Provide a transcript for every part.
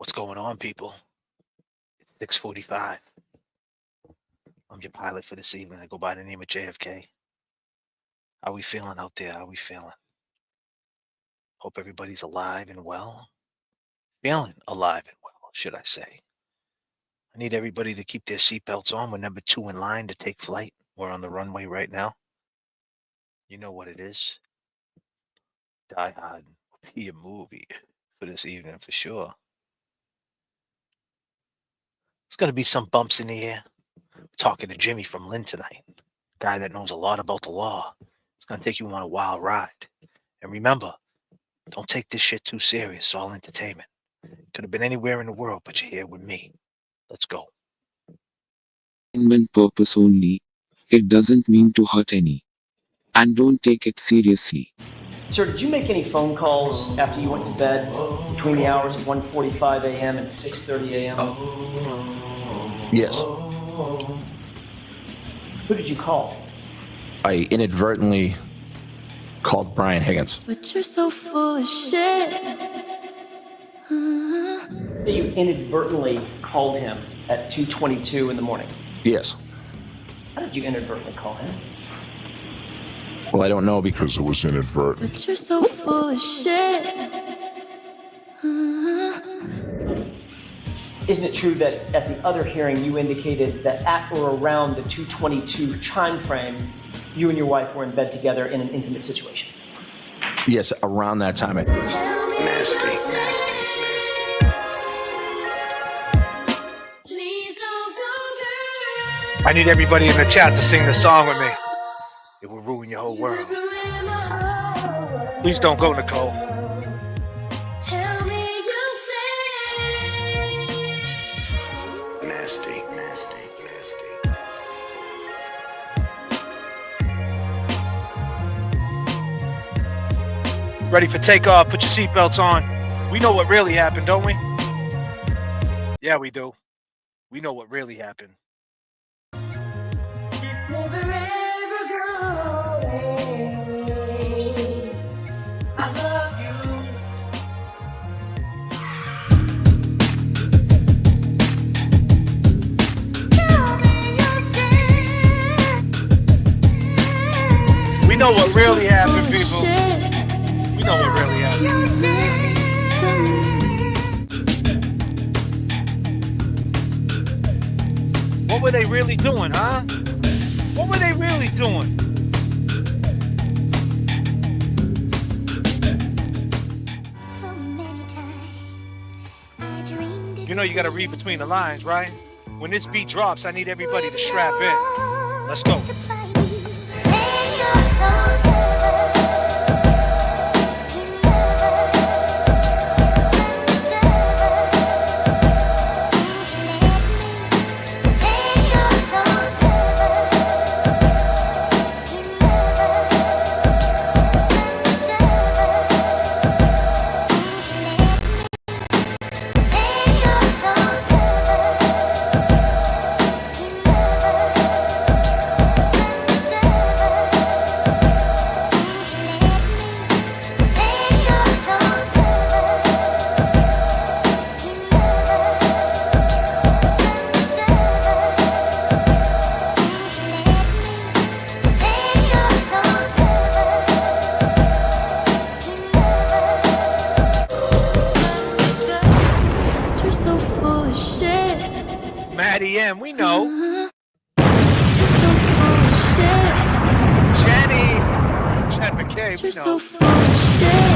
What's going on, people? It's 6:45. I'm your pilot for this evening. I go by the name of J.F.K. How we feeling out there? How we feeling? Hope everybody's alive and well. Feeling alive and well, should I say. I need everybody to keep their seatbelts on. We're number 2 in line to take flight. We're on the runway right now. You know what it is. Die Hard will be a movie for this evening for sure. There's going to be some bumps in the air. Talking to Jimmy from LYNN tonight, guy that knows a lot about the law. It's going to take you on a wild ride. And remember, don't take this shit too serious. It's all entertainment. Could have been anywhere in the world, but you're here with me. Let's go. Purpose only. It doesn't mean to hurt any. And don't take it seriously. Sir, did you make any phone calls after you went to bed between the hours of 1:45 a.m. and 6:30 a.m.? Yes. Who did you call? I inadvertently called Brian Higgins. But you're so full of shit. You inadvertently called him at 2:22 in the morning. Yes. How did you inadvertently call him? Well, I don't know because it was inadvertent. But you're so full of shit. Isn't it true that at the other hearing you indicated that at or around the 2:22 time frame, you and your wife were in bed together in an intimate situation? Yes, around that time. I need everybody in the chat to sing the song with me. It will ruin your whole world. Please don't go, Nicole. Ready for takeoff. Put your seatbelts on. We know what really happened, don't we? Yeah, we do. We know what really happened. Never ever go away. I love you. Tell me you'll stay. We know what really happened, people. We know what really happened. What were they really doing, huh? What were they really doing? So many times I dreamed You know you gotta read between the lines, right? When this beat drops, I need everybody to strap in. Let's go. We know. You're so full of shit. JFK, we You're know. so full of shit.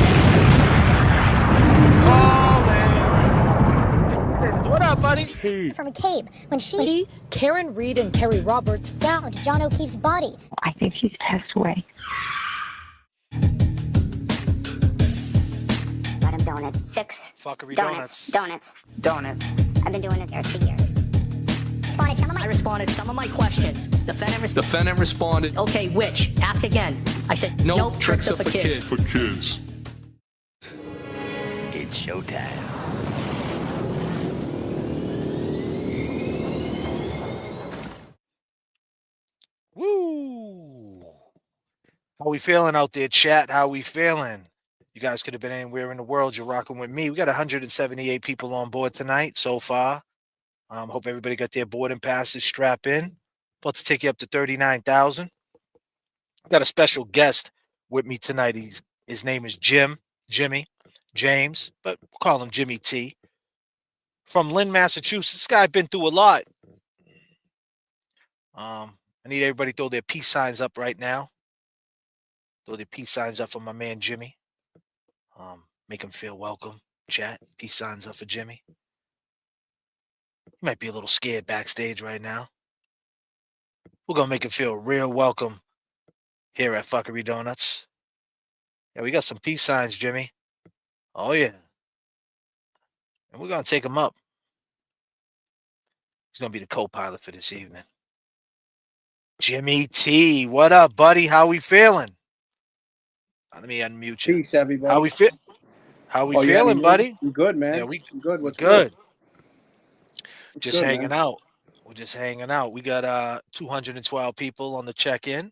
Colin. What up, buddy? From McCabe when she, Karen Reed and Kerry Roberts found John O'Keefe's body. I think she's passed away. Got him donuts. 6 Fuckery donuts. Donuts. I've been doing it there 2 years. I responded some of my questions. Defendant responded. Okay, which? Ask again. I said, nope, tricks are for kids. For kids. It's showtime. Woo! How we feeling out there, chat? How we feeling? You guys could have been anywhere in the world. You're rocking with me. We got 178 people on board tonight so far. Hope everybody got their boarding passes. Strap in. About to take you up to 39,000. Got a special guest with me tonight. His name is Jimmy, James, but we'll call him Jimmy T. From LYNN, Massachusetts. This guy been through a lot. I need everybody to throw their peace signs up right now. Throw their peace signs up for my man Jimmy. Make him feel welcome. Chat. Peace signs up for Jimmy. He might be a little scared backstage right now. We're gonna make him feel real welcome here at Fuckery Donuts. Yeah, we got some peace signs, Jimmy. Oh yeah. And we're gonna take him up. He's gonna be the co-pilot for this evening. Jimmy T, what up, buddy? How we feeling? Let me unmute you. Peace, everybody. How we fit? How we feeling, buddy? You good, man? Yeah, we good. What's good. What's Just good, hanging man? out. We're just hanging out. We got 212 people on the check-in.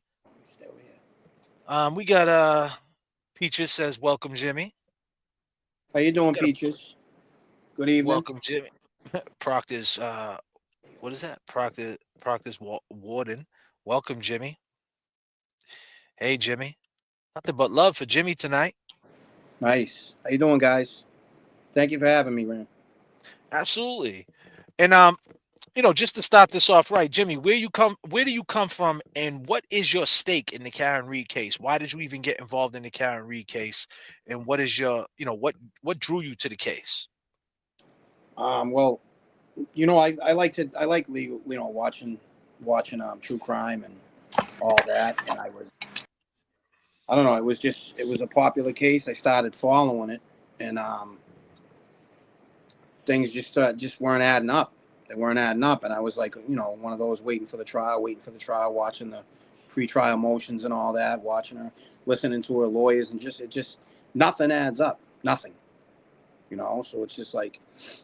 Stay over here. We got Peaches says welcome, Jimmy. How you doing, Peaches? Good evening. Welcome, Jimmy. Proctor's what is that? Proctor's Warden. Welcome, Jimmy. Hey, Jimmy. Nothing but love for Jimmy tonight. Nice. How you doing, guys? Thank you for having me, man. Absolutely. And just to start this off right, Jimmy, where do you come from, and what is your stake in the Karen Reed case? Why did you even get involved in the Karen Reed case? And what is your, what drew you to the case? Well, I like legal, watching true crime and all that, and I don't know, it was a popular case. I started following it, and things just weren't adding up. They weren't adding up, and I was like, one of those waiting for the trial, watching the pre-trial motions and all that, listening to her lawyers, and just nothing adds up, nothing. So it's just like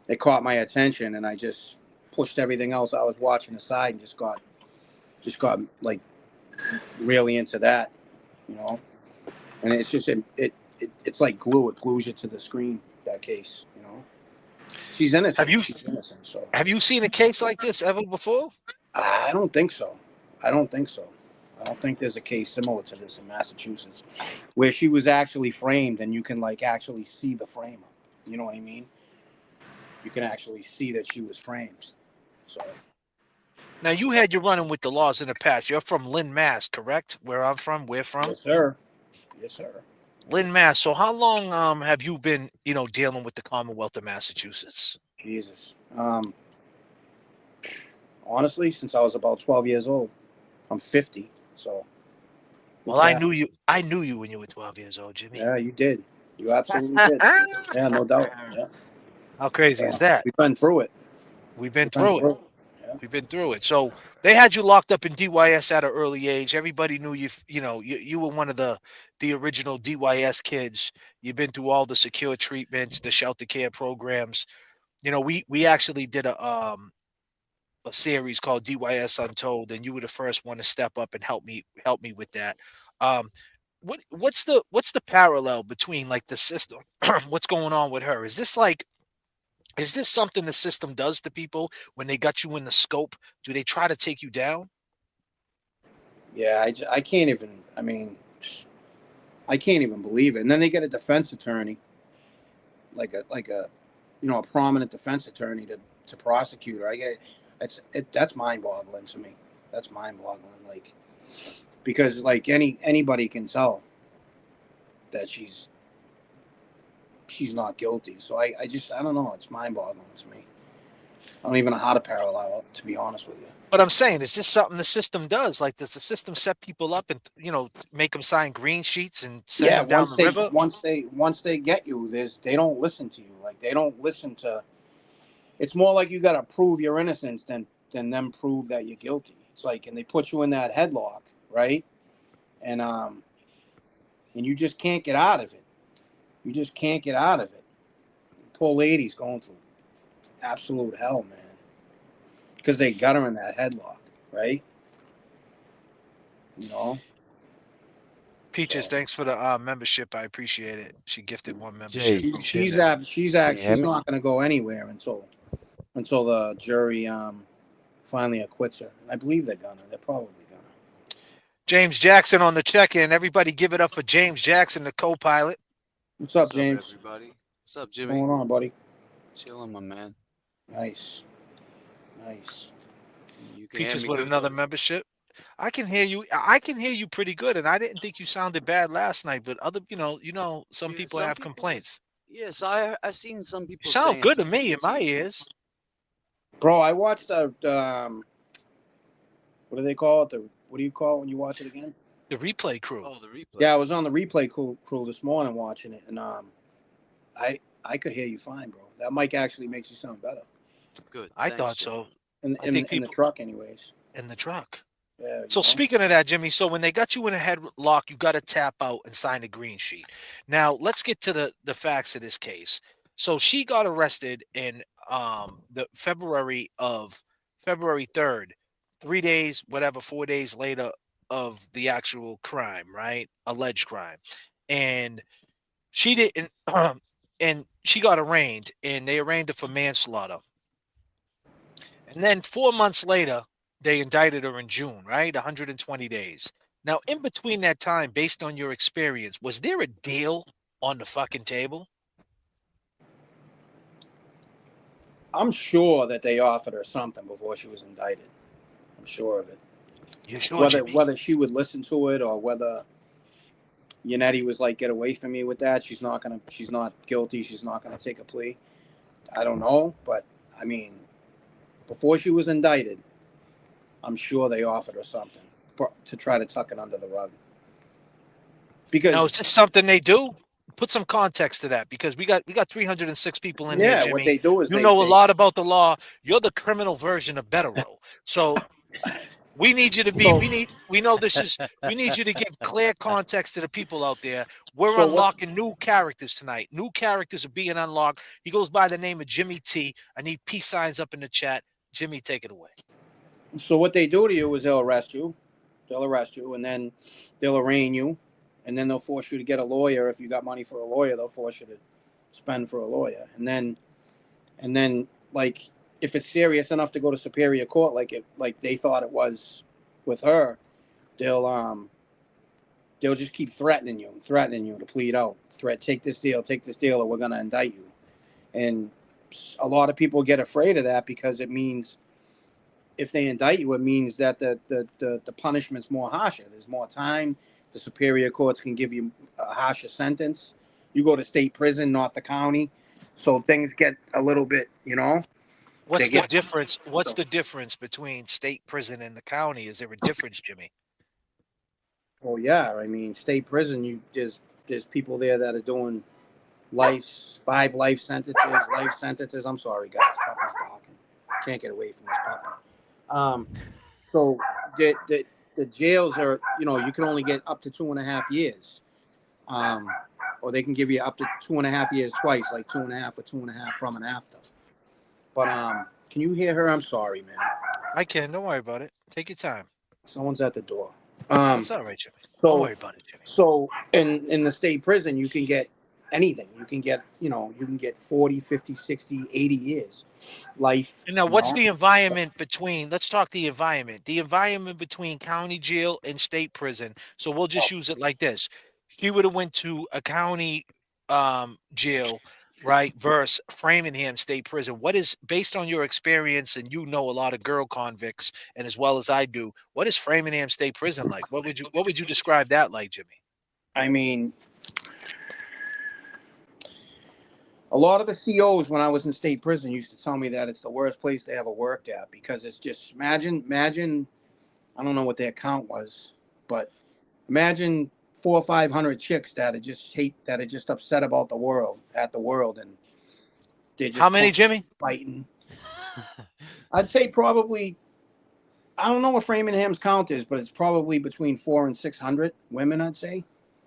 it caught my attention, and I just pushed everything else I was watching aside and just got like really into that, And it's just it's like glue. It glues you to the screen. That case, She's innocent. She's innocent. So have you seen a case like this ever before? I don't think so. I don't think there's a case similar to this in Massachusetts where she was actually framed, and you can actually see the frame. You know what I mean? You can actually see that she was framed. So now you had your running with the laws in the past. You're from LYNN, Mass, correct? Where I'm from, we're from. Yes, sir. Yes, sir. LYNN, Mass. So how long have you been, dealing with the Commonwealth of Massachusetts? Jesus. Honestly, since I was about 12 years old. I'm 50, so. Well, I knew you when you were 12 years old, Jimmy. Yeah, you did. You absolutely did. Yeah, no doubt. Yeah. How crazy is that? We've been through it. We've been through it. Yeah. We've been through it. So they had you locked up in DYS at an early age. Everybody knew you. You were one of the original DYS kids. You've been through all the secure treatments, the shelter care programs. We actually did a series called DYS Untold, and you were the first one to step up and help me with that. What's the parallel between like the system? What's going on with her? Is this something the system does to people when they got you in the scope? Do they try to take you down? Yeah, I can't even. I mean, I can't even believe it. And then they get a defense attorney, like a prominent defense attorney to prosecute her. That's mind-boggling to me. That's mind-boggling. Because anybody can tell that she's not guilty. So I don't know. It's mind-boggling to me. I don't even know how to parallel it, to be honest with you. But I'm saying, is this something the system does? Like, does the system set people up and make them sign green sheets and send them down the river? Once they get you, they don't listen to you. They don't listen to. It's more like you got to prove your innocence than them prove that you're guilty. It's and they put you in that headlock, right? And you just can't get out of it. You just can't get out of it. The poor lady's going through absolute hell, man. Because they got her in that headlock, right? Peaches, So, thanks for the membership. I appreciate it. She gifted one membership. Jay, Appreciate she's that. she's can you hear me? not going to go anywhere until the jury finally acquits her. I believe they're gonna. They're probably gonna. James Jackson on the check-in. Everybody give it up for James Jackson, the co-pilot. What's up, What's up, James? everybody? What's up, What's Jimmy? going on, buddy? Chilling, my man. Nice. Nice. You can hear Peaches me with good? another membership. I can hear you. I can hear you pretty good, and I didn't think you sounded bad last night. But other, some Yeah, people some have people complaints. Yes, I seen some You people sound saying good to some me in things my too. ears. Bro, I watched the what do they call it? What do you call it when you watch it again? The replay crew. Oh, the replay. Yeah, I was on the replay crew this morning watching it, and I could hear you fine, bro. That mic actually makes you sound better. Good. I Thanks, thought Jimmy. so. I think in the truck, anyways. In the truck. Yeah. So speaking of that, Jimmy, so when they got you in a headlock, you got to tap out and sign a green sheet. Now let's get to the facts of this case. So she got arrested in the February 3rd, 3 days, 4 days later of the actual crime, right? Alleged crime. And she didn't and she got arraigned, and they arraigned her for manslaughter. And then 4 months later, they indicted her in June, right? 120 days. Now, in between that time, based on your experience, was there a deal on the fucking table? I'm sure that they offered her something before she was indicted. I'm sure of it. You sure, Jimmy? Whether she would listen to it or whether Yannetti was like, get away from me with that. She's not guilty. She's not gonna take a plea. I don't know, but I mean, before she was indicted, I'm sure they offered her something to try to tuck it under the rug. Because now, is this something they do? Put some context to that, because we got 306 people in here, Jimmy. What they do is you know a lot about the law. You're the criminal version of Better Row. So we need you to be. We know this is. We need you to give clear context to the people out there. We're unlocking new characters tonight. New characters are being unlocked. He goes by the name of Jimmy T. I need peace signs up in the chat. Jimmy, take it away. So what they do to you is they'll arrest you, and then they'll arraign you, and then they'll force you to get a lawyer. If you got money for a lawyer, they'll force you to spend for a lawyer, and then like if it's serious enough to go to superior court, like they thought it was with her, they'll just keep threatening you to plead out. Take this deal, or we're gonna indict you. And a lot of people get afraid of that because it means, if they indict you, it means that the punishment's more harsher. There's more time. The superior courts can give you a harsher sentence. You go to state prison, not the county. So things get a little bit, What's the difference? What's the difference between state prison and the county? Is there a difference, Jimmy? Well, yeah. I mean, state prison, there's people there that are doing 5 life sentences. I'm sorry, guys. Puppy's barking. Can't get away from this puppy. So the jails are, you can only get up to 2.5 years. Or they can give you up to 2.5 years twice, like 2.5 or 2.5 from and after. But can you hear her? I'm sorry, man. I can. Don't worry about it. Take your time. Someone's at the door. It's all right, Jimmy. Don't worry about it, Jimmy. So in the state prison, you can get anything. You can get 40, 50, 60, 80 years. Life. Now, what's the environment between, let's talk the environment between county jail and state prison. So we'll just use it like this. If you would have went to a county jail, right, versus Framingham State Prison, what is, based on your experience, and you know a lot of girl convicts, and as well as I do, what is Framingham State Prison like? What would you describe that like, Jimmy? I mean, a lot of the COs when I was in state prison used to tell me that it's the worst place they ever worked at, because it's just, imagine, I don't know what their count was, but imagine 400 or 500 chicks that are just upset about the world, and they're just, how many, Jimmy? Fighting. I'd say probably, I don't know what Framingham's count is, but it's probably between 400 and 600 women, I'd say.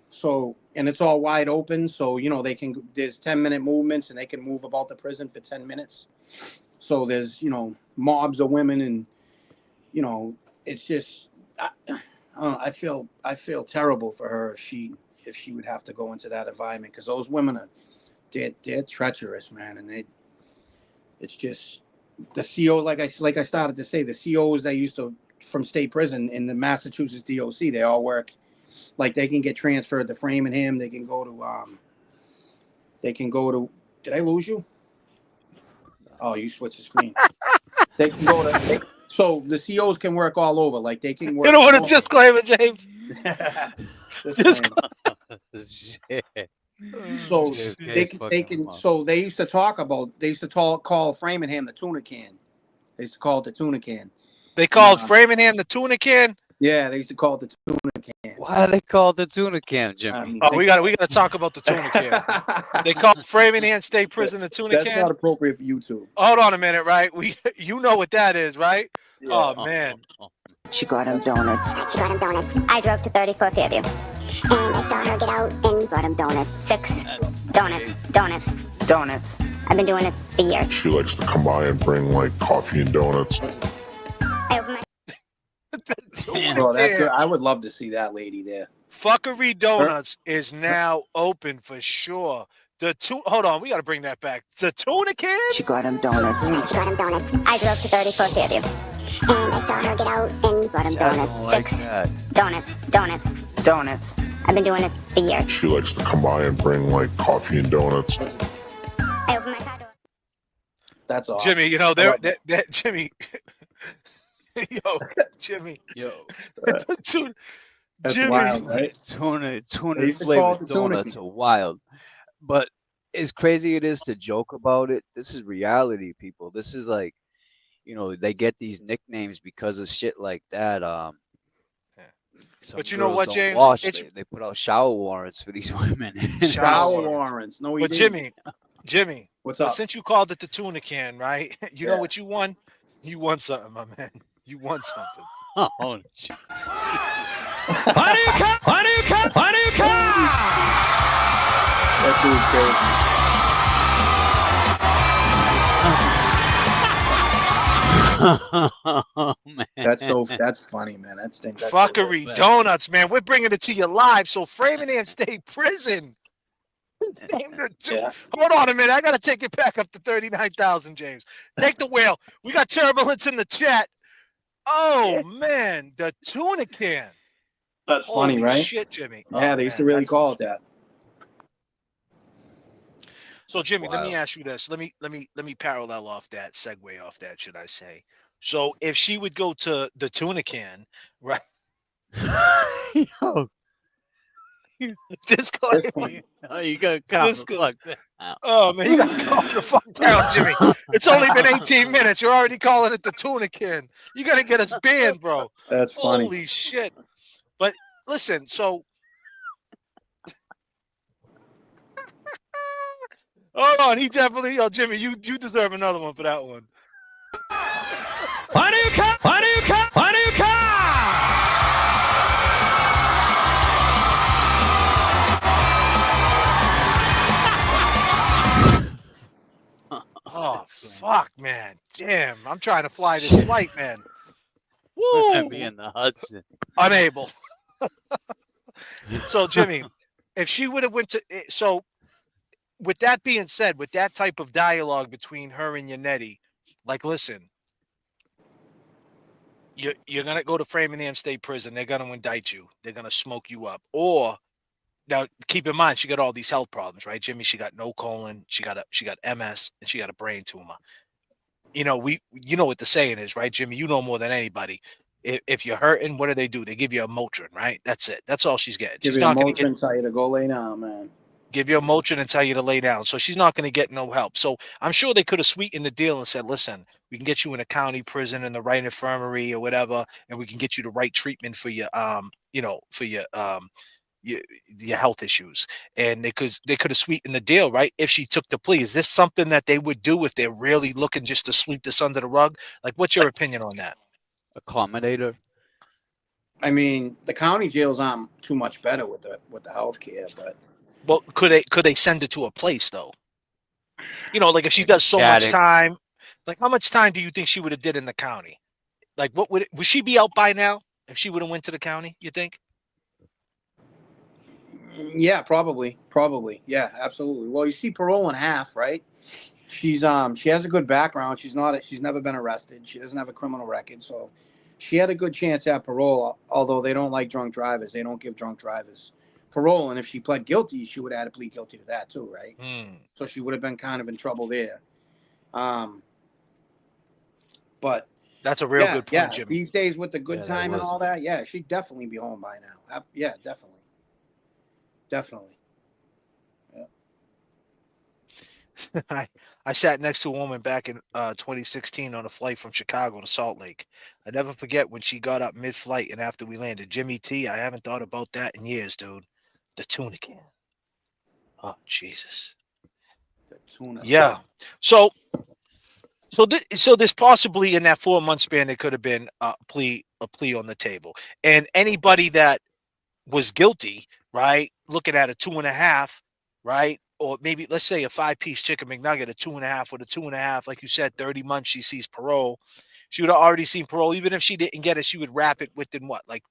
So, and it's all wide open. So, there's 10-minute movements, and they can move about the prison for 10 minutes. So there's, mobs of women, and, it's just, I feel terrible for her if she would have to go into that environment, because those women are they're treacherous, man, and it's just the CO, like I started to say, the COs that used to from state prison in the Massachusetts DOC, they all work, like they can get transferred to Framingham, they can go to did I lose you? Oh, you switched the screen. They can go to so the COs can work all over, like they can work. You don't want to disclaimer, James. So they can. So they used to call Framingham the tuna can. They used to call it the tuna can. They called Framingham the tuna can. Yeah, they used to call it the tuna can. Why are they called the tuna can, Jimmy? We gotta talk about the tuna can. They called Framingham State Prison the tuna can. That's not appropriate for YouTube. Hold on a minute, right? You know what that is, right? Yeah. Oh man. She got him donuts. I drove to 34 Fairview, and I saw her get out and brought him donuts. 6 donuts. I've been doing it for years. She likes to come by and bring like coffee and donuts. I opened my Bro, that's good. I would love to see that lady there. Fuckery Donuts is now open for sure. Hold on, we got to bring that back. The tuna can? She got him donuts. I drove to 34 Fairview, and I saw her get out and brought him donuts. 6 Donuts. I've been doing it for years. She likes to come by and bring like coffee and donuts. I opened my car door. That's awesome. Jimmy, you know, Jimmy. Jimmy. That's Jimmy. wild, right? Tuna They used to call it flavored the tuna donuts can. are wild. But as crazy it is to joke about it, this is reality, people. This is like, they get these nicknames because of shit like that. But you know what, James? They put out shower warrants for these women. Shower warrants. No, but Jimmy, what's up? Since you called it the tuna can, right? You know what you won? You won something, my man. You won something. Oh, That dude's crazy. That's funny, man. That's Fuckery Donuts, man. We're bringing it to you live. So Framingham State Prison. Hold on a minute. I gotta take it back up to 39,000, James. Take the wheel. We got turbulence in the chat. Oh man, the tuna can. That's funny, right? Shit, Jimmy. Yeah, they used to really call it that. So Jimmy, let me ask you this. Let me parallel off that, segue off that, should I say? So if she would go to the tuna can, right? Yo. Disclaimer. Oh, you gotta calm the fuck down. Oh man, you gotta calm the fuck down, Jimmy. It's only been 18 minutes. You're already calling it the tuna can. You gotta get us banned, bro. That's funny. Holy shit. But listen, so hold on, he definitely, Jimmy, you deserve another one for that one. Oh fuck, man! Damn, I'm trying to fly this flight, man. Woo! Be in the Hudson. Unable. So Jimmy, if she would have went to with that being said, with that type of dialogue between her and Yannetti, like, listen, you're gonna go to Framingham State Prison. They're gonna indict you. They're gonna smoke you up. Or now, keep in mind, she got all these health problems, right, Jimmy? She got no colon. She got MS, and she got a brain tumor. You know what the saying is, right, Jimmy? You know more than anybody. If you're hurting, what do? They give you a Motrin, right? That's it. That's all she's getting. She's not going to get. Tell you to go lay down, man. Give you a Motrin and tell you to lay down. So she's not going to get no help. So I'm sure they could have sweetened the deal and said, listen, we can get you in a county prison in the right infirmary or whatever, and we can get you the right treatment for your your health issues. And they could have sweetened the deal, right? If she took the plea. Is this something that they would do if they're really looking just to sweep this under the rug? Like, what's your opinion on that? Accommodator. I mean, the county jails aren't too much better with the health care, but could they send her to a place though? Like if she does so much time, like how much time do you think she would have did in the county? Like would she be out by now? if she would have went to the county, you think? Yeah, probably. Yeah, absolutely. Well, you see Parole in half, right? She has a good background. She's never been arrested. She doesn't have a criminal record, so she had a good chance at parole. Although they don't like drunk drivers, they don't give drunk drivers parole. And if she pled guilty, she would have had to plead guilty to that too, right? So she would have been kind of in trouble there. But that's a real good point, Jimmy. These days with the good time and all that, yeah, she'd definitely be home by now. Yeah, definitely. Yeah. I sat next to a woman back in 2016 on a flight from Chicago to Salt Lake. I never forget when she got up mid-flight and after we landed. Jimmy T, I haven't thought about that in years, dude. The tuna can. Oh, Jesus. The tuna. Yeah. So this possibly in that 4-month span, there could have been a plea on the table. And anybody that was guilty, right, looking at a 2.5, right, or maybe let's say a 5-piece chicken McNugget, a 2.5 with a 2.5, like you said, 30 months she sees parole. She would have already seen parole. Even if she didn't get it, she would wrap it within what? Like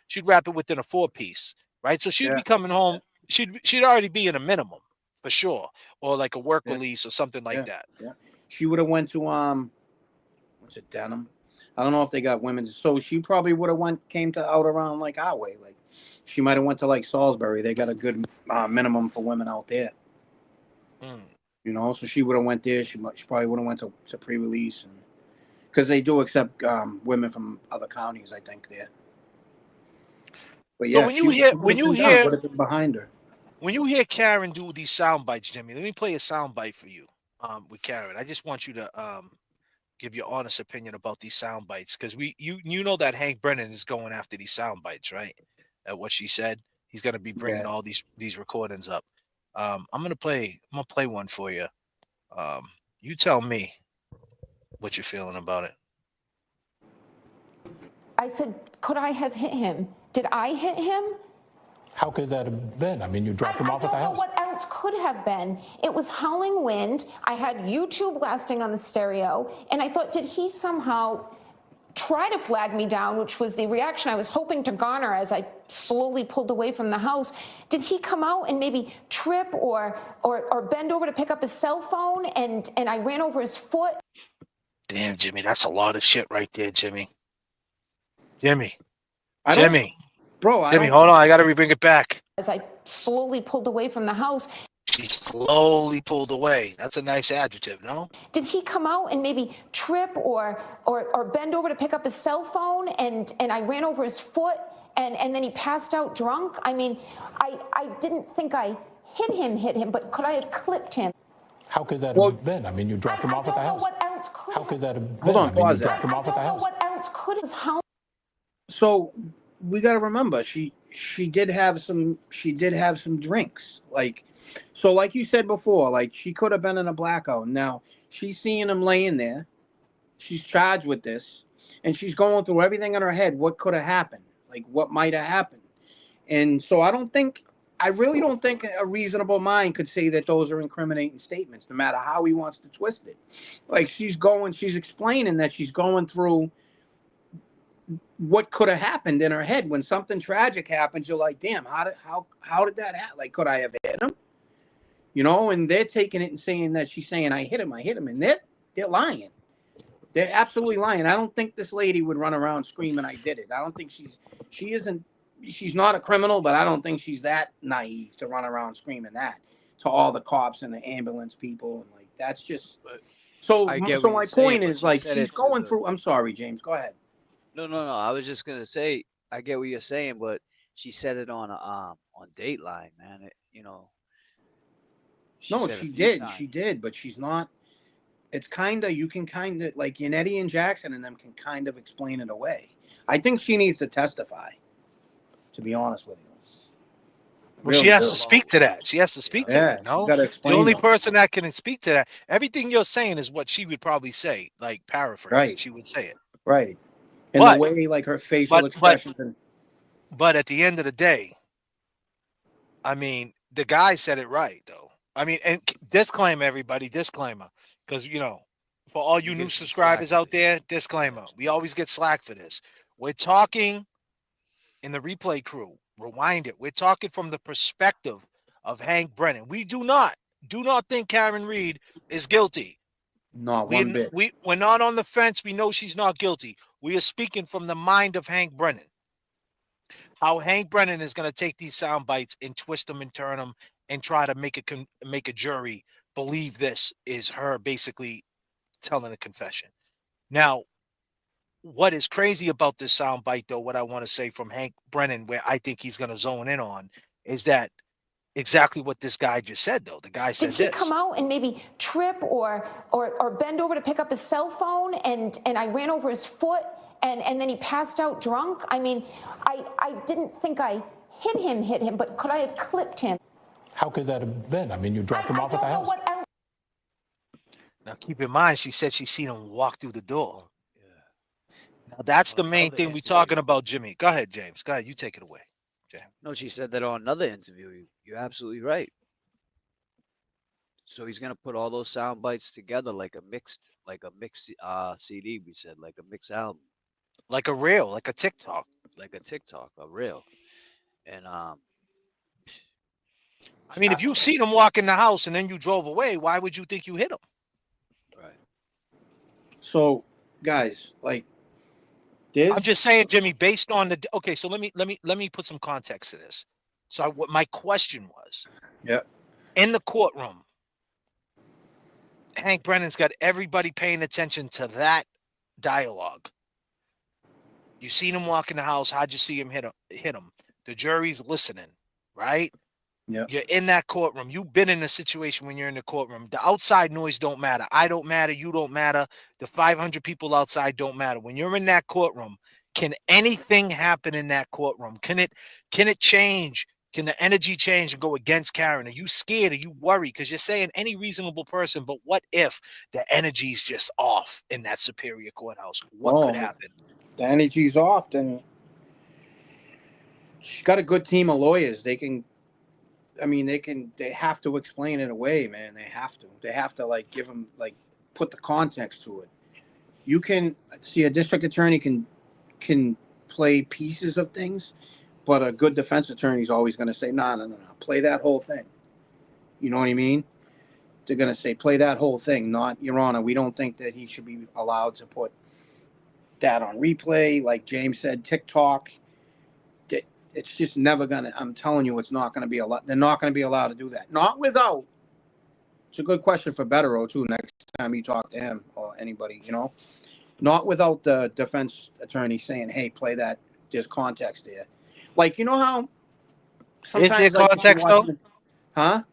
she'd wrap it within a 4-piece, right? So she'd be coming home. She'd already be in a minimum for sure, or like a work release or something like that. Yeah. She would have went to what's it, Denim? I don't know if they got women's. So she probably would have came to out around like our way. Like she might have went to like Salisbury. They got a good minimum for women out there. You know, so she would have went there. She probably would have went to pre-release, and because they do accept women from other counties, I think there. But yeah, when you hear would have been behind her. When you hear Karen do these sound bites, Jimmy, let me play a sound bite for you. With Karen, I just want you to give your honest opinion about these sound bites, because you know that Hank Brennan is going after these sound bites, right? At what she said, he's going to be bringing all these recordings up. I'm gonna play one for you. You tell me what you're feeling about it. I said, could I have hit him? Did I hit him? How could that have been? I mean, you dropped him off at the house. I don't know what else could have been. It was howling wind. I had YouTube blasting on the stereo, and I thought, did he somehow try to flag me down, which was the reaction I was hoping to garner as I slowly pulled away from the house. Did he come out and maybe trip or bend over to pick up his cell phone, and I ran over his foot? Damn, Jimmy, that's a lot of shit right there, Jimmy. Jimmy, hold on, I got to bring it back. As I slowly pulled away from the house. She slowly pulled away. That's a nice adjective, no? Did he come out and maybe trip or bend over to pick up his cell phone, and I ran over his foot, and then he passed out drunk? I mean, I didn't think I hit him, but could I have clipped him? How could that have been? I mean, you dropped him off at the house. I don't know what else could. How could that have been? Hold on, pause you dropped him off at the house. What else could have held? So we got to remember, she did have some drinks, like you said before, like she could have been in a blackout. Now she's seeing him laying there, she's charged with this, and she's going through everything in her head. What could have happened? Like what might have happened? And so I really don't think a reasonable mind could say that those are incriminating statements, no matter how he wants to twist it. Like she's explaining that she's going through what could have happened in her head when something tragic happens. You're like, damn, how did that happen? Like, could I have hit him? You know, and they're taking it and saying that she's saying I hit him, and they're lying. They're absolutely lying. I don't think this lady would run around screaming I did it. I don't think she's not a criminal, but I don't think she's that naive to run around screaming that to all the cops and the ambulance people, and like that's just so my point is, like, she's going through. I'm sorry, James, go ahead. No. I was just gonna say, I get what you're saying, but she said it on Dateline, man. She did, but she's not. It's you can kind of like Yannetti and Jackson and them can kind of explain it away. I think she needs to testify, to be honest with you. Well, she has to speak to that. She has to speak to it. No, the only person that can speak to that. Everything you're saying is what she would probably say, like paraphrase. Right. She would say it. Right. And the way, like, her facial expressions. But at the end of the day, I mean, the guy said it right, though. I mean, and disclaimer, everybody, disclaimer. Because, for all you new subscribers out there, disclaimer. We always get slack for this. We're talking in the replay crew. Rewind it. We're talking from the perspective of Hank Brennan. We do not think Karen Reed is guilty. Not one bit. We're not on the fence. We know she's not guilty. We are speaking from the mind of Hank Brennan. How Hank Brennan is going to take these sound bites and twist them and turn them and try to make a jury believe this is her basically telling a confession. Now, what is crazy about this sound bite, though, what I want to say from Hank Brennan, where I think he's going to zone in on, is that exactly what this guy just said, though. The guy said Did he this. come out and maybe trip or bend over to pick up his cell phone and I ran over his foot and then he passed out drunk? I mean, I didn't think I hit him, but could I have clipped him? How could that have been? I mean, you dropped him off at the house. Now, keep in mind, she said she seen him walk through the door. Now, that's the main thing we're talking about, Jimmy. Go ahead, James. Go ahead. You take it away. James. No, she said that on another interview. You're absolutely right. So he's gonna put all those sound bites together like a mixed CD. We said like a mixed album, like a reel, like a TikTok, a reel. And I mean, if you seen him walk in the house and then you drove away, why would you think you hit him? Right. So, guys, like this. I'm just saying, Jimmy. Based on the okay, so let me put some context to this. So, what my question was? Yeah. In the courtroom, Hank Brennan's got everybody paying attention to that dialogue. You seen him walk in the house. How'd you see him hit him? The jury's listening, right? Yeah. You're in that courtroom. You've been in a situation when you're in the courtroom. The outside noise don't matter. I don't matter. You don't matter. The 500 people outside don't matter. When you're in that courtroom, can anything happen in that courtroom? Can it change? Can the energy change and go against Karen? Are you scared? Are you worried? Because you're saying any reasonable person, but what if the energy's just off in that Superior Courthouse? What could happen? If the energy's off, then she's got a good team of lawyers. They have to explain it away, man. They have to like give them, like, put the context to it. You can see a district attorney can play pieces of things, but a good defense attorney is always going to say, no, play that whole thing. You know what I mean? They're going to say, play that whole thing, not, Your Honor, we don't think that he should be allowed to put that on replay. Like James said, TikTok. It's just never going to, I'm telling you, it's not going to be allowed. They're not going to be allowed to do that. Not without. It's a good question for Bettero, too, next time you talk to him or anybody, you know. Not without the defense attorney saying, hey, play that. There's context there. Like, you know how Is there context, though? Huh?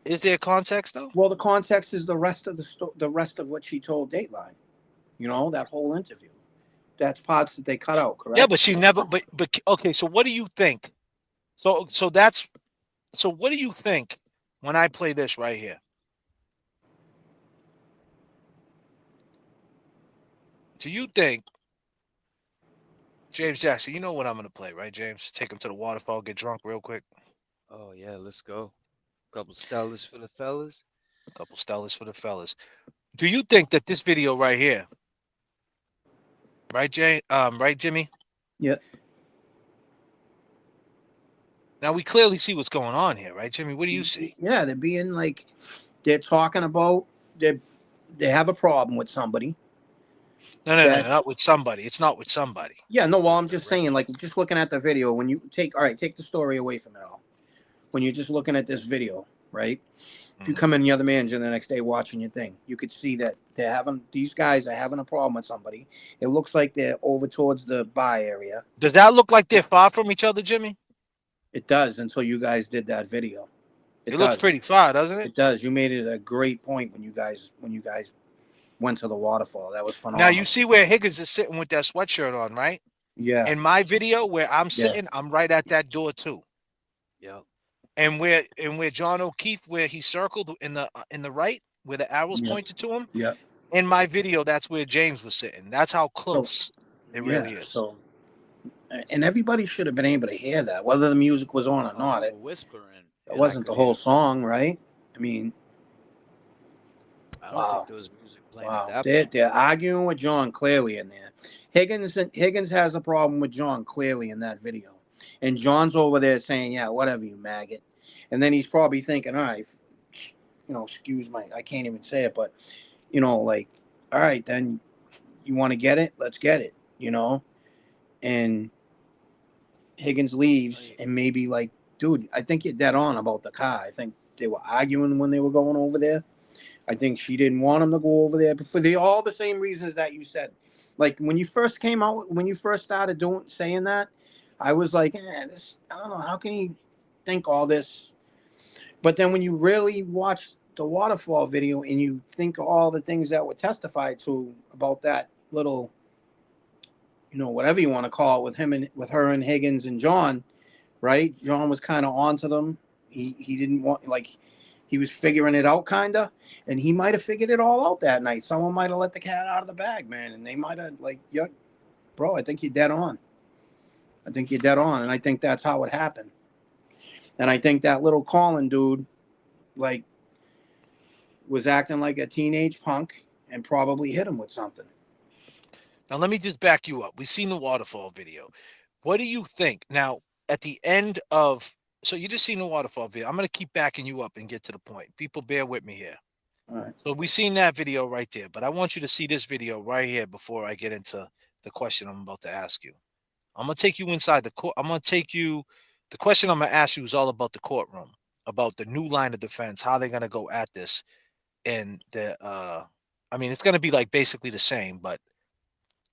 Is there context, though? Well, the context is the rest of the rest of what she told Dateline. You know, that whole interview. That's parts that they cut out, correct? Yeah, but she never. But okay. So what do you think? So what do you think when I play this right here? Do you think, James Jackson? You know what I'm going to play, right, James? Take him to the waterfall, get drunk real quick. Oh yeah, let's go. Couple Stellas for the fellas. Couple Stellas for the fellas. Do you think that this video right here, right, right, Jimmy? Yeah. Now we clearly see what's going on here, right, Jimmy? What do you see? Yeah, they're being like, they're talking about they have a problem with somebody. No, not with somebody. It's not with somebody. Yeah, no. Well, I'm just saying, like, just looking at the video. When you take the story away from it all. When you're just looking at this video, right? If you come in the other manager the next day watching your thing, you could see that these guys are having a problem with somebody. It looks like they're over towards the bar area. Does that look like they're far from each other, Jimmy? It does until you guys did that video. It looks pretty far, doesn't it? It does. You made it a great point when you guys went to the waterfall. That was phenomenal. Now you see where Higgins is sitting with that sweatshirt on, right? Yeah. In my video where I'm sitting, I'm right at that door too. Yeah. And where John O'Keefe, where he circled in the right, where the arrows pointed to him. Yeah. In my video, that's where James was sitting. That's how close it really is. So, and everybody should have been able to hear that, whether the music was on or not. Whispering. It wasn't the whole song, right? I mean, I don't think there was music playing at Wow. that They're, point. they're arguing with John clearly in there. Higgins has a problem with John clearly in that video. And John's over there saying, yeah, whatever, you maggot. And then he's probably thinking, all right, excuse my, I can't even say it, but, like, all right, then you want to get it? Let's get it, And Higgins leaves and maybe like, dude, I think you're dead on about the car. I think they were arguing when they were going over there. I think she didn't want him to go over there for all the same reasons that you said. Like when you first came out, when you first started saying that, I was like, I don't know, how can he think all this? But then when you really watch the waterfall video and you think of all the things that were testified to about that little, whatever you want to call it, with her and Higgins and John, right? John was kind of onto them. He didn't want, like, he was figuring it out kind of, and he might have figured it all out that night. Someone might have let the cat out of the bag, man, and they might have like, yeah, bro, I think you're dead on. I think you're dead on, and I think that's how it happened. And I think that little Colin dude, like, was acting like a teenage punk and probably hit him with something. Now, let me just back you up. We've seen the waterfall video. What do you think? Now, at the end of, so you just seen the waterfall video. I'm going to keep backing you up and get to the point. People, bear with me here. All right. So we've seen that video right there, but I want you to see this video right here before I get into the question I'm about to ask you. I'm going to take you inside the court. I'm going to take you, the question I'm going to ask you is all about the courtroom, about the new line of defense, how they're going to go at this. And the, I mean, it's going to be like basically the same, but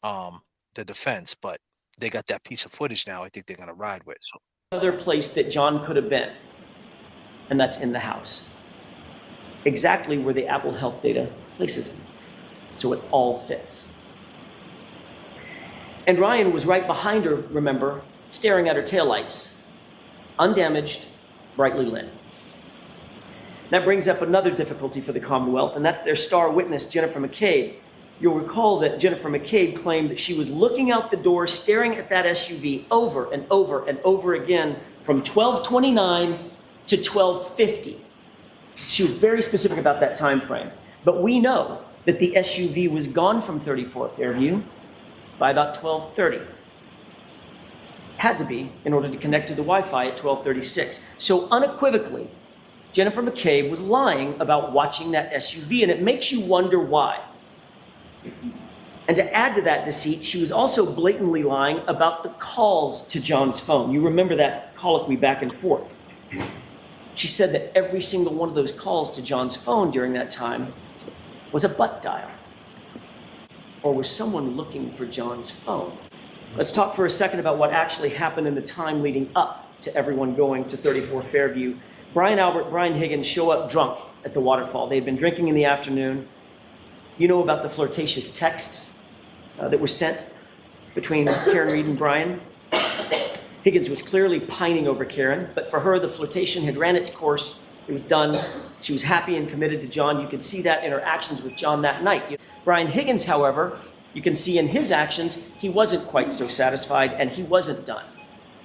the defense, but they got that piece of footage now I think they're going to ride with. So Other place that John could have been, and that's in the house. Exactly where the Apple Health data places him. So it all fits. And Ryan was right behind her, remember, staring at her taillights, undamaged, brightly lit. That brings up another difficulty for the Commonwealth, and that's their star witness, Jennifer McCabe. You'll recall that Jennifer McCabe claimed that she was looking out the door, staring at that SUV over and over and over again from 12:29 to 12:50. She was very specific about that time frame. But we know that the SUV was gone from 34 Fairview by about 12:30. Had to be in order to connect to the Wi-Fi at 12:36. So unequivocally, Jennifer McCabe was lying about watching that SUV, and it makes you wonder why. And to add to that deceit, she was also blatantly lying about the calls to John's phone. You remember that colloquy back and forth. She said that every single one of those calls to John's phone during that time was a butt dial, or was someone looking for John's phone. Let's talk for a second about what actually happened in the time leading up to everyone going to 34 Fairview. Brian Albert, Brian Higgins show up drunk at the waterfall. They'd been drinking in the afternoon. You know about the flirtatious texts that were sent between Karen Reed and Brian. Higgins was clearly pining over Karen, but for her, the flirtation had ran its course. It was done. She was happy and committed to John. You could see that in her actions with John that night. Brian Higgins, however, you can see in his actions, he wasn't quite so satisfied and he wasn't done.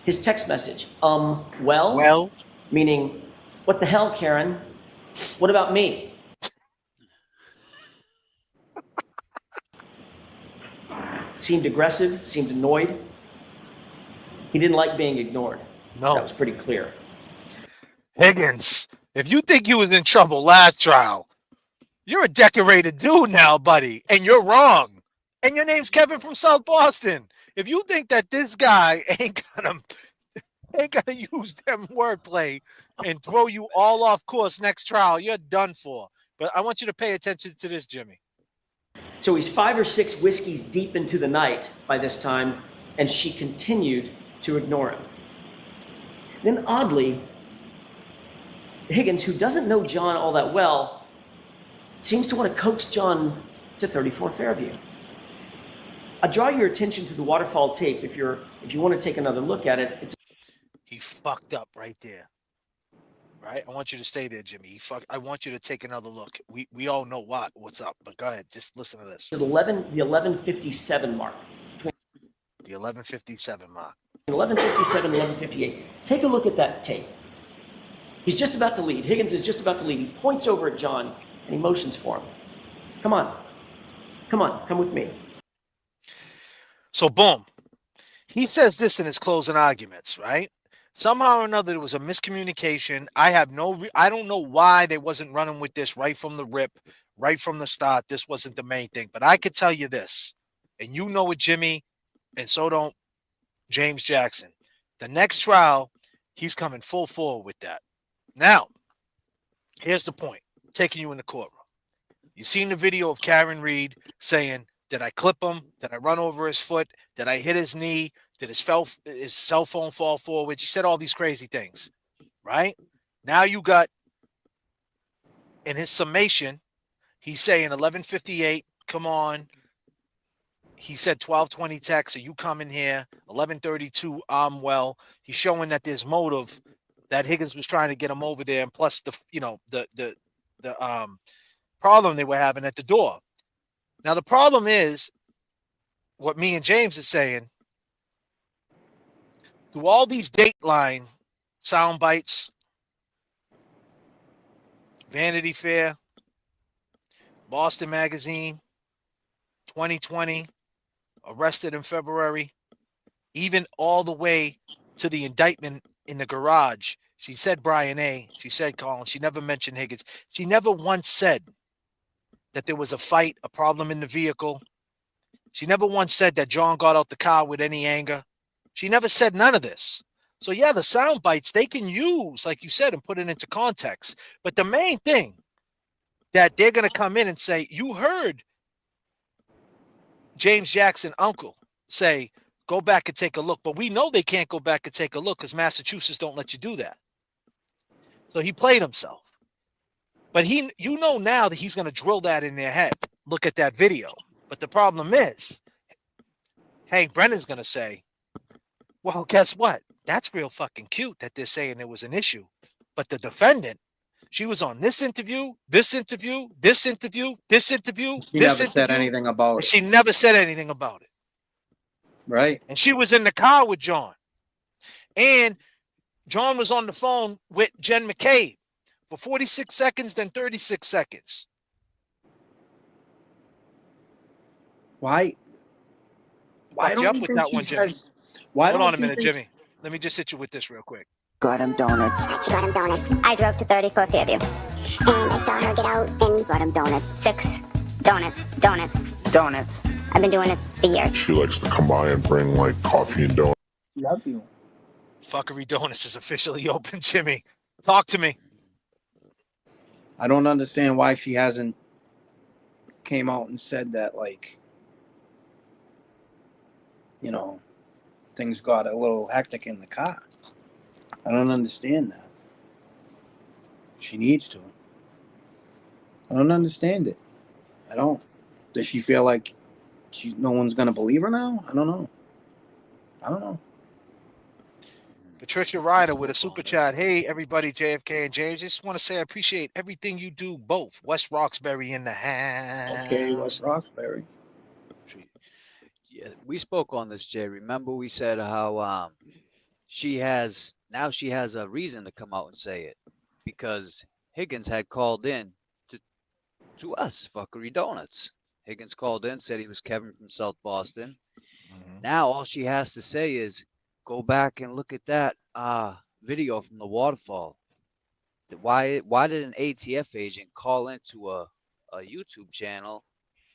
His text message, well, meaning, what the hell, Karen? What about me? Seemed aggressive, seemed annoyed. He didn't like being ignored. No. That was pretty clear. Higgins, if you think you was in trouble last trial, you're a decorated dude now, buddy, and you're wrong. And your name's Kevin from South Boston. If you think that this guy ain't gonna use them wordplay and throw you all off course next trial, you're done for. But I want you to pay attention to this, Jimmy. So he's 5 or 6 whiskeys deep into the night by this time, and she continued to ignore him. Then oddly, Higgins, who doesn't know John all that well, seems to want to coax John to 34 Fairview. I draw your attention to the waterfall tape if you want to take another look at it. He fucked up right there. Right? I want you to stay there, Jimmy. I want you to take another look. We all know what's up, but go ahead. Just listen to this. The 11:57 mark. The 11:57 mark. 11:57, 11:58. Take a look at that tape. He's just about to leave. Higgins is just about to leave. He points over at John and he motions for him. Come on. Come on. Come with me. So boom, he says this in his closing arguments, right? Somehow or another, there was a miscommunication. I don't know why they wasn't running with this right from the rip, right from the start. This wasn't the main thing, but I could tell you this, and you know it, Jimmy, and so don't James Jackson. The next trial, he's coming full forward with that. Now, here's the point. Taking you in the courtroom. You seen the video of Karen Reed saying, did I clip him? Did I run over his foot? Did I hit his knee? Did his cell phone fall forward? She said all these crazy things, right? Now you got, in his summation, he's saying 11:58, come on. He said 12:20 text, are you coming here? 11:32, I'm well. He's showing that there's motive, that Higgins was trying to get him over there, and plus the problem they were having at the door. Now the problem is what me and James is saying. Through all these Dateline sound bites, Vanity Fair, Boston Magazine, 2020, arrested in February, even all the way to the indictment in the garage. She said Brian A. She said Colin. She never mentioned Higgins. She never once said that there was a fight, a problem in the vehicle. She never once said that John got out the car with any anger. She never said none of this. So yeah, the sound bites they can use, like you said, and put it into context. But the main thing that they're going to come in and say, you heard James Jackson, uncle, say, go back and take a look. But we know they can't go back and take a look because Massachusetts don't let you do that. So he played himself. But you know now that he's going to drill that in their head. Look at that video. But the problem is, Hank Brennan's going to say, well, guess what? That's real fucking cute that they're saying there was an issue. But the defendant, she was on this interview, this interview, this interview, this interview, She this never interview. said anything about it. She never said anything about it. Right. And she was in the car with John. And John was on the phone with Jen McCabe for 46 seconds, then 36 seconds. Why don't you think she says? Why Hold don't on a you minute, think- Jimmy. Let me just hit you with this real quick. Got him donuts. She got him donuts. I drove to 34 Fairview. And I saw her get out and got him donuts. 6 donuts. Donuts. I've been doing it for years. She likes to come by and bring like coffee and donuts. Love you. Fuckery Donuts is officially open, Jimmy. Talk to me. I don't understand why she hasn't came out and said that, like, you know, things got a little hectic in the car. I don't understand that. She needs to. I don't understand it. I don't. Does she feel like no one's gonna believe her now? I don't know. Patricia Ryder with a super chat. Hey, everybody, JFK and James. Just want to say I appreciate everything you do, both. West Roxbury in the house. Okay, West Roxbury. Yeah, we spoke on this, Jay. Remember we said how she has a reason to come out and say it because Higgins had called in to us, Fuckery Donuts. Higgins called in, said he was Kevin from South Boston. Now all she has to say is go back and look at that video from the waterfall. Why did an ATF agent call into a YouTube channel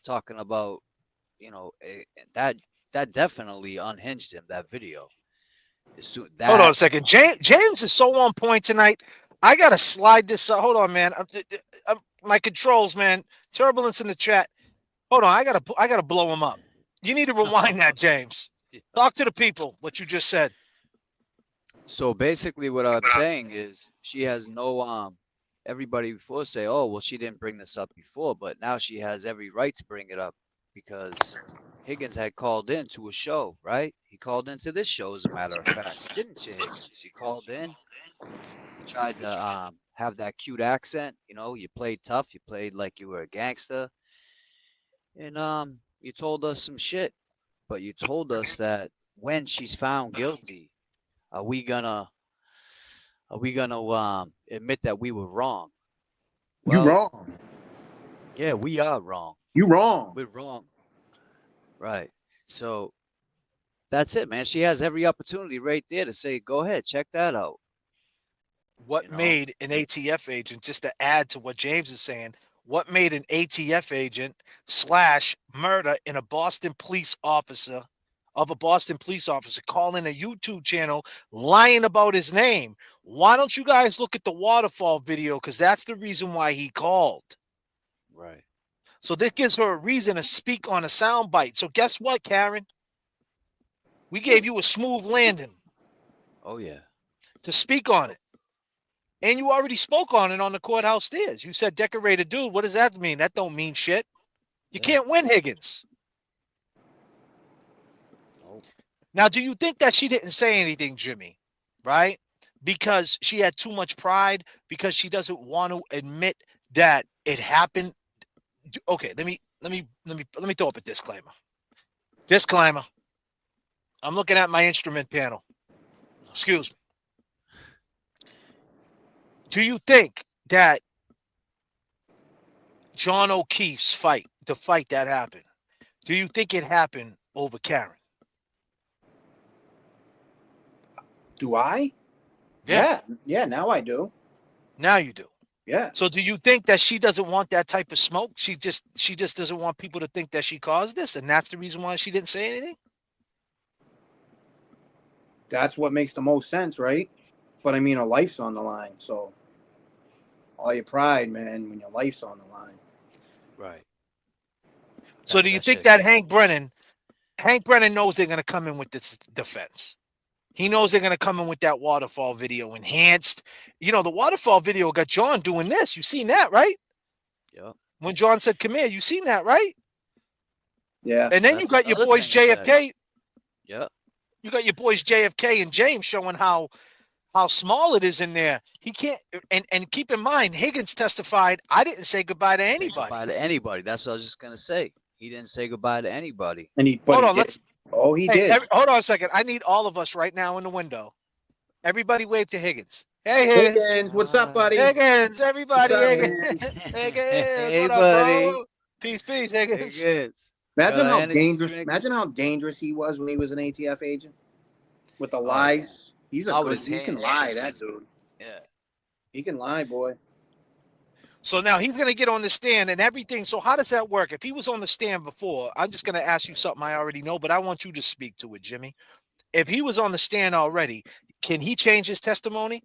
talking about, you know, that definitely unhinged him, that video. Hold on a second. James is so on point tonight. I got to slide this up. Hold on, man. My controls, man. Turbulence in the chat. Hold on. I got to blow him up. You need to rewind that, James. Talk to the people, what you just said. So basically what I'm saying is she has no everybody before say, oh, well, she didn't bring this up before, but now she has every right to bring it up because Higgins had called in to a show, right? He called into this show, as a matter of fact, didn't you, Higgins? You called in, you tried to have that cute accent, you know, you played tough, you played like you were a gangster, and you told us some shit, but you told us that when she's found guilty, are we gonna admit that we were wrong? You're wrong. Yeah, we are wrong. You wrong. We're wrong. Right. So that's it, man. She has every opportunity right there to say, go ahead, check that out. What made an ATF agent, just to add to what James is saying, what made an ATF agent / murder in a Boston police officer calling a YouTube channel lying about his name? Why don't you guys look at the waterfall video? Because that's the reason why he called. Right. So this gives her a reason to speak on a soundbite. So guess what, Karen? We gave you a smooth landing. Oh, yeah. To speak on it. And you already spoke on it on the courthouse stairs. You said decorated dude. What does that mean? That don't mean shit. You can't win, Higgins. Nope. Now, do you think that she didn't say anything, Jimmy? Right? Because she had too much pride, because she doesn't want to admit that it happened. Okay, let me throw up a disclaimer. Disclaimer. I'm looking at my instrument panel. Excuse me. Do you think that John O'Keefe's fight, the fight that happened, do you think it happened over Karen? Do I? Yeah. Yeah, now I do. Now you do. Yeah. So do you think that she doesn't want that type of smoke? She just doesn't want people to think that she caused this, and that's the reason why she didn't say anything? That's what makes the most sense, right? But I mean, her life's on the line, so all your pride, man, when your life's on the line. Right. So do you think that Hank Brennan knows they're going to come in with this defense? He knows they're going to come in with that waterfall video enhanced. You know, the waterfall video got John doing this. You seen that, right? Yeah. When John said, come here, you seen that, right? Yeah. And then you got your boys JFK. Yeah. You got your boys JFK and James showing how small it is in there. He can't, and keep in mind, Higgins testified, I didn't say goodbye to anybody. Goodbye to anybody. That's what I was just going to say. He didn't say goodbye to anybody. And he, hold on, let's. Oh, he did. Hold on a second. I need all of us right now in the window. Everybody wave to Higgins. Hey, Higgins. Higgins, what's up, buddy? Higgins, everybody. What's up, Higgins. Higgins, Hey, what up, buddy. bro? Peace, Higgins. Higgins. Imagine how energy dangerous. drink. Imagine how dangerous he was when he was an ATF agent. With the lies, he's a good. He can lie, that dude. Yeah. He can lie, boy. So now he's going to get on the stand and everything. So how does that work? If he was on the stand before, I'm just going to ask you something I already know, but I want you to speak to it, Jimmy. If he was on the stand already, can he change his testimony?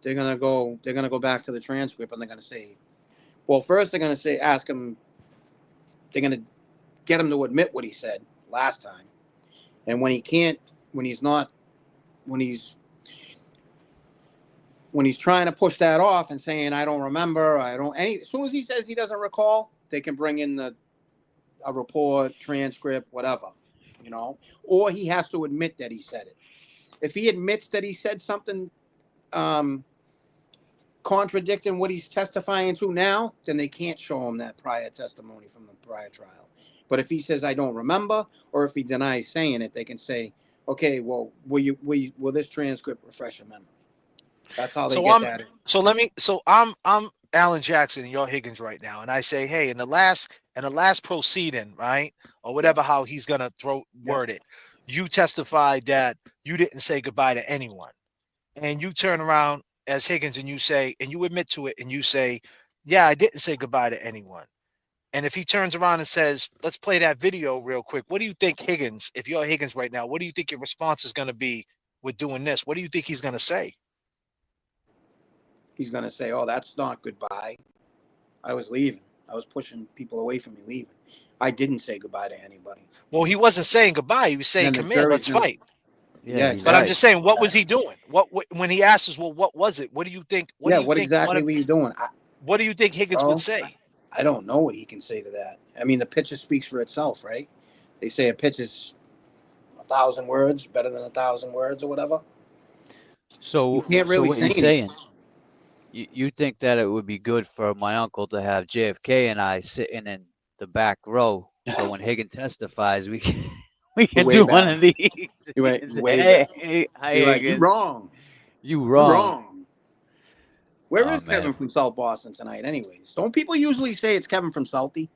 They're gonna go back to the transcript and they're gonna say, well, first they're gonna say, ask him. They're gonna get him to admit what he said last time, and when he can't, when he's trying to push that off and saying, I don't remember, as soon as he says he doesn't recall, they can bring in a report, transcript, whatever, you know, or he has to admit that he said it. If he admits that he said something contradicting what he's testifying to now, then they can't show him that prior testimony from the prior trial. But if he says, I don't remember, or if he denies saying it, they can say, okay, well, will this transcript refresh your memory? That's how they get at it. So I'm Alan Jackson and you're Higgins right now, and I say, hey, in the last proceeding, right, or whatever, how he's gonna word it, you testified that you didn't say goodbye to anyone, and you turn around as Higgins and you say, and you admit to it, and you say, yeah, I didn't say goodbye to anyone. And if he turns around and says, let's play that video real quick, what do you think, Higgins, if you're Higgins right now, what do you think your response is going to be with doing this? What do you think he's going to say? He's going to say, oh, that's not goodbye. I was leaving. I was pushing people away from me leaving. I didn't say goodbye to anybody. Well, he wasn't saying goodbye. He was saying, come here, let's fight. Yeah, but I'm just saying, what was he doing? What when he asks us, well, what was it? What do you think? What exactly were you doing? What do you think Higgins would say? I don't know what he can say to that. I mean, the picture speaks for itself, right? They say a pitch is 1,000 words, better than 1,000 words or whatever. So, you can't really what you're saying, you think that it would be good for my uncle to have JFK and I sitting in the back row, so when Higgins testifies, we can do one of these. You're Higgins. wrong. You wrong. Where Oh, is Kevin man. from South Boston tonight, anyways? Don't people usually say it's Kevin from Salty?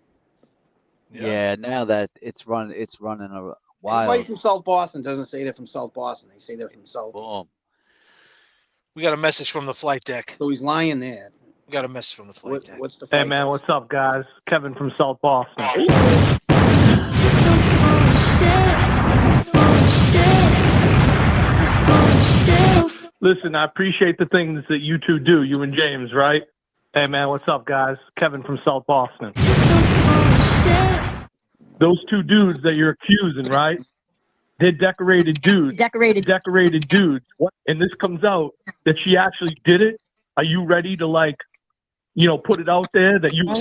Yeah, now that it's running Anybody wild. from South Boston doesn't say they're from South Boston. They say they're from Salty. Boom. We got a message from the flight deck. So he's lying there. We got a message from the flight deck. What's the Hey flight man, deck? what's up, guys? Kevin from South Boston. You're so full of shit. You're full of shit. You're full of shit. So Listen, I appreciate the things that you two do, you and James, right? Hey man, what's up, guys? Kevin from South Boston. you're so full of shit. Those two dudes that you're accusing, right? They're decorated dudes. Decorated dudes. And this comes out that she actually did it. Are you ready to, like, you know, put it out there that You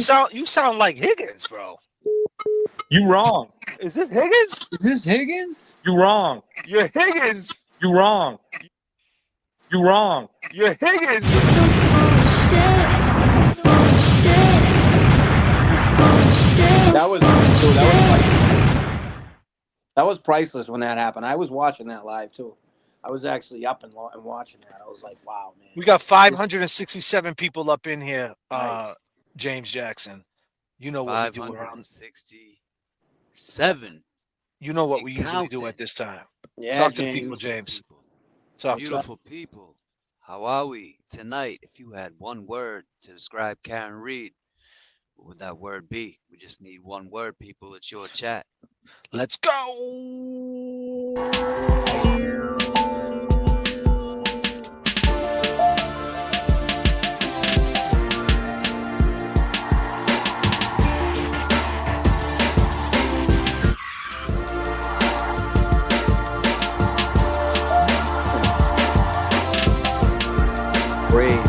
sound like Higgins, bro. You wrong. Is this Higgins? Is this Higgins? You wrong. You're Higgins. You wrong. You wrong. You're Higgins. You're so full of shit. You're full of shit. You're full of shit. That was priceless when that happened. I was watching that live too. I was actually up and watching that. I was like, wow, man. We got 567 people up in here, James Jackson. You know what we do around 567. You know what we usually do at this time. Yeah, Talk to James. people, James. Talk to Beautiful people. How are we tonight? If you had one word to describe Karen Reed, what would that word be? We just need one word, people. It's your chat. Let's go. Brave,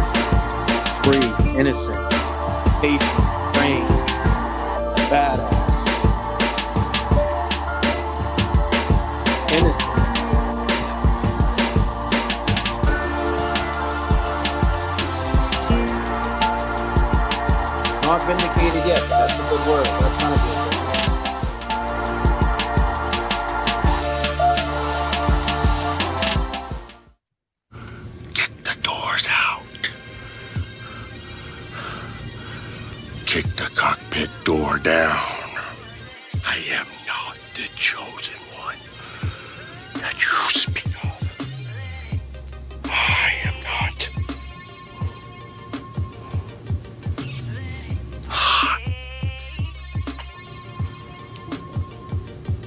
free, innocent, patient, trained, badass, innocent. Not vindicated yet, but that's a good word. That's not a good word. The doors out. Kick the cockpit door down. I am not the chosen one that you speak of. I am not.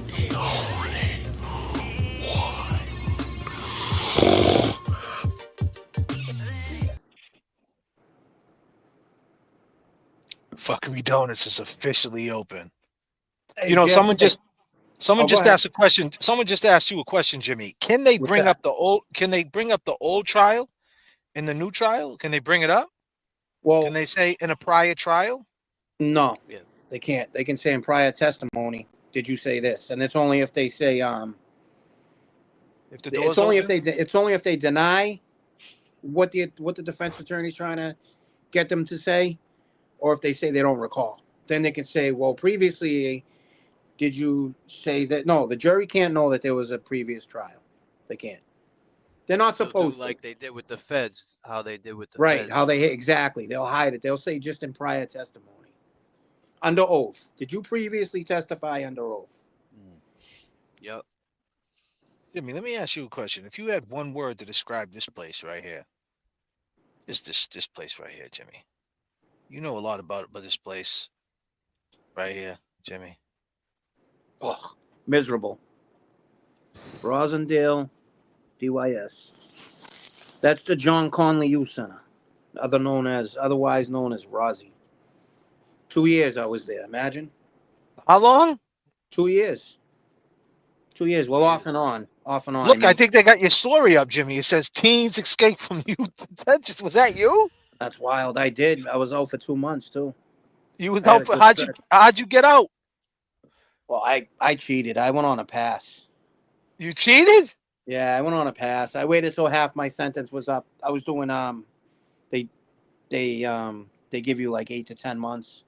The only one. Fuckery Donuts is officially open. Hey, You know, Jeff, someone hey. just Oh, go ahead. asked a question. Someone just asked you a question, Jimmy. Can they What's bring that? up the old? Can they bring up the old trial in the new trial? Can they bring it up? Well, Can they say in a prior trial? no, they can't. They can say in prior testimony, did you say this? And it's only if they say If the door's it's only open? if they deny what the defense attorney's trying to get them to say, or if they say they don't recall. Then they can say, well, previously, did you say that? No, the jury can't know that there was a previous trial. They can't. They're not They'll do supposed to. like they did with the feds. How they did with the Right, feds. how they exactly. They'll hide it. They'll say just in prior testimony. Under oath. Did you previously testify under oath? Yep. Jimmy, let me ask you a question. If you had one word to describe this place right here, just this place right here, Jimmy. You know a lot about this place right here, Jimmy. Oh, miserable. Rosendale, DYS. That's the John Conley Youth Center, otherwise known as Rosie. 2 years I was there. Imagine. How long? 2 years. 2 years. Well, off and on. Look, I think they got your story up, Jimmy. It says teens escape from youth detention. Was that you? That's wild. I did. I was out for 2 months too. You was I had out a for good how'd you get out? Well, I cheated. I went on a pass. You cheated? Yeah, I went on a pass. I waited till half my sentence was up. I was doing they give you like 8 to 10 months.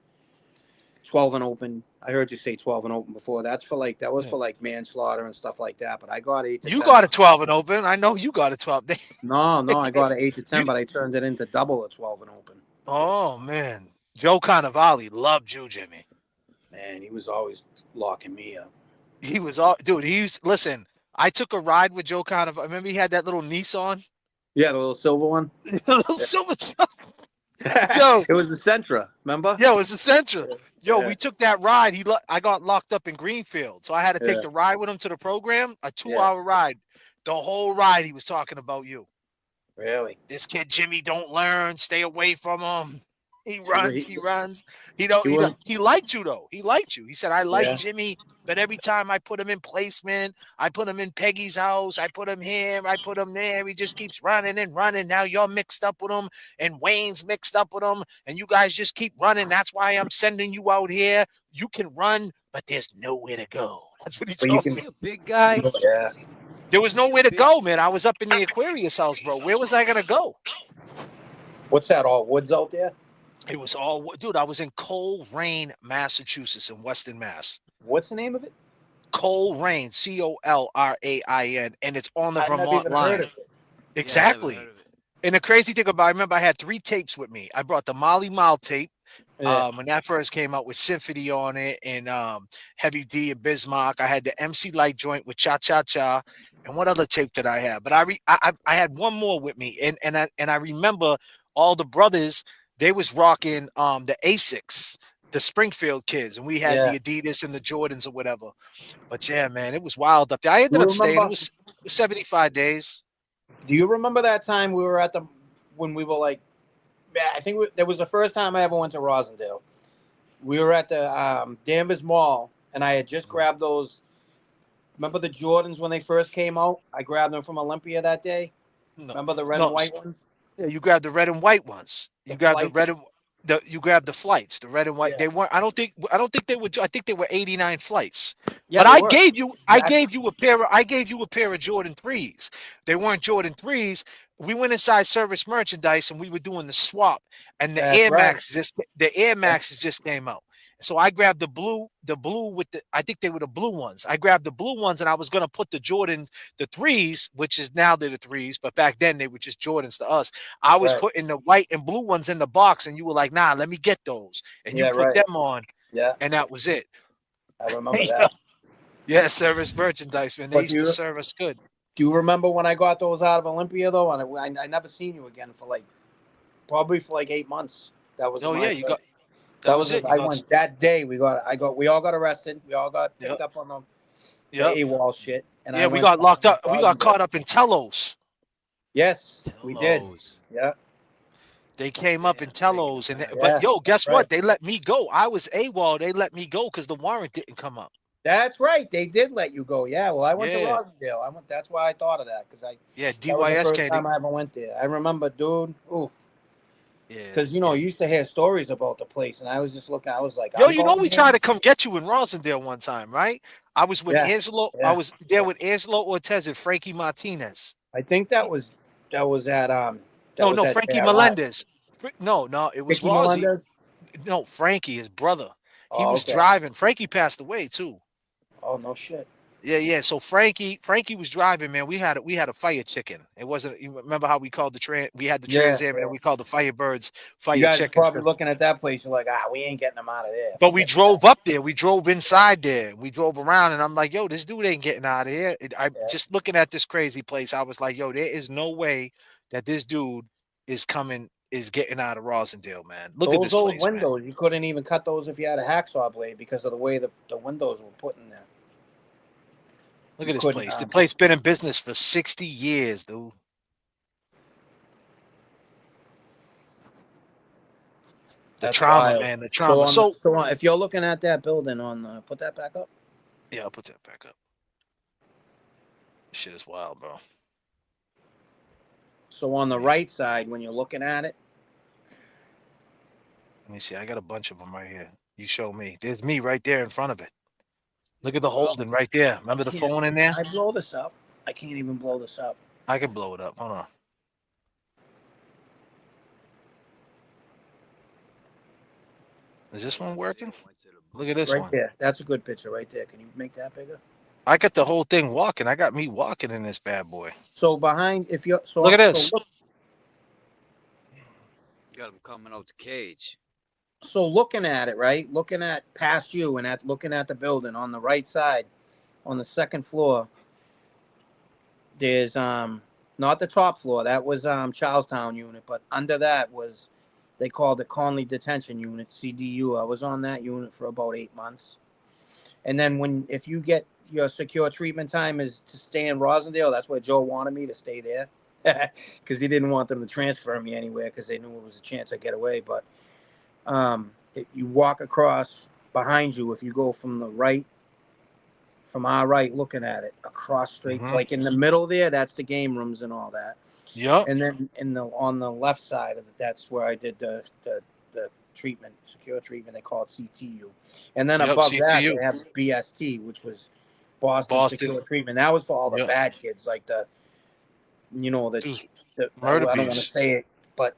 12 and open. I heard you say 12 and open before. That was Yeah. for like manslaughter and stuff like that. But I got 8 to 10. You got a 12 and open. I know you got a 12. No, I got an 8 to 10, but I turned it into double a 12 and open. Oh man, Joe Cannavale loved you, Jimmy. Man, he was always locking me up. He was all dude. Listen. I took a ride with Joe Cannavale. Remember he had that little Nissan. Yeah, the little silver one. The little silver. Yo, it was the Sentra. Remember? Yeah, it was the Sentra. Yo, Yeah. we took that ride. I got locked up in Greenfield, so I had to take Yeah. the ride with him to the program. A 2-hour ride. The whole ride, he was talking about you. Really? This kid Jimmy don't learn. Stay away from him. He runs. He runs. He liked you though. He liked you. He said, I like Jimmy, but every time I put him in placement, I put him in Peggy's house. I put him here. I put him there. He just keeps running and running. Now you're mixed up with him, and Wayne's mixed up with him, and you guys just keep running. That's why I'm sending you out here. You can run, but there's nowhere to go. That's what he told me. A big guy. Yeah. There was nowhere to go, man. I was up in the Aquarius house, bro. Where was I gonna go? What's that? All woods out there? It was all, dude. I was in Coleraine, Massachusetts, in Western Mass. What's the name of it? Coleraine, Colrain, and it's on the Vermont line. Exactly. And the crazy thing about, I remember I had 3 tapes with me. I brought the Molly Mal tape. When that first came out with Symphony on it, and Heavy D and Bismarck. I had the MC Light joint with Cha Cha Cha, and what other tape did I have? But I had one more with me, and I remember all the brothers. They was rocking the Asics, the Springfield kids, and we had the Adidas and the Jordans or whatever. But yeah, man, it was wild up there. I ended up staying. It was 75 days. Do you remember that time we were when we were like, I think that was the first time I ever went to Rosendale. We were at the Danvers Mall, and I had just grabbed those. Remember the Jordans when they first came out? I grabbed them from Olympia that day. No. Remember the red and white ones? Yeah, you grabbed the red and white ones. You grabbed the red and you grabbed the flights, the red and white. They weren't. I don't think they were. I think they were 89 flights. Yeah, but I gave you a pair of Jordan 3s. They weren't Jordan 3s. We went inside Service Merchandise and we were doing the swap, and the Air Maxes just came out. So I grabbed the blue with I think they were the blue ones. I grabbed the blue ones, and I was going to put the Jordans, the 3s, which is now they're the 3s, but back then they were just Jordans to us. I was putting the white and blue ones in the box, and you were like, nah, let me get those. And you put them on, and that was it. I remember that. Yeah, Service Merchandise, man. They used to serve us good. Do you remember when I got those out of Olympia, though? And I never seen you again for probably 8 months. That was you got. That was it. I went that day. We all got arrested. We all got picked up on the AWOL shit. And we got locked up. We got caught up in Telos. Yes, we did. Yeah. They came up in Telos, but guess what? They let me go. I was AWOL. They let me go because the warrant didn't come up. That's right. They did let you go. Yeah. Well, I went to Rosendale. That's why I thought of that because DYS that was the first time I ever went there. I remember, dude. Ooh. Yeah. Because you used to hear stories about the place, and I was just looking. I was like, we tried to come get you in Rosendale one time, right? I was with Angelo. Yeah. I was there with Angelo Ortez and Frankie Martinez. I think that was at Frankie Melendez. No, it was Frankie Melendez? No, Frankie, his brother. He was driving. Frankie passed away too. Oh no shit. Yeah. So Frankie was driving, man. We had a fire chicken. It wasn't. You remember how we called we had the Trans Am, and we called the Firebirds fire chicken. You guys chickens. are probably looking at that place. You're like, we ain't getting them out of there. But we drove up there. We drove inside there. We drove around, and I'm like, yo, this dude ain't getting out of here. Just looking at this crazy place, I was like, yo, there is no way that this dude is getting out of Rosendale, man. Look at this place, windows. Man. You couldn't even cut those if you had a hacksaw blade because of the way the windows were put in there. Look at this place. The place been in business for 60 years, dude. The trauma, man. The trauma. So if you're looking at that building put that back up. Yeah, I'll put that back up. Shit is wild, bro. So on the right side, when you're looking at it. Let me see. I got a bunch of them right here. You show me. There's me right there in front of it. Look at the Holden right there. Remember the phone in there? I blow this up. I can't even blow this up. I can blow it up. Hold on. Is this one working? Look at this Right one. there. That's a good picture right there. Can you make that bigger? I got the whole thing walking. I got me walking in this bad boy. So behind, if you're so Look at so this. look, Got him coming out the cage. so looking at it, right? Looking at past you and looking at the building on the right side, on the second floor. There's not the top floor. That was Charlestown unit, but under that was, they called it Conley Detention Unit, CDU. I was on that unit for about 8 months. And then if you get your secure treatment time is to stay in Rosendale, that's where Joe wanted me to stay there, because he didn't want them to transfer me anywhere because they knew it was a chance I'd get away. But if you walk across behind you, if you go from the right, from our right, looking at it across straight, like in the middle there, that's the game rooms and all that. Yep. And then on the left side of it, that's where I did the treatment, secure treatment. They call it CTU. And then above that, they have BST, which was Boston Secure Treatment. That was for all the bad kids, like the murder I don't want to beefs. say it, but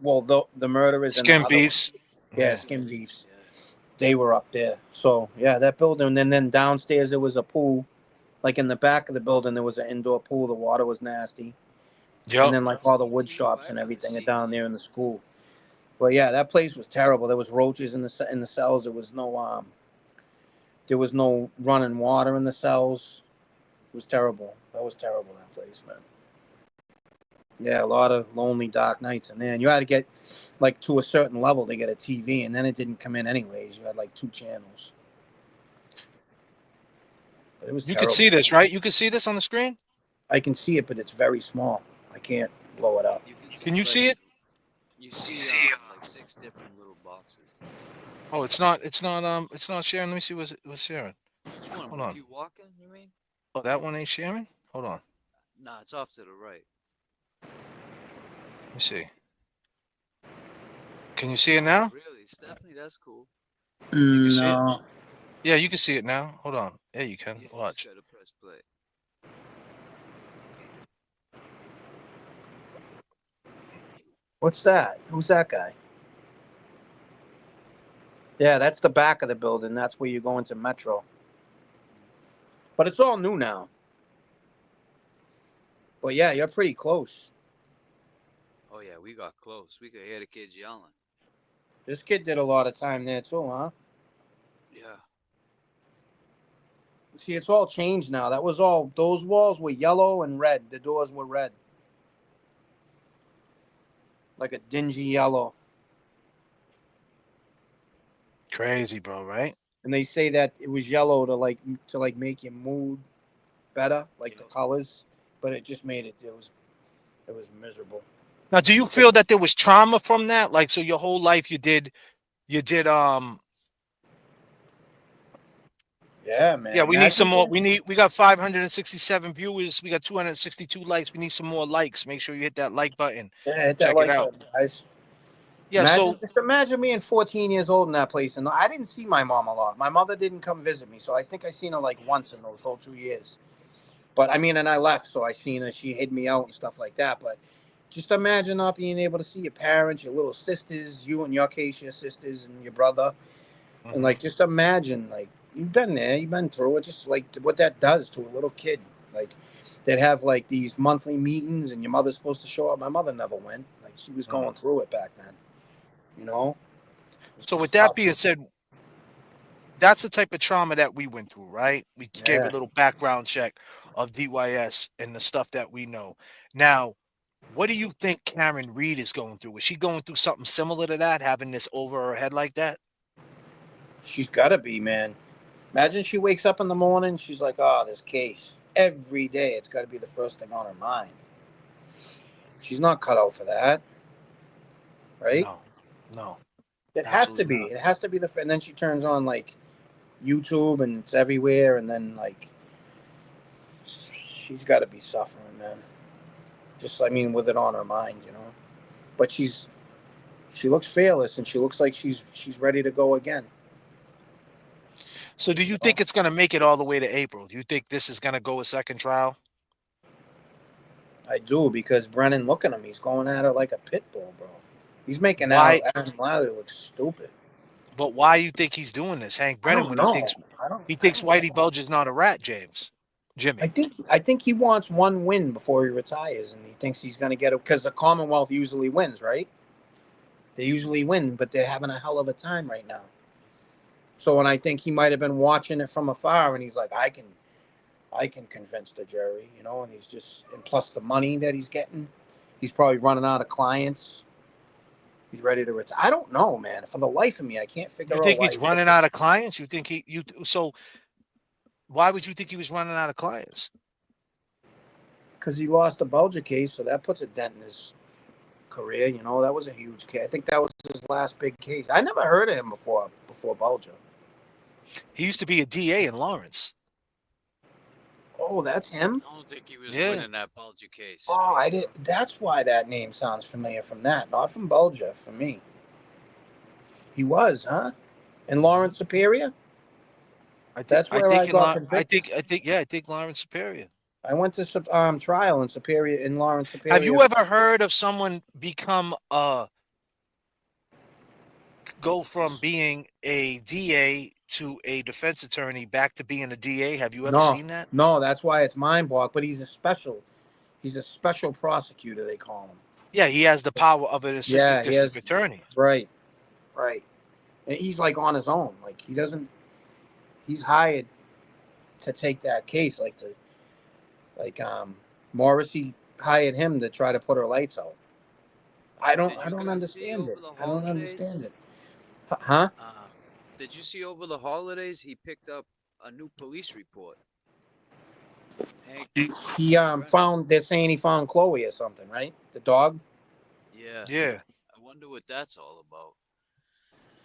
well, the murderers and Skin the beefs. skin beefs. They were up there. So that building. And then downstairs there was a pool. Like in the back of the building, there was an indoor pool. The water was nasty. Yep. And then like all the wood shops and everything are down there in the school. Well, yeah, that place was terrible. There was roaches in the cells. There was no running water in the cells. It was terrible. That was terrible, that place, man. Yeah, a lot of lonely, dark nights in there. And you had to get like to a certain level to get a TV, and then it didn't come in anyways. You had like 2 channels. But it was You terrible. could see this, right? You could see this on the screen? I can see it, but it's very small. I can't blow it up. Can you see it? You see like 6 different little boxes. Oh, it's not sharing. Let me see what's sharing. Which one? Hold on. You walking, you mean? Oh, that one ain't sharing? Hold on. Nah, it's off to the right. Let me see. Can you see it now? Really, Stephanie, that's cool. You can see it? No. Yeah, you can see it now. Hold on. Yeah, you can. Watch. Just gotta press play. What's that? Who's that guy? Yeah, that's the back of the building. That's where you go into Metro. But it's all new now. But yeah, you're pretty close. Oh yeah, we got close. We could hear the kids yelling. This kid did a lot of time there too, huh? Yeah. See, it's all changed now. Those walls were yellow and red. The doors were red. Like a dingy yellow. Crazy, bro, right? And they say that it was yellow to make your mood better, like the colors, but it just made it was miserable. Now, do you feel that there was trauma from that? Like, so your whole life you did Yeah, man. Yeah, we need some more. We got 567 viewers. We got 262 likes. We need some more likes. Make sure you hit that like button. Yeah, hit that Check like it out. button, guys. Yeah, Just imagine being 14 years old in that place, and I didn't see my mom a lot. My mother didn't come visit me, so I think I seen her like once in those whole 2 years. But I mean, and I left, so I seen her. She hid me out and stuff like that. But just imagine not being able to see your parents, your little sisters, you in your case, your sisters and your brother, and like just imagine, like you've been there, you've been through it, just like what that does to a little kid. Like they'd have like these monthly meetings, and your mother's supposed to show up. My mother never went. Like she was going through it back then. You know. So with that being said, that's the type of trauma that we went through, right? We gave a little background check of DYS and the stuff that we know. Now, what do you think Karen Reed is going through? Is she going through something similar to that, having this over her head like that? She's got to be, man. Imagine she wakes up in the morning, she's like, oh, this case. Every day, it's got to be the first thing on her mind. She's not cut out for that. Right? No. It has to be. It has to be and then she turns on, like, YouTube, and it's everywhere, and then, like, she's got to be suffering, man. Just, I mean, with it on her mind, you know? But she looks fearless, and she looks like she's ready to go again. So do you think it's going to make it all the way to April? Do you think this is going to go a second trial? I do, because Brennan, look at him. He's going at her like a pit bull, bro. He's making Aaron Wiley look stupid. But why you think he's doing this, Hank I Brennan, don't when know. he thinks Whitey Bulger's not a rat, James? Jimmy. I think he wants one win before he retires, and he thinks he's going to get it because the Commonwealth usually wins, right? They usually win, but they're having a hell of a time right now. So, and I think he might have been watching it from afar, and he's like, I can convince the jury, you know, and he's just, and plus the money that he's getting, he's probably running out of clients. He's ready to retire. I don't know, man. For the life of me, I can't figure You out think why he's running out of clients? You think so why would you think he was running out of clients? Because he lost the Bulger case, so that puts a dent in his career. You know, that was a huge case. I think that was his last big case. I never heard of him before Bulger. He used to be a DA in Lawrence. Oh, that's him? I don't think he was winning that Bulger case. Oh, I did. That's why that name sounds familiar from that, not from Bulger, for me. He was, huh? In Lawrence Superior? That's where I got convicted. I think Lawrence Superior. I went to trial in Superior, in Lawrence Superior. Have you ever heard of someone go from being a DA to a defense attorney back to being a DA? Have you ever seen that? No, that's why it's mind-boggling. But he's a special prosecutor, they call him. Yeah, he has the power of an assistant district attorney. Right. And he's like on his own. Like he's hired to take that case. Morrissey hired him to try to put her lights out. I don't understand it. I don't understand it. Huh? Did you see over the holidays he picked up a new police report? He they're saying he found Chloe or something, right? The dog? Yeah. I wonder what that's all about.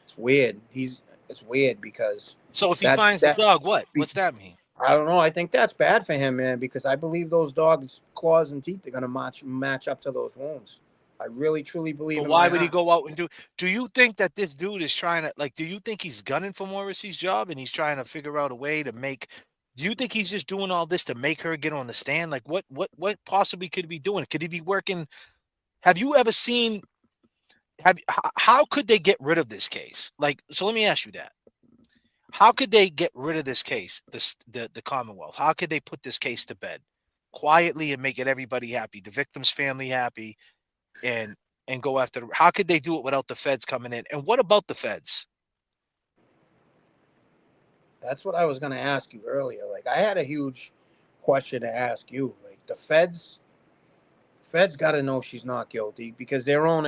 It's weird. It's weird because so if he finds the dog, what's that mean? I don't know. I think that's bad for him, man, because I believe those dogs' claws and teeth are gonna match up to those wounds. I really truly believe. But why would he go out and do you think that this dude is trying to, like, do you think he's gunning for Morrissey's job and he's trying to figure out a way to make, do you think he's just doing all this to make her get on the stand? Like, what possibly could he be doing? Could he be working? Have you ever seen, how could they get rid of this case? Like, so let me ask you that. How could they get rid of this case, the Commonwealth? How could they put this case to bed quietly and make it everybody happy, the victim's family happy, and go after how could they do it without the feds coming in? And what about the feds? That's what I was going to ask you earlier. Like, I had a huge question to ask you. Like, the feds got to know she's not guilty because their own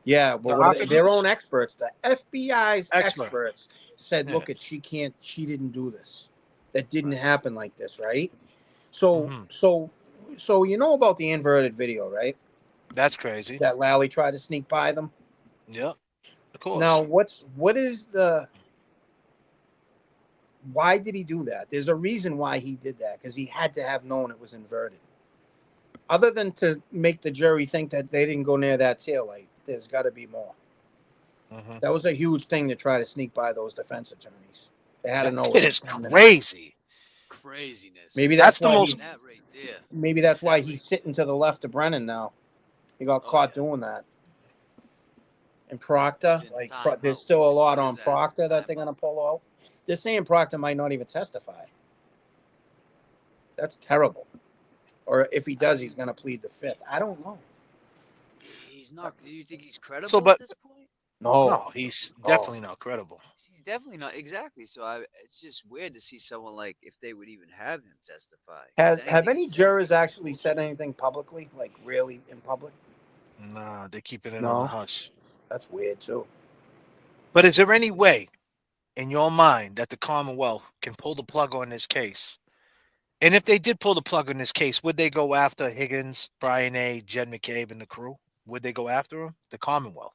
yeah, but their own experts, the FBI's experts said, look, she didn't do this. That didn't happen like this, right? So you know about the inverted video, right? That's crazy. That Lally tried to sneak by them. Yeah, of course. Now, why did he do that? There's a reason why he did that, because he had to have known it was inverted. Other than to make the jury think that they didn't go near that taillight, there's got to be more. That was a huge thing to try to sneak by those defense attorneys. They had to know it is crazy. Craziness. Maybe that's the most. Maybe that's why he's sitting to the left of Brennan now. He got caught doing that. And Proctor, there's still a lot on Proctor that they're gonna pull out. They're saying Proctor might not even testify. That's terrible. Or if he does, he's gonna plead the fifth. I don't know. He's not. Do you think he's credible So, but at this point? No, he's definitely not credible. He's definitely not. Exactly. So it's just weird to see someone, like, if they would even have him testify. Have any jurors actually said anything publicly, like really in public? Nah, they're keeping it on the hush. That's weird too. But is there any way in your mind that the Commonwealth can pull the plug on this case? And if they did pull the plug on this case, would they go after Higgins, Brian A., Jen McCabe, and the crew? Would they go after him? The Commonwealth.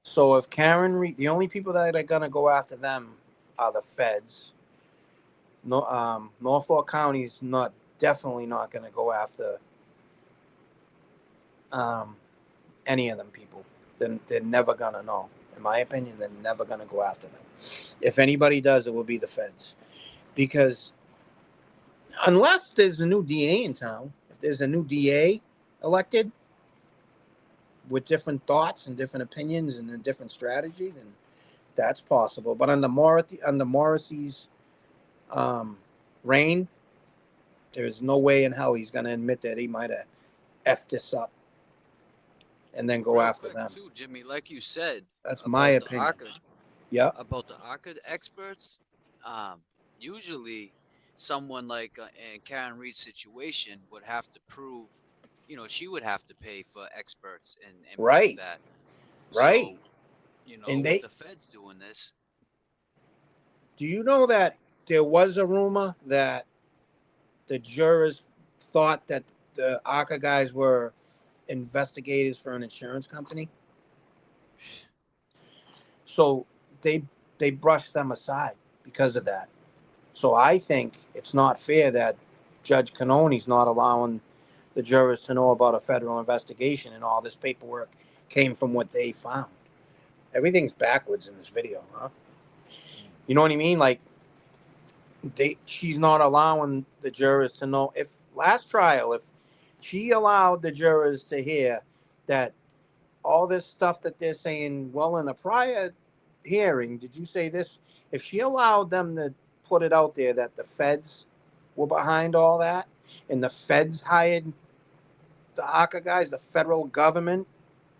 So if Karen the only people that are gonna go after them are the feds. No, Norfolk County's definitely not gonna go after any of them people. They're never gonna know. In my opinion, they're never gonna go after them. If anybody does, it will be the feds, because unless there's a new DA in town, if there's a new DA elected with different thoughts and different opinions and a different strategy, then that's possible. But on the Morrissey's reign, there's no way in hell he's going to admit that he might have effed this up and then go Real after quick, them. too, Jimmy, like you said, That's my about the opinion. ARCA, Yeah. about the ARCA experts, usually someone like in Karen Reed's situation would have to prove, she would have to pay for experts and prove Right. that. Right. So, And with the feds doing this, do you know that there was a rumor that the jurors thought that the ARCA guys were investigators for an insurance company? So they brushed them aside because of that. So I think it's not fair that Judge Cannoni's not allowing the jurors to know about a federal investigation, and all this paperwork came from what they found. Everything's backwards in this video, huh? You know what I mean? Like, she's not allowing the jurors to know. If last trial, if she allowed the jurors to hear that all this stuff that they're saying, well, in a prior hearing, did you say this? If she allowed them to put it out there that the feds were behind all that, and the feds hired the ARCA guys, the federal government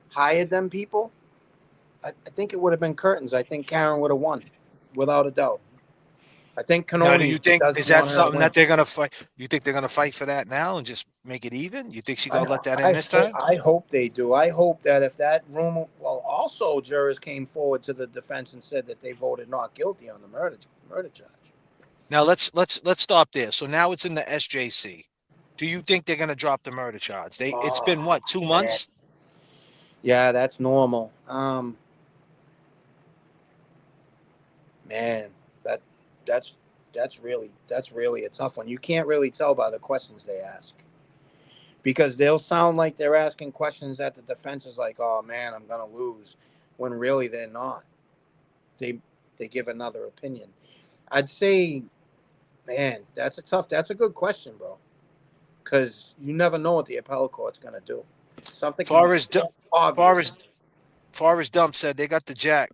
hired them people, I think it would have been curtains. I think Karen would have won, without a doubt. I think Now, do Cannoni you think doesn't is that want her to something win. that they're gonna fight? You think they're gonna fight for that now and just make it even? You think she gonna let that in this time? I hope they do. I hope that if that rumor, well, also jurors came forward to the defense and said that they voted not guilty on the murder charge. Now let's stop there. So now it's in the SJC. Do you think they're gonna drop the murder charge? It's been what, 2 months? Yeah, that's normal. Man, that's really a tough one. You can't really tell by the questions they ask, because they'll sound like they're asking questions that the defense is like, oh man, I'm gonna lose, when really they're not. They give another opinion. I'd say, man, that's a good question, bro, because you never know what the appellate court's gonna do. Something can be obvious. Forrest Dump said they got Jack.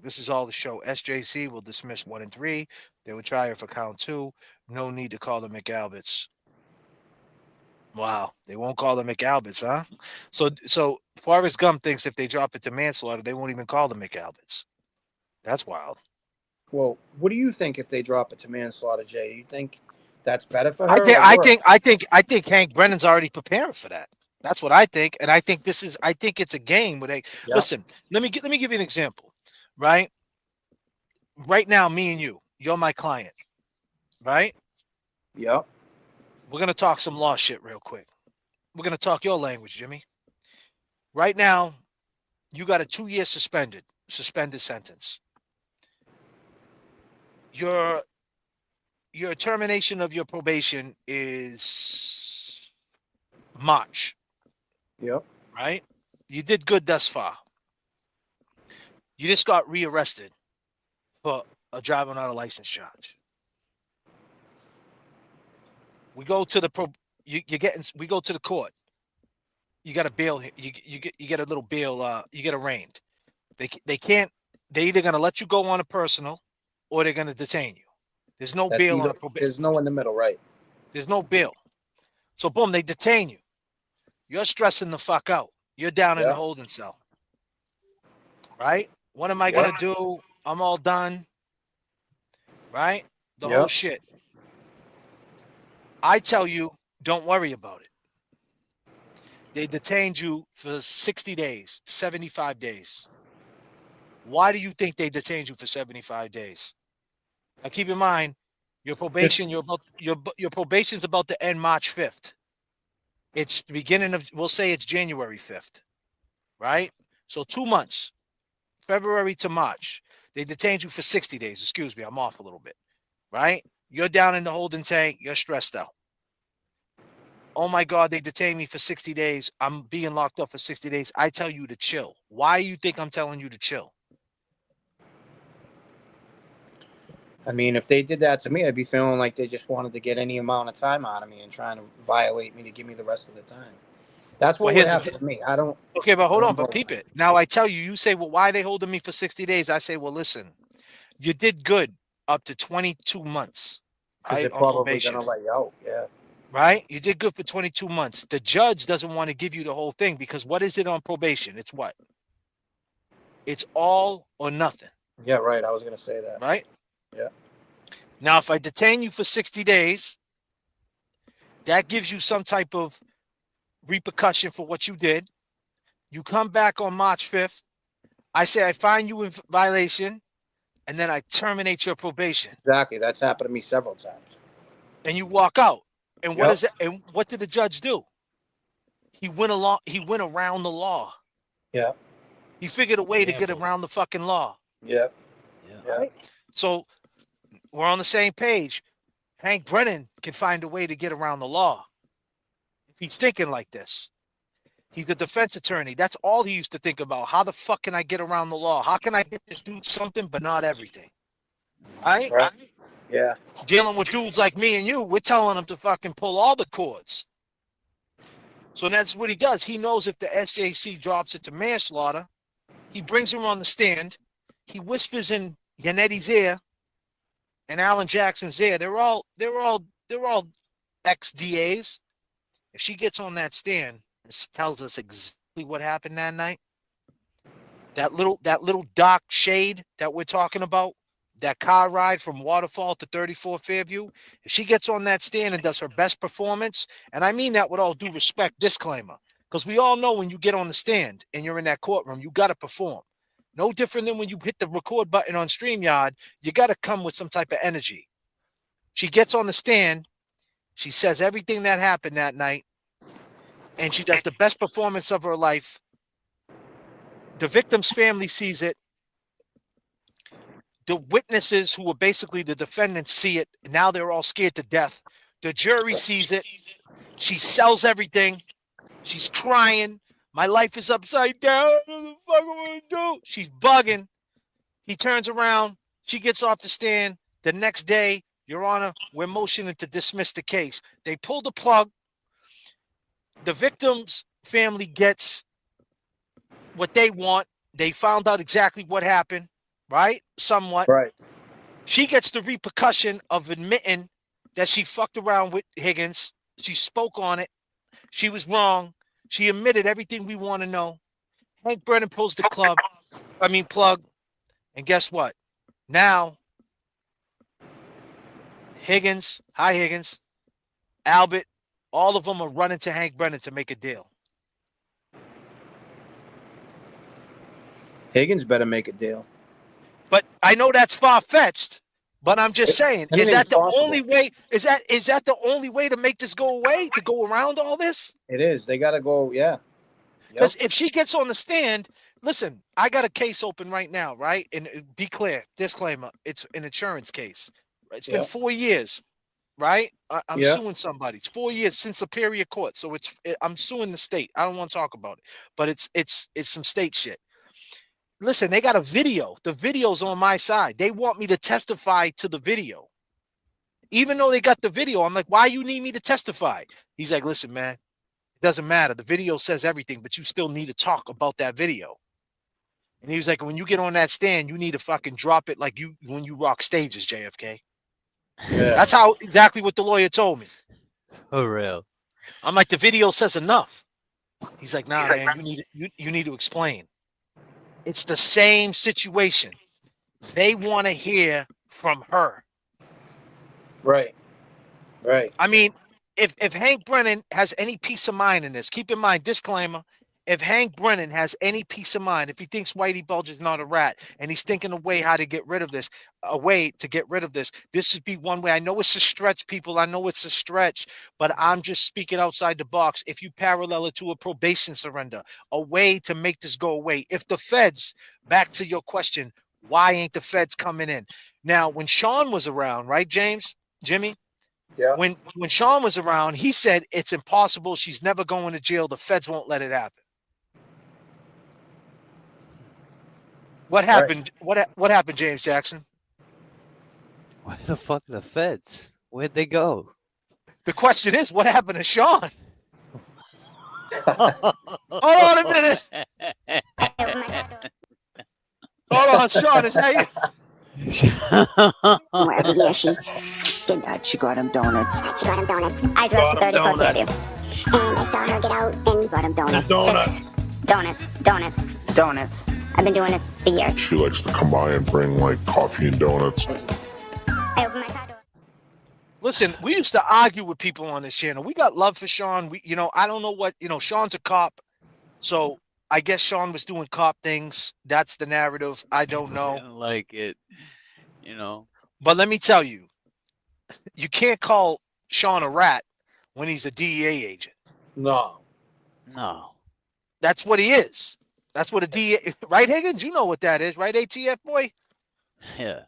This is all the show. SJC will dismiss 1 and 3. They will try her for count 2. No need to call them McAlberts. Wow, they won't call them McAlberts, huh? So Forrest Gump thinks if they drop it to manslaughter, they won't even call them McAlberts. That's wild. Well, what do you think if they drop it to manslaughter, Jay? Do you think that's better for her? I think Hank Brennan's already preparing for that. That's what I think, and I think it's a game where they listen. Let me give you an example, right? Right now, me and you're my client, right? Yep. We're gonna talk some law shit real quick. We're gonna talk your language, Jimmy. Right now, you got a 2-year suspended sentence. Your termination of your probation is March. Yep. Right? You did good thus far. You just got rearrested for a driving without a license charge. We go to the we go to the court. You got a bail. You get a little bail. You get arraigned. They either gonna let you go on a personal, or they're gonna detain you. There's no bail on a probation. There's no in the middle, right? There's no bail. So boom, they detain you. You're stressing the fuck out. You're down in the holding cell. Right? What am I gonna do? I'm all done. Right? The whole shit. I tell you, don't worry about it. They detained you for 60 days, 75 days. Why do you think they detained you for 75 days? Now keep in mind, your probation, your probation's about to end March 5th. It's the beginning of, we'll say it's January 5th, right? So 2 months, February to March. They detained you for 60 days. Excuse me, I'm off a little bit, right? You're down in the holding tank. You're stressed out. Oh my God, they detained me for 60 days. I'm being locked up for 60 days. I tell you to chill. Why do you think I'm telling you to chill? I mean, if they did that to me, I'd be feeling like they just wanted to get any amount of time out of me and trying to violate me to give me the rest of the time. That's what Well, would here's the happen to me. I don't. okay, but hold I on, don't but know. peep it. Now I tell you, you say, well, why are they holding me for 60 days? I say, well, listen, you did good up to 22 months, Because right, they're on probably probation, gonna let you out. Yeah. right? You did good for 22 months. The judge doesn't want to give you the whole thing because what is it on probation? It's what? It's all or nothing, Yeah. Right. I was gonna say that. right? Yeah. Now, if I detain you for 60 days, that gives you some type of repercussion for what you did. You come back on March 5th. I say I find you in violation, and then I terminate your probation. Exactly. That's happened to me several times. And you walk out. And what Yep. is it? And what did the judge do? He went around the law. Yeah. He figured a way to get around the fucking law. Yeah. Yeah. Right? So we're on the same page. Hank Brennan can find a way to get around the law. If he's thinking like this. He's a defense attorney. That's all he used to think about. How the fuck can I get around the law? How can I get this dude something, but not everything? Right? Yeah. Dealing with dudes like me and you, we're telling him to fucking pull all the cords. So that's what he does. He knows if the SAC drops it to manslaughter, he brings him on the stand. He whispers in Yannetti's ear and Alan Jackson's ear. They're all ex-DAs. If she gets on that stand, it tells us exactly what happened that night. That little dark shade that we're talking about, that car ride from Waterfall to 34 Fairview, if she gets on that stand and does her best performance, and I mean that with all due respect, disclaimer, because we all know when you get on the stand and you're in that courtroom, you got to perform. No different than when you hit the record button on StreamYard, you got to come with some type of energy. She gets on the stand, she says everything that happened that night, and she does the best performance of her life. The victim's family sees it. The witnesses who were basically the defendants see it. Now they're all scared to death. The jury sees it. She sells everything. She's crying. My life is upside down. What the fuck am I gonna do? She's bugging. He turns around. She gets off the stand. The next day, Your Honor, we're motioning to dismiss the case. They pull the plug. The victim's family gets what they want. They found out exactly what happened, right? Somewhat. Right. She gets the repercussion of admitting that she fucked around with Higgins. She spoke on it. She was wrong. She admitted everything we want to know. Hank Brennan pulls the plug. And guess what? Now, Higgins, Albert, all of them are running to Hank Brennan to make a deal. Higgins better make a deal. But I know that's far-fetched, but I'm just saying, is that the only way? Is that the only way to make this go away? To go around all this? It is. They got to go. Yeah. Because if she gets on the stand, listen, I got a case open right now, right? And be clear, disclaimer, it's an insurance case. It's been 4 years, right? I'm suing somebody. It's 4 years since Superior Court, so I'm suing the state. I don't want to talk about it, but it's some state shit. Listen, they got a video. The video's on my side. They want me to testify to the video. Even though they got the video, I'm like, why you need me to testify? He's like, listen, man, it doesn't matter. The video says everything, but you still need to talk about that video. And he was like, when you get on that stand, you need to fucking drop it like when you rock stages, JFK. Yeah. That's exactly what the lawyer told me. For real. I'm like, the video says enough. He's like, nah, man, you need to explain. It's the same situation. They want to hear from her. Right. I mean, if Hank Brennan has any peace of mind in this, keep in mind, disclaimer, if Hank Brennan has any peace of mind, if he thinks Whitey Bulge is not a rat and he's thinking a way to get rid of this, this would be one way. I know it's a stretch, people. I know it's a stretch, but I'm just speaking outside the box. If you parallel it to a probation surrender, a way to make this go away. If the feds, back to your question, why ain't the feds coming in? Now, when Sean was around, right, Jimmy? Yeah. When Sean was around, he said it's impossible. She's never going to jail. The feds won't let it happen. What happened? Right. What happened, James Jackson? Where the fuck are the feds? Where'd they go? The question is, what happened to Sean? Hold on a minute. Hold on, Sean, is that you? Whatever, yeah, she did that. She got him donuts. She got him donuts. I drove to 34 Fairview. And I saw her get out and brought him donuts. Donuts. Donuts. I've been doing it for years. She likes to come by and bring like coffee and donuts. I opened my car door. Listen, we used to argue with people on this channel. We got love for Sean. I don't know what, Sean's a cop. So I guess Sean was doing cop things. That's the narrative. I don't know. Didn't like it, But let me tell you, you can't call Sean a rat when he's a DEA agent. No. That's what he is. That's what a DEA, right, Higgins? You know what that is, right, ATF boy? Yeah.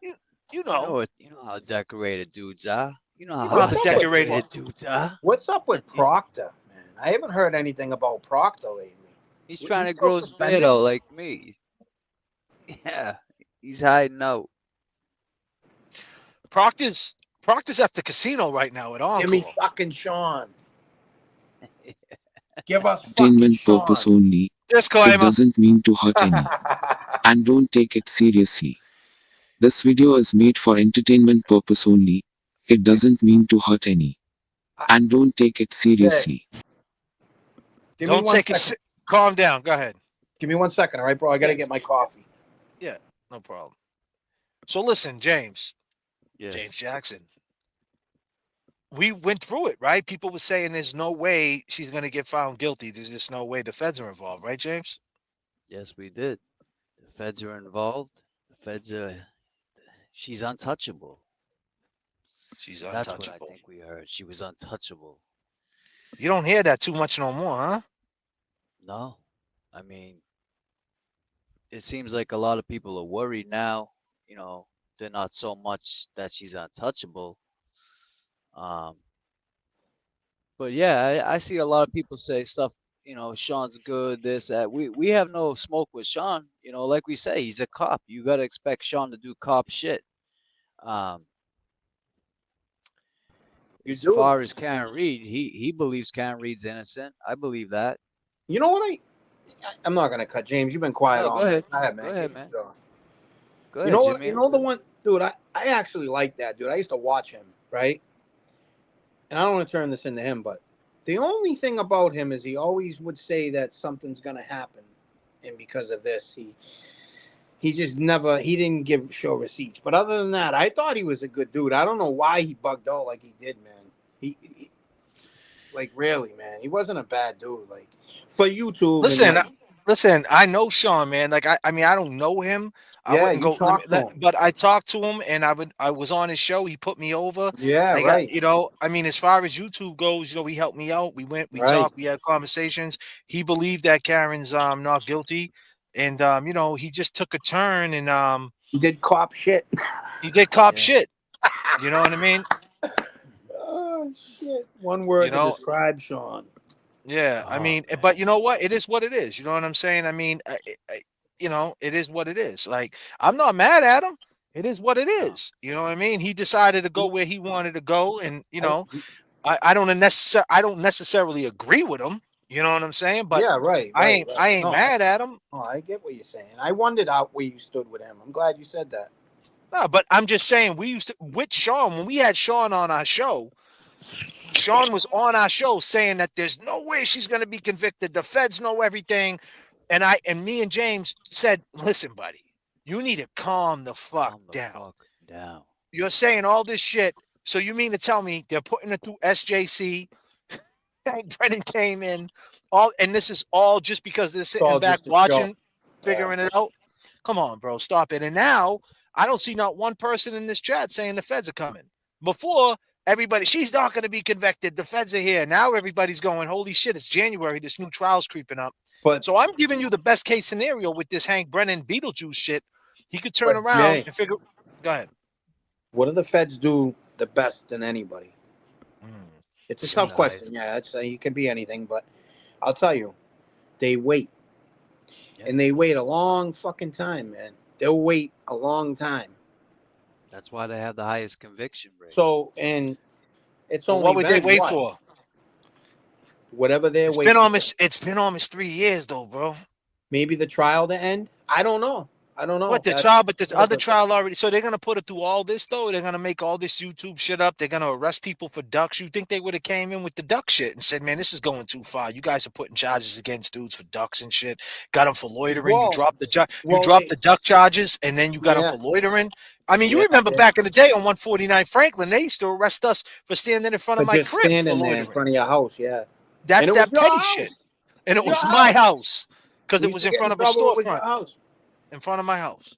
You know. You know how decorated dudes are. You know You how know how the decorated dudes are. What's up with Proctor, man? I haven't heard anything about Proctor lately. He's trying to grow his beard out like me. Yeah, he's hiding out. Proctor's at the casino right now at Encore. Give me fucking Sean. Give us Entertainment fucking purpose Sean. only. It Disclaimer. doesn't mean to hurt any. And don't take it seriously. This video is made for entertainment purpose only. It doesn't mean to hurt any. And don't take it seriously. Don't take it. Calm down. Go ahead. Give me 1 second, all right, bro? I got to get my coffee. Yeah, no problem. So listen, James. Yes. James Jackson. We went through it, right? People were saying there's no way she's going to get found guilty. There's just no way the feds are involved, right, James? Yes, we did. The feds are involved. The feds are. She's untouchable. She's That's untouchable. what I think we heard. She was untouchable. You don't hear that too much no more, huh? No, I mean, it seems like a lot of people are worried now. They're not so much that she's untouchable. But yeah, I see a lot of people say stuff. Sean's good. This, that. We have no smoke with Sean. Like we say, he's a cop. You gotta expect Sean to do cop shit. As far as Karen Reed, he believes Karen Reed's innocent. I believe that. You know what? I'm not gonna cut James. You've been quiet all night. Go ahead, man. Go ahead, man. Go ahead, you know what? Jimmy. You know the one, dude. I actually like that dude. I used to watch him, right? And I don't want to turn this into him, but the only thing about him is he always would say that something's gonna happen, and because of this, he just never. He didn't show receipts. But other than that, I thought he was a good dude. I don't know why he bugged out like he did, man. He like really, man. He wasn't a bad dude. Like for YouTube. Listen. I know Sean, man. Like I mean, I don't know him. I wouldn't go, but I talked to him, and I was on his show. He put me over. Yeah, right. I mean, as far as YouTube goes, he helped me out. We talked, we had conversations. He believed that Karen's not guilty, and he just took a turn and he did cop shit. He did cop shit. You know what I mean? Oh shit! One word to describe Sean. Yeah, I mean, but you know what? It is what it is. You know what I'm saying? I mean, it is what it is. Like, I'm not mad at him. It is what it is. You know what I mean? He decided to go where he wanted to go, and I don't necessarily agree with him. You know what I'm saying? But yeah, right. I ain't mad at him. Oh, I get what you're saying. I wondered out where you stood with him. I'm glad you said that. No, but I'm just saying we used to with Sean when we had Sean on our show. Sean was on our show saying that there's no way she's going to be convicted. The feds know everything. And me and James said, listen, buddy, you need to calm the fuck down. You're saying all this shit. So you mean to tell me they're putting it through SJC? Brennan came in, and this is all just because they're sitting back watching, figuring it out. Come on, bro, stop it. And now I don't see not one person in this chat saying the feds are coming. Before, everybody, she's not going to be convicted. The feds are here. Now everybody's going, holy shit, it's January. This new trial's creeping up. So I'm giving you the best case scenario with this Hank Brennan Beetlejuice shit. He could turn around and figure. Go ahead. What do the feds do the best than anybody? It's a tough question. Yeah, you can be anything, but I'll tell you, they wait. Yeah. And they wait a long fucking time, man. They'll wait a long time. That's why they have the highest conviction rate. So, and it's only what would they wait for? whatever they're It's waiting. been almost 3 years though, bro. Maybe the trial to end. I don't know. What the trial? But the other trial already. So they're gonna put it through all this though. They're gonna make all this YouTube shit up. They're gonna arrest people for ducks. You think they would have came in with the duck shit and said, "Man, this is going too far. You guys are putting charges against dudes for ducks and shit. Got them for loitering. You dropped the duck charges, and then you got them for loitering. I mean, you remember back in the day on 149 Franklin, they used to arrest us for standing in front of my just crib for standing there in loitering. front of your house. Yeah, That's and that petty shit. And it was my house because it was in front of a storefront. In front of my house.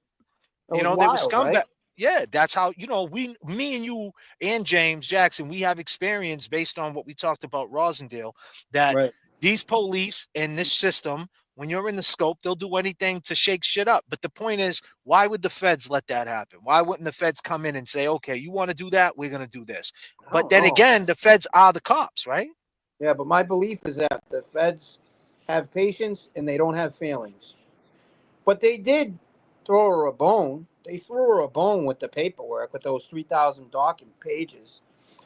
You know, they were scumbag. Right? Yeah, that's how, you know, me and you and James Jackson, we have experience based on what we talked about Rosendale, that these police in this system, when you're in the scope, they'll do anything to shake shit up. But the point is, why would the feds let that happen? Why wouldn't the feds come in and say, okay, you want to do that? We're going to do this. But then again, the feds are the cops, right? Yeah, but my belief is that the feds have patience and they don't have feelings. But they did throw her a bone. They threw her a bone with the paperwork, with those 3,000 document pages.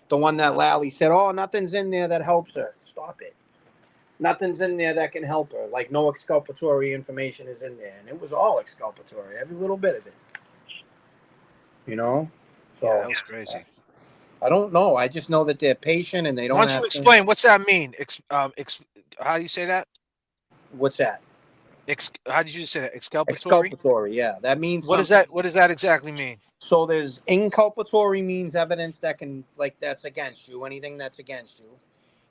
The one that Lally said, oh, nothing's in there that helps her. Stop it. Nothing's in there that can help her. Like, no exculpatory information is in there. And it was all exculpatory, every little bit of it. You know? So yeah, that was crazy. I don't know. I just know that they're patient and they don't Why don't you explain, what's that mean? How do you say that? What's that? How did you say that? Exculpatory? Exculpatory, yeah. That means what does that exactly mean? So there's inculpatory means evidence that can, like, that's against you, anything that's against you.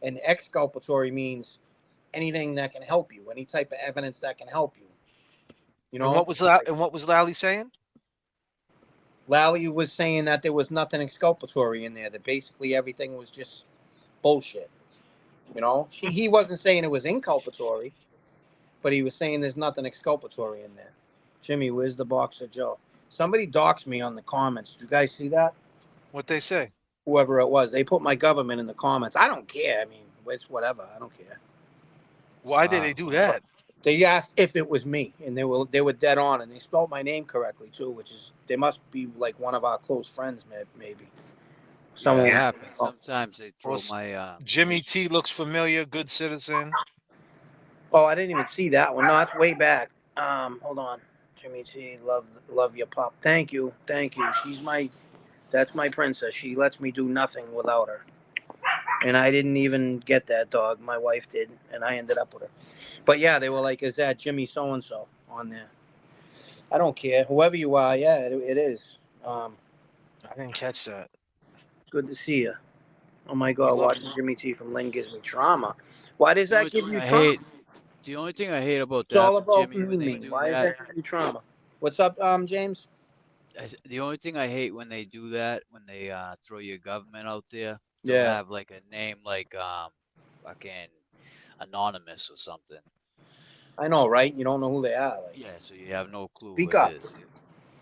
And exculpatory means anything that can help you, any type of evidence that can help you. You know? And what was Lally saying? Lally was saying that there was nothing exculpatory in there, that basically everything was just bullshit. You know? He wasn't saying it was inculpatory, but he was saying there's nothing exculpatory in there. Jimmy, where's the Boxer Joe? Somebody doxed me on the comments. Did you guys see that? What they say? Whoever it was. They put my government in the comments. I don't care. I mean, it's whatever. I don't care. Why did they do that? They asked if it was me, and they were dead on, and they spelled my name correctly too, which is, they must be like one of our close friends, maybe. Someone happens. Sometimes they throw my Jimmy T looks familiar. Good citizen. Oh, I didn't even see that one. No, that's way back. Hold on. Jimmy T, love your pop. Thank you. That's my princess. She lets me do nothing without her. And I didn't even get that dog. My wife did, and I ended up with her. But yeah, they were like, is that Jimmy so-and-so on there? I don't care. Whoever you are, yeah, it is. I didn't catch that. Good to see you. Oh my God, watching Jimmy T from LYNN gives me trauma. Why does that give you trauma? The only thing I hate about that, it's all about Jimmy, me. Why does that give you trauma? What's up, James? The only thing I hate when they do that, when they throw your government out there, they'll have like a name like fucking Anonymous or something. I know, right? You don't know who they are. Like. Yeah, so you have no clue Speak who up. it is.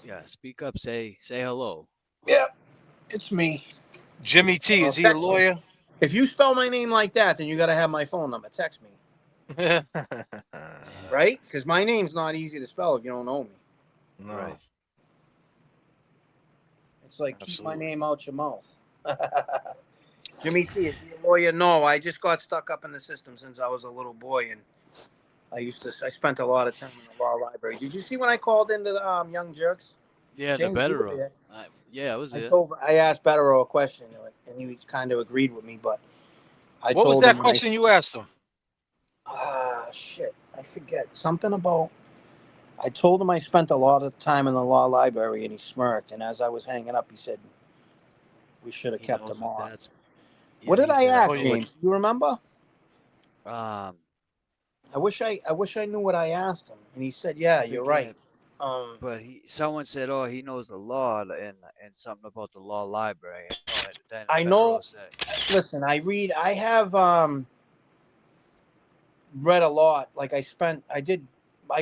Yeah, speak up. Say hello. Yeah, it's me. Jimmy T, is he a lawyer? If you spell my name like that, then you got to have my phone number. Text me. Right? Because my name's not easy to spell if you don't know me. No. Right. It's like, keep my name out your mouth. Jimmy T, is he a lawyer? No, I just got stuck up in the system since I was a little boy, and I spent a lot of time in the law library. Did you see when I called into the Young Jerks? Yeah, James, the Bettero. Yeah, I was there. I asked Bettero a question, and he kind of agreed with me, but I what told was that him question you asked him? Shit, I forget. Something about, I told him I spent a lot of time in the law library, and he smirked, and as I was hanging up, he said, we should have kept him on. What did I ask, James? Do you remember? I wish I knew what I asked him, and he said, "Yeah, you're right." But someone said, "Oh, he knows the law," and something about the law library. Then I know. Listen, I have read a lot. Like I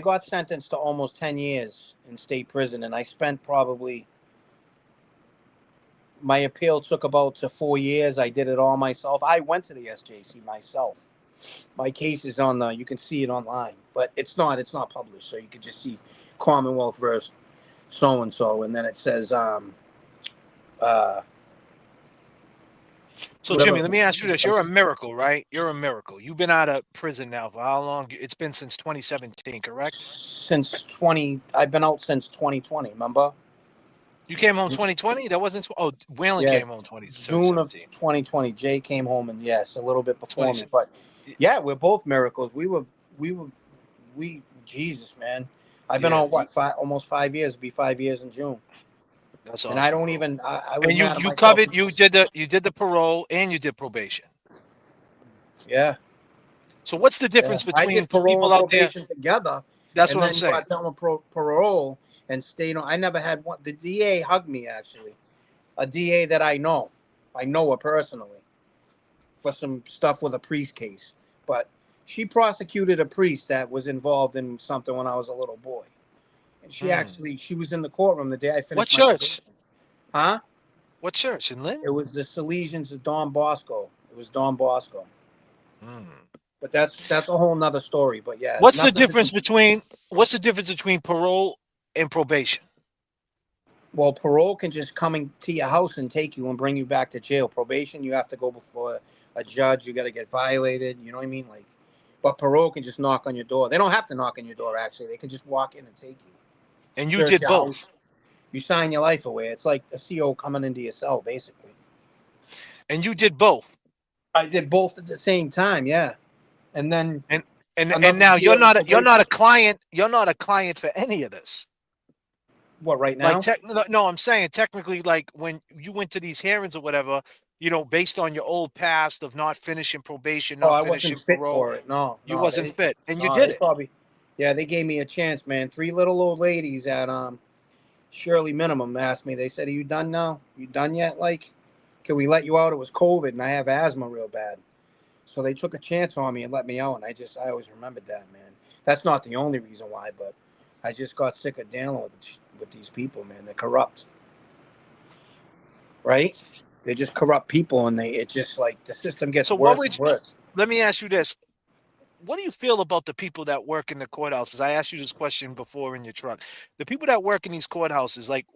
got sentenced to almost 10 years in state prison, and I spent probably. My appeal took about 4 years. I did it all myself. I went to the SJC myself. My case is on you can see it online, but it's not published, so you can just see Commonwealth versus so-and-so, and then it says So Jimmy, let me ask you this: you're a miracle, right? You're a miracle. You've been out of prison now for how long? It's been since 2017, correct? Since 20, I've been out since 2020. Remember? You came home 2020. That wasn't. Oh, Whalen Yeah, came home June of 2017. 2020. Jay came home, and yes, a little bit before me. 20. But yeah, we're both miracles. Jesus, man. I've been Yeah, on what, almost 5 years. It'll be 5 years in June. that's And I awesome, don't bro. even. I was And mad at you myself. covered. You did the parole and you did probation. Yeah. So what's the Yeah. difference I between did parole people and out there? probation together, That's and what I'm then saying. got done with parole and stayed on. I never had one. The DA hugged me, actually. A DA that I know her personally for some stuff with a priest case, but she prosecuted a priest that was involved in something when I was a little boy, and she was in the courtroom the day I finished What my church? probation. Huh? What church in Lynn? It was the Salesians of Don Bosco. It was Don Bosco. Mm. But that's a whole nother story. But yeah, it's What's the nothing to difference do. between parole and probation? Well, parole can just come to your house and take you and bring you back to jail. Probation, you have to go before a judge. You got to get violated. You know what I mean? Like, but parole can just knock on your door. They don't have to knock on your door. Actually, they can just walk in and take you. And you Search did your both. house. You sign your life away. It's like a CO coming into your cell, basically. And you did both. I did both at the same time. Yeah, and then and now you're not a client. You're not a client for any of this. What, right now? Like no, I'm saying technically, like when you went to these hearings or whatever, based on your old past of not finishing probation, Oh, not I wasn't finishing fit parole, for it. No, you wasn't fit, and you did it. Yeah, they gave me a chance, man. 3 little old ladies at Shirley Minimum asked me. They said, "Are you done now? You done yet? Like, can we let you out?" It was COVID, and I have asthma real bad, so they took a chance on me and let me out. And I always remembered that, man. That's not the only reason why, but I just got sick of dealing with these people, man. They're corrupt, right? They're just corrupt people, and it just like the system gets So what worse would and worse. let me ask you this: what do you feel about the people that work in the courthouses? I asked you this question before in your truck. The people that work in these courthouses, like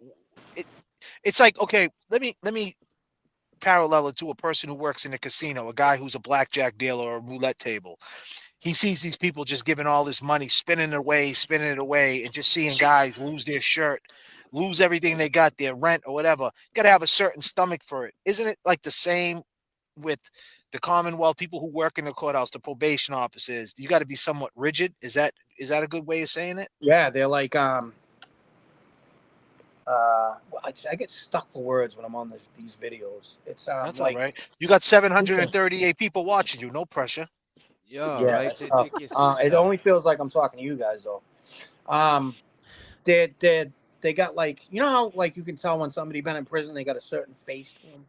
it's like, okay, let me parallel it to a person who works in a casino, a guy who's a blackjack dealer or a roulette table. He sees these people just giving all this money, spinning it away, and just seeing guys lose their shirt, lose everything they got, their rent or whatever. You got to have a certain stomach for it. Isn't it like the same with the Commonwealth, people who work in the courthouse, the probation officers? You got to be somewhat rigid. Is that a good way of saying it? Yeah, they're like I get stuck for words when I'm on these videos. It's That's all like right. You got 738 people watching you. No pressure. Yeah, yeah, right. that's tough. Take your sweet It stuff. only feels like I'm talking to you guys though. They got like, you know how like you can tell when somebody been in prison, they got a certain face to them.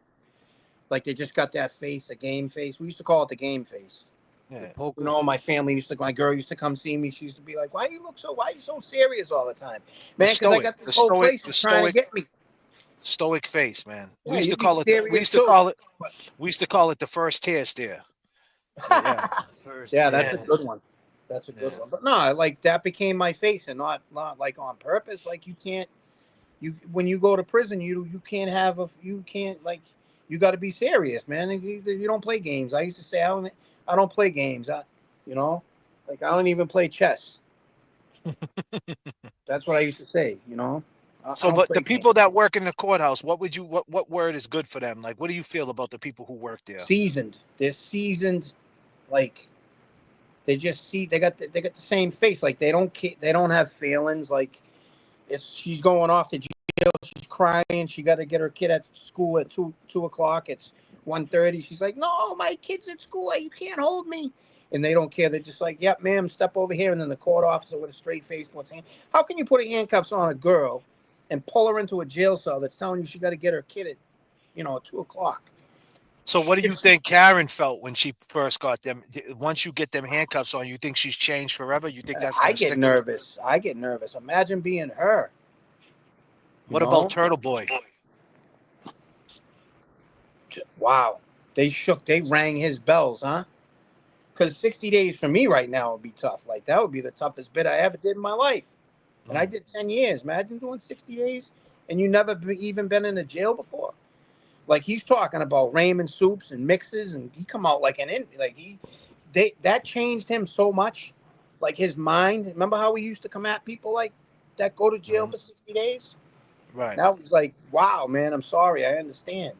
Like they just got that face, a game face. We used to call it the game face. Yeah. You know, my girl used to come see me. She used to be like, why are you so serious all the time? Man, because I got this whole place is trying to get me. Stoic face, man. Yeah, We used to you'd be call it serious too. the first tier stare. Yeah. Yeah, that's a good one. That's a good one. But no, like that became my face, and not like on purpose. Like when you go to prison, you can't like, you got to be serious, man. You don't play games. I used to say I don't play games. Like I don't even play chess. That's what I used to say. I So, don't but play the games. people that work in the courthouse, what word is good for them? Like, what do you feel about the people who work there? Seasoned. They're seasoned. Like they got the same face. Like they don't have feelings. Like she's going off to jail. She's crying. She got to get her kid at school at 2 o'clock. It's 1:30. She's like, no, my kid's at school. You can't hold me. And they don't care. They're just like, yep, ma'am, step over here. And then the court officer with a straight face puts how can you put handcuffs on a girl and pull her into a jail cell that's telling you she got to get her kid at 2 o'clock? So, what do you think Karen felt when she first got them? Once you get them handcuffs on, you think she's changed forever? You think that's I gonna get stick? nervous. I get nervous. Imagine being her. What about Turtle Boy? Wow. They rang his bells, huh? Because 60 days for me right now would be tough. Like, that would be the toughest bit I ever did in my life. And I did 10 years. Imagine doing 60 days and you never even been in a jail before. Like he's talking about ramen soups and mixes, and he come out like that changed him so much. Like his mind. Remember how he used to come at people like that go to jail for 60 days? Right. Now he's like, wow, man, I'm sorry, I understand.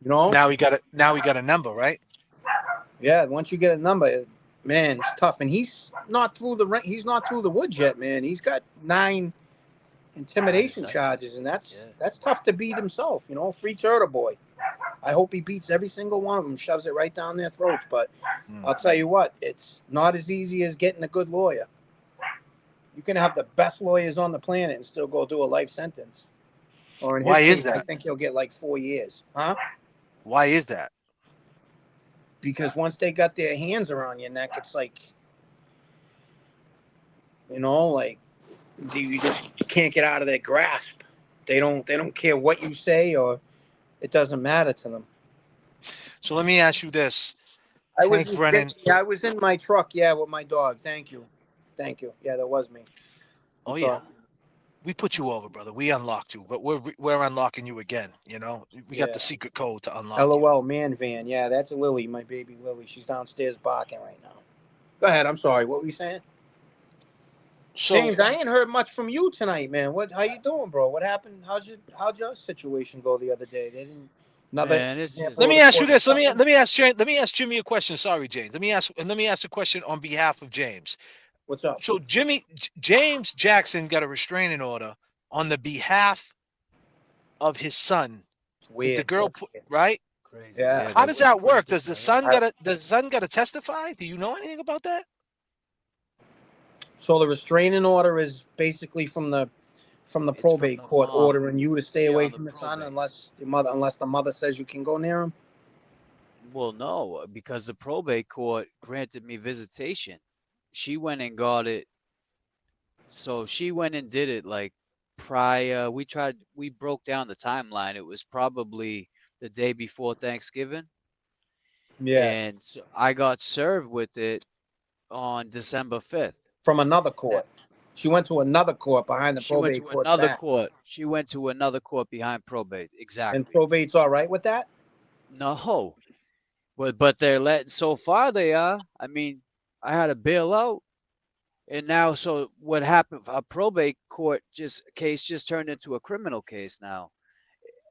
You know? Now he got a number, right? Yeah, once you get a number, man, it's tough. And he's not through the woods yet, man. He's got 9 intimidation charges, and that's tough to beat himself, you know. Free Turtle Boy. I hope he beats every single one of them, shoves it right down their throats. But I'll tell you what, it's not as easy as getting a good lawyer. You can have the best lawyers on the planet and still go do a life sentence. Or in Why his is case, that? I think he'll get like 4 years. Huh? Why is that? Because once they got their hands around your neck, it's like, you know, like you just can't get out of their grasp. They don't care what you say, or it doesn't matter to them. So let me ask you this. I was Hank Brennan. I was in my truck, with my dog. Thank you. Yeah, that was me. Oh yeah. We put you over, brother. We unlocked you, but we're unlocking you again. You know, we got the secret code to unlock. LOL, man van. Yeah, that's Lily, my baby Lily. She's downstairs barking right now. Go ahead. I'm sorry. What were you saying? So, James, I ain't heard much from you tonight, man. How you doing, bro? What happened? How'd your situation go the other day? They didn't. Man, it's just, let me ask you this. Let me ask Jimmy a question. Sorry, James. Let me ask a question on behalf of James. What's up? So James Jackson got a restraining order on the behalf of his son. It's weird. The girl, right? Crazy. Yeah. How does that work? Does the son gotta testify? Do you know anything about that? So the restraining order is basically from the probate court ordering you to stay away from the son unless the mother says you can go near him. Well, no, because the probate court granted me visitation. She went and got it. So she went and did it like prior. We broke down the timeline. It was probably the day before Thanksgiving. Yeah. And so I got served with it on December 5th. From another court. She went to another court behind the probate court. She went to another court behind probate. Exactly. And probate's all right with that? No. But they're letting, so far they are. I mean, I had to bail out. And now, so what happened? A probate court case just turned into a criminal case now.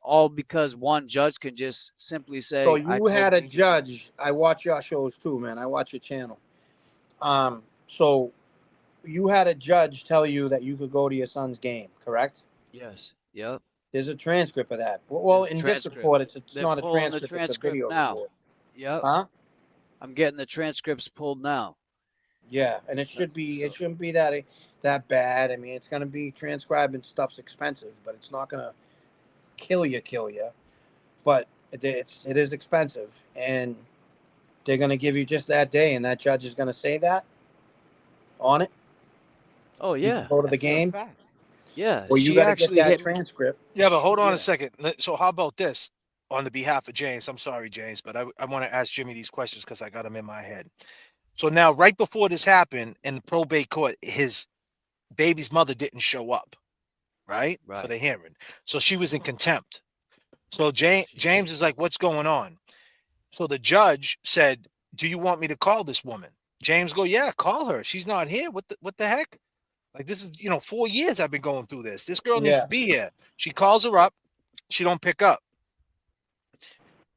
All because one judge can just simply say. So you had a judge. I watch your shows too, man. I watch your channel. So you had a judge tell you that you could go to your son's game, correct? Yes. Yep. There's a transcript of that. Well, in this report, it's not a transcript. It's a video report. Yep. Huh? I'm getting the transcripts pulled now. Yeah, and it shouldn't be that bad. I mean, it's gonna be transcribing stuff's expensive, but it's not gonna kill you. But it is expensive, and they're gonna give you just that day, and that judge is gonna say that on it. Oh yeah. You go to the game. Yeah. Well, you got to get that transcript. Yeah, but hold on a second. So how about this? On the behalf of James, I'm sorry, James, but I want to ask Jimmy these questions because I got them in my head. So now, right before this happened in the probate court, his baby's mother didn't show up, right? For the hearing. So she was in contempt. So James is like, what's going on? So the judge said, do you want me to call this woman? James go, yeah, call her. She's not here. What the heck? Like, this is, 4 years I've been going through this. This girl needs to be here. She calls her up. She don't pick up.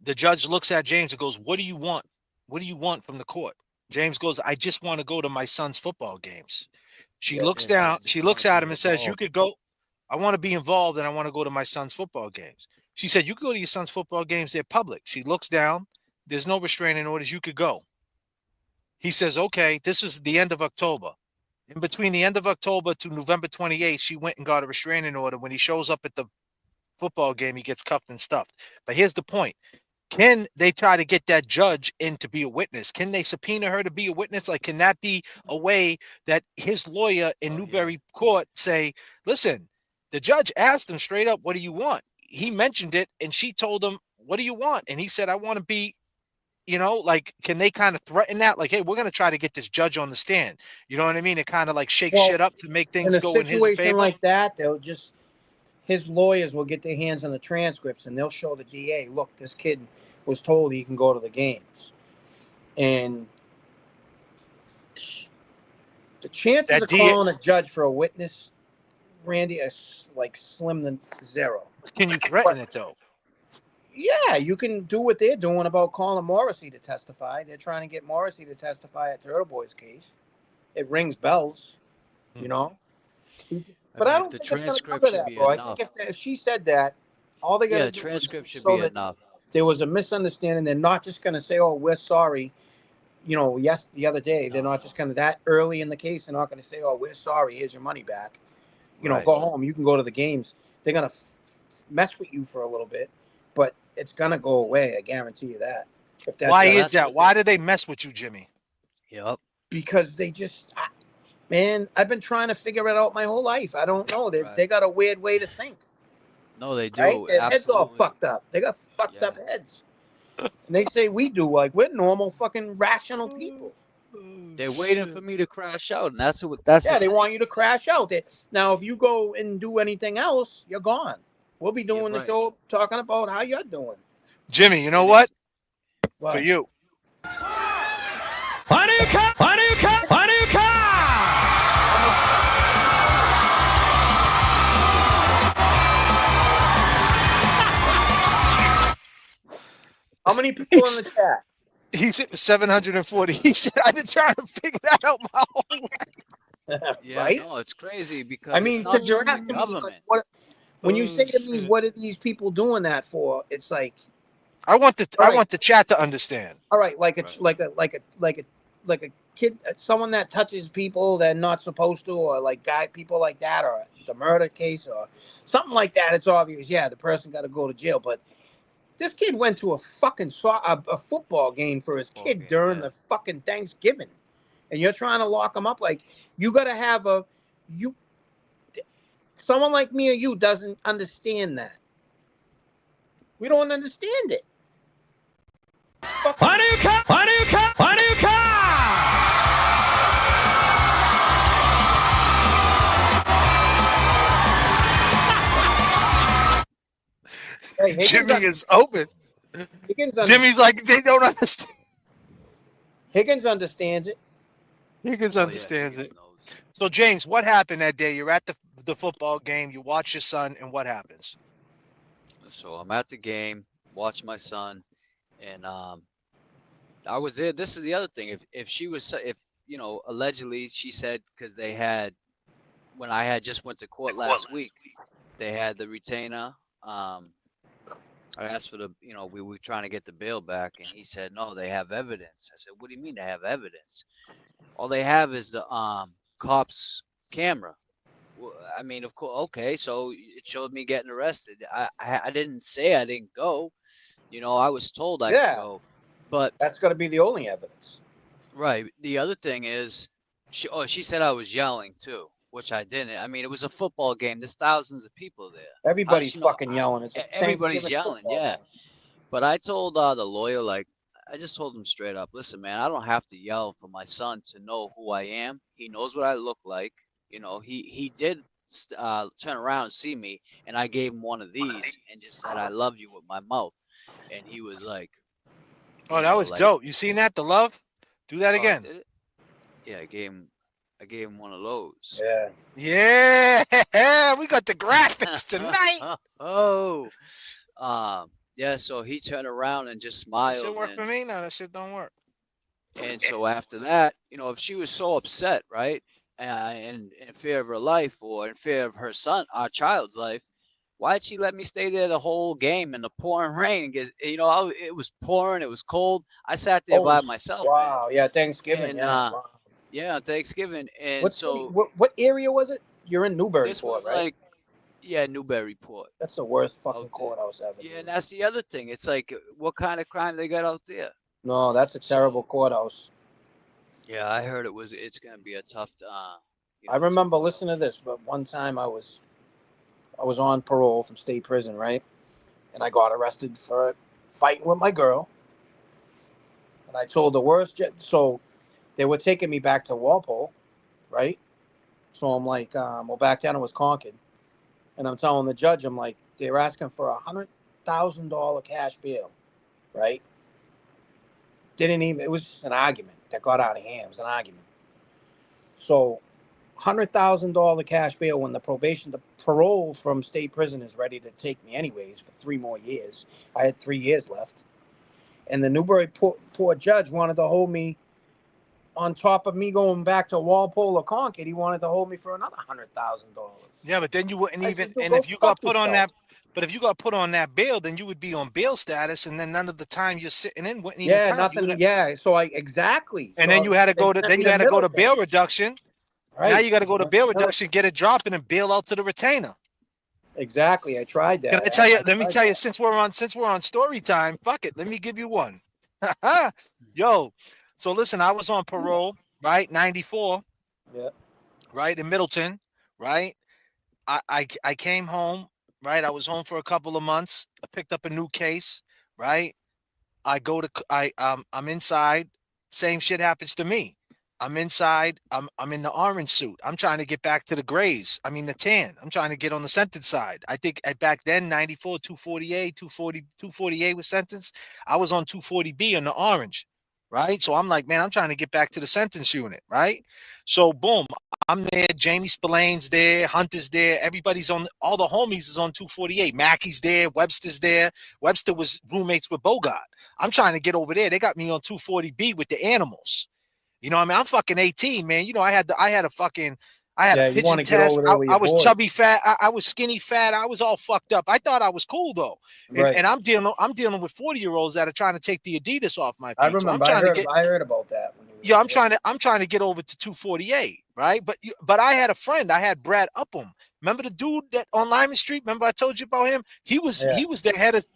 The judge looks at James and goes, what do you want? What do you want from the court? James goes, I just want to go to my son's football games. She looks down. She looks at him and says, you could go. I want to be involved and I want to go to my son's football games. She said, you could go to your son's football games. They're public. She looks down. There's no restraining orders. You could go. He says, okay, this is the end of October. In between the end of October to November 28th, she went and got a restraining order. When he shows up at the football game, he gets cuffed and stuffed. But here's the point. Can they try to get that judge in to be a witness? Can they subpoena her to be a witness? Like, can that be a way that his lawyer in Newbury Court say, listen, the judge asked him straight up, what do you want? He mentioned it, and she told him, what do you want? And he said, I want to be, like, can they kind of threaten that? Like, hey, we're going to try to get this judge on the stand. You know what I mean? And kind of like shake shit up to make things go in his favor. In a situation like that, they'll just his lawyers will get their hands on the transcripts and they'll show the DA, look, this kid was told he can go to the games. And the chances That of DA calling a judge for a witness, Randy, is like slim to zero. Can you threaten it though? Yeah, you can do what they're doing about calling Morrissey to testify. They're trying to get Morrissey to testify at Turtle Boy's case. It rings bells, you know. But I mean, don't the think it's going to come transcript to should that, be bro. I enough. think if she said that, all they got Yeah, to the do is transcript should show be that enough. there was a misunderstanding. They're not just going to say, "Oh, we're sorry." You know, yes, the other day, they're not just going to that early in the case. They're not going to say, "Oh, we're sorry. Here's your money back." You know, Right. go home. You can go to the games. They're going to mess with you for a little bit, but it's going to go away. I guarantee you that. If that's Why is that? Why do they mess with you, Jimmy? Yep. Because they just, man, I've been trying to figure it out my whole life. I don't know. They got a weird way to think. No, they do. Right? Their heads all Absolutely. fucked up. They got fucked up heads. And they say we do, like we're normal fucking rational people. They're waiting for me to crash out, and that's what. That's Yeah, the they thing. want you to crash out. Now, if you go and do anything else, you're gone. We'll be doing the show talking about how you're doing. Jimmy, you know what? What? For you. How many people in the chat? He's 740. He said, I've been trying to figure that out my whole life. Yeah, Right? no, it's crazy because I mean, it's not you're just the asking me, like, government. what, when you say to me, what are these people doing that for? It's like, I want the chat to understand. all right, like a kid, someone that touches people they're not supposed to, or like people like that, or the murder case, or something like that. It's obvious, yeah, the person got to go to jail. But this kid went to a fucking a football game for his kid during the fucking Thanksgiving, and you're trying to lock him up. Like, you got to have someone like me or you doesn't understand that. We don't understand it. Hey, Jimmy is open. Jimmy's like, they don't understand. Higgins understands it. Higgins understands it. So, James, what happened that day? You're at the football game. You watch your son, and what happens? So I'm at the game, watch my son, and I was there. This is the other thing. If she was, if you know, allegedly she said, because they had, when I had just went to court last week, they had the retainer. I asked for the, you know, we were trying to get the bail back, and he said, no, they have evidence. I said, what do you mean they have evidence? All they have is the cops' camera. Well, I mean, of course, okay, so it showed me getting arrested. I didn't say I didn't go. You know, I was told I could go, but that's going to be the only evidence. Right. The other thing is, she said I was yelling too, which I didn't. I mean, it was a football game. There's thousands of people there. Everybody's fucking yelling. It's everybody's yelling, yeah. But I told the lawyer, like, I just told him straight up, listen, man, I don't have to yell for my son to know who I am. He knows what I look like. You know, he did turn around and see me, and I gave him one of these and just said, I love you with my mouth. And he was like, oh, that was dope. You seen that? The love? Do that again. Did it? Yeah, I gave him one of those. Yeah. Yeah. We got the graphics tonight. Yeah, so he turned around and just smiled. Does it work for me? No, that shit don't work. And so after that, you know, if she was so upset, right, and in fear of her life or in fear of her son, our child's life, why'd she let me stay there the whole game in the pouring rain? You know, it was pouring, it was cold. I sat there by myself. Wow, yeah, Thanksgiving, and, wow. Yeah, Thanksgiving. And what area was it? You're in Newburyport, this was right? like, yeah, Newburyport. That's the worst fucking courthouse ever. Yeah, and that's the other thing. It's like, what kind of crime they got out there? No, that's a terrible courthouse. Yeah, I heard it's gonna be a tough. I remember listening to this, but one time I was on parole from state prison, right? And I got arrested for fighting with my girl. And I told the worst. So they were taking me back to Walpole, right? So I'm like, well, back then it was Concord. And I'm telling the judge, I'm like, they're asking for $100,000 cash bail, right? Didn't even, it was just an argument that got out of hand. It was an argument. So $100,000 cash bail when the parole from state prison is ready to take me anyways for 3 more years. I had 3 years left. And the Newburyport judge wanted to hold me on top of me going back to Walpole or Concord. He wanted to hold me for another $100,000. Yeah, but then you wouldn't even. said, "Dude, And go if you got fuck put on yourself." that, but if you got put on that bail, then you would be on bail status, and then none of the time you're sitting in wouldn't even count. Nothing. Yeah, so exactly. And so then you had to go to. they sent Then me you had to go to Middleton. bail reduction. Right. Now you got to go to bail reduction, get it dropping, and bail out to the retainer. Exactly. I tried that. Can I tell you? Let me tell you. Since we're on story time, fuck it. Let me give you one. Yo, so listen, I was on parole, right? 94. Yeah. Right in Middleton, right? I came home, right? I was home for a couple of months. I picked up a new case, right? I'm inside. Same shit happens to me. I'm inside. I'm in the orange suit. I'm trying to get back to the grays. I mean the tan. I'm trying to get on the sentence side. I think back then 94, 248, 240, 248 was sentenced. I was on 240B in the orange, right? So I'm like, man, I'm trying to get back to the sentence unit, right? So boom, I'm there. Jamie Spillane's there. Hunter's there. Everybody's on. All the homies is on 248. Mackey's there. Webster's there. Webster was roommates with Bogart. I'm trying to get over there. They got me on 240B with the animals. You know what I mean? I'm fucking 18, man. You know, I had a pigeon test. I was chubby fat. I was skinny fat. I was all fucked up. I thought I was cool though. And I'm dealing with 40-year-olds that are trying to take the Adidas off my feet. I remember. So I heard about that. I'm trying to get over to 248, right? But I had a friend. I had Brad Upham. Remember the dude that on Lyman Street? Remember I told you about him? He was the head of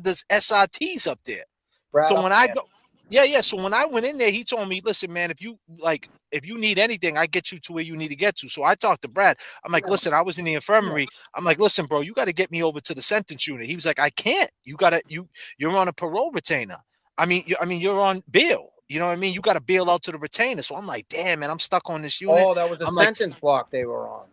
the SRTs up there. Brad so when I go, yeah. So when I went in there, he told me, listen, man, if you need anything, I get you to where you need to get to. So I talked to Brad. I'm like, listen, I was in the infirmary. I'm like, listen, bro, you got to get me over to the sentence unit. He was like, I can't. You're on a parole retainer. I mean, you're on bail. You know what I mean? You got to bail out to the retainer. So I'm like, damn, man, I'm stuck on this unit. Oh, that was a sentence block they were on.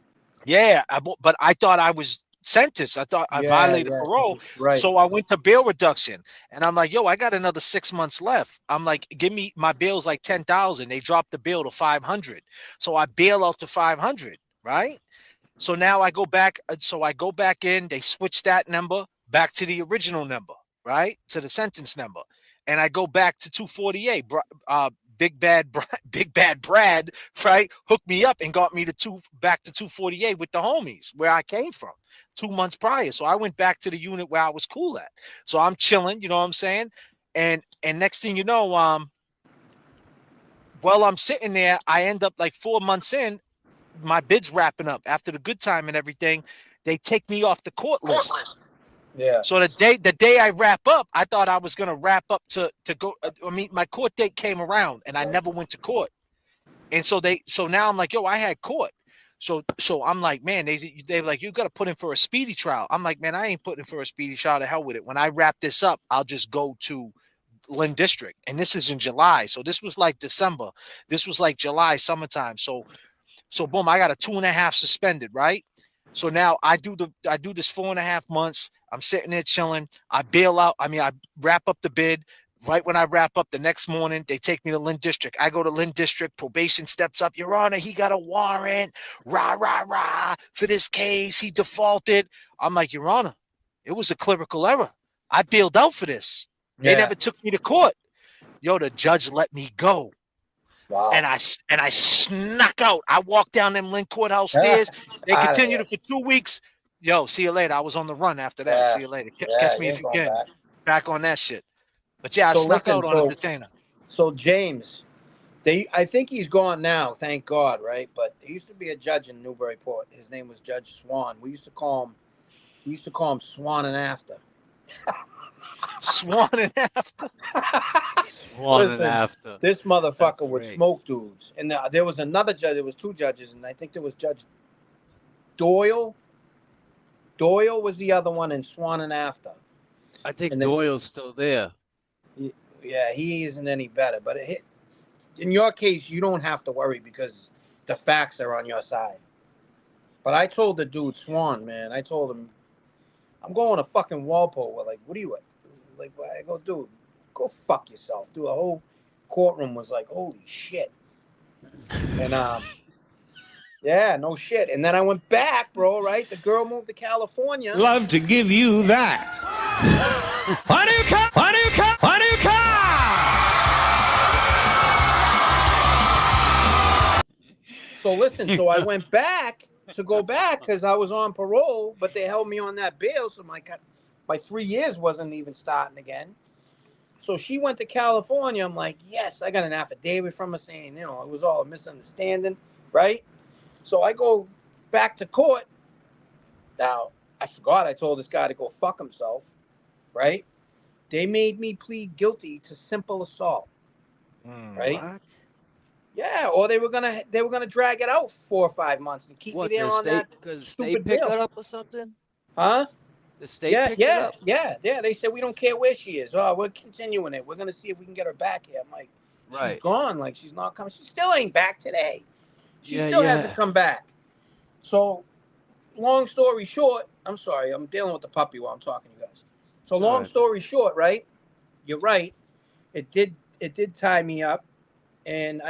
Yeah, but I thought I was sentenced. I thought I violated parole. Right. So I went to bail reduction, and I'm like, yo, I got another 6 months left. I'm like, give me my bail's like 10,000. They dropped the bail to 500. So I bail out to 500, right? So now I go back. So I go back in. They switch that number back to the original number, right? To the sentence number, and I go back to 248. Big bad Brad, right? Hooked me up and got me back to 248 with the homies where I came from 2 months prior. So I went back to the unit where I was cool at. So I'm chilling, you know what I'm saying? And next thing you know, while I'm sitting there, I end up like 4 months in, my bid's wrapping up after the good time and everything. They take me off the court list. Yeah. So the day I wrap up, I thought I was gonna wrap up to go. I mean, my court date came around, and I never went to court. And so now I'm like, yo, I had court. So I'm like, man, they're like, you got to put in for a speedy trial. I'm like, man, I ain't putting for a speedy trial. To hell with it. When I wrap this up, I'll just go to LYNN District, and this is in July. So this was like December. This was like July, summertime. So boom, I got a 2.5 suspended, right? So now I do this 4.5 months. I'm sitting there chilling. I bail out. I mean, I wrap up the bid. Right when I wrap up the next morning, they take me to LYNN District. I go to LYNN District. Probation steps up. Your Honor, he got a warrant. Rah. For this case, he defaulted. I'm like, Your Honor, it was a clerical error. I bailed out for this. They never took me to court. Yo, the judge let me go. Wow. And I snuck out. I walked down them LYNN courthouse stairs. They continued it for 2 weeks. Yo, see you later. I was on the run after that. See you later. Catch me if you can. Back on that shit. But yeah, I snuck out on a detainer. So James, I think he's gone now, thank God, right? But he used to be a judge in Newburyport. His name was Judge Swan. We used to call him Swan and After. Swan and After. Listen, after. This motherfucker would smoke dudes. And there was another judge. There was 2 judges, and I think there was Judge Doyle. Doyle was the other one, and Swan and After. I think Doyle's still there. Yeah, he isn't any better. But in your case, you don't have to worry because the facts are on your side. But I told the dude Swan, man. I told him, I'm going to fucking Walpole. We're like, what are you at? Like, I go, dude, go fuck yourself. Dude, the whole courtroom was like, holy shit. And yeah, no shit. And then I went back, bro. Right? The girl moved to California. Love to give you that. So listen, so I went back to go back because I was on parole, but they held me on that bail, so my 3 years wasn't even starting again. So she went to California. I'm like, yes, I got an affidavit from her saying, you know, it was all a misunderstanding, right? So I go back to court. Now, I forgot I told this guy to go fuck himself, right? They made me plead guilty to simple assault, right? What? Yeah, or they were gonna drag it out 4 or 5 months and keep me What, there the on state, that because the state stupid pick it bill. up or something? Huh? The state Yeah, picked it yeah, up? yeah. They said we don't care where she is. Oh, we're continuing it. We're gonna see if we can get her back here. I'm like, she's Right. gone. Like she's not coming. She still ain't back today. She Yeah, still yeah. hasn't come back. So, long story short, I'm sorry, I'm dealing with the puppy while I'm talking to you guys. So, long Alright. story short, right? You're right. It did tie me up, and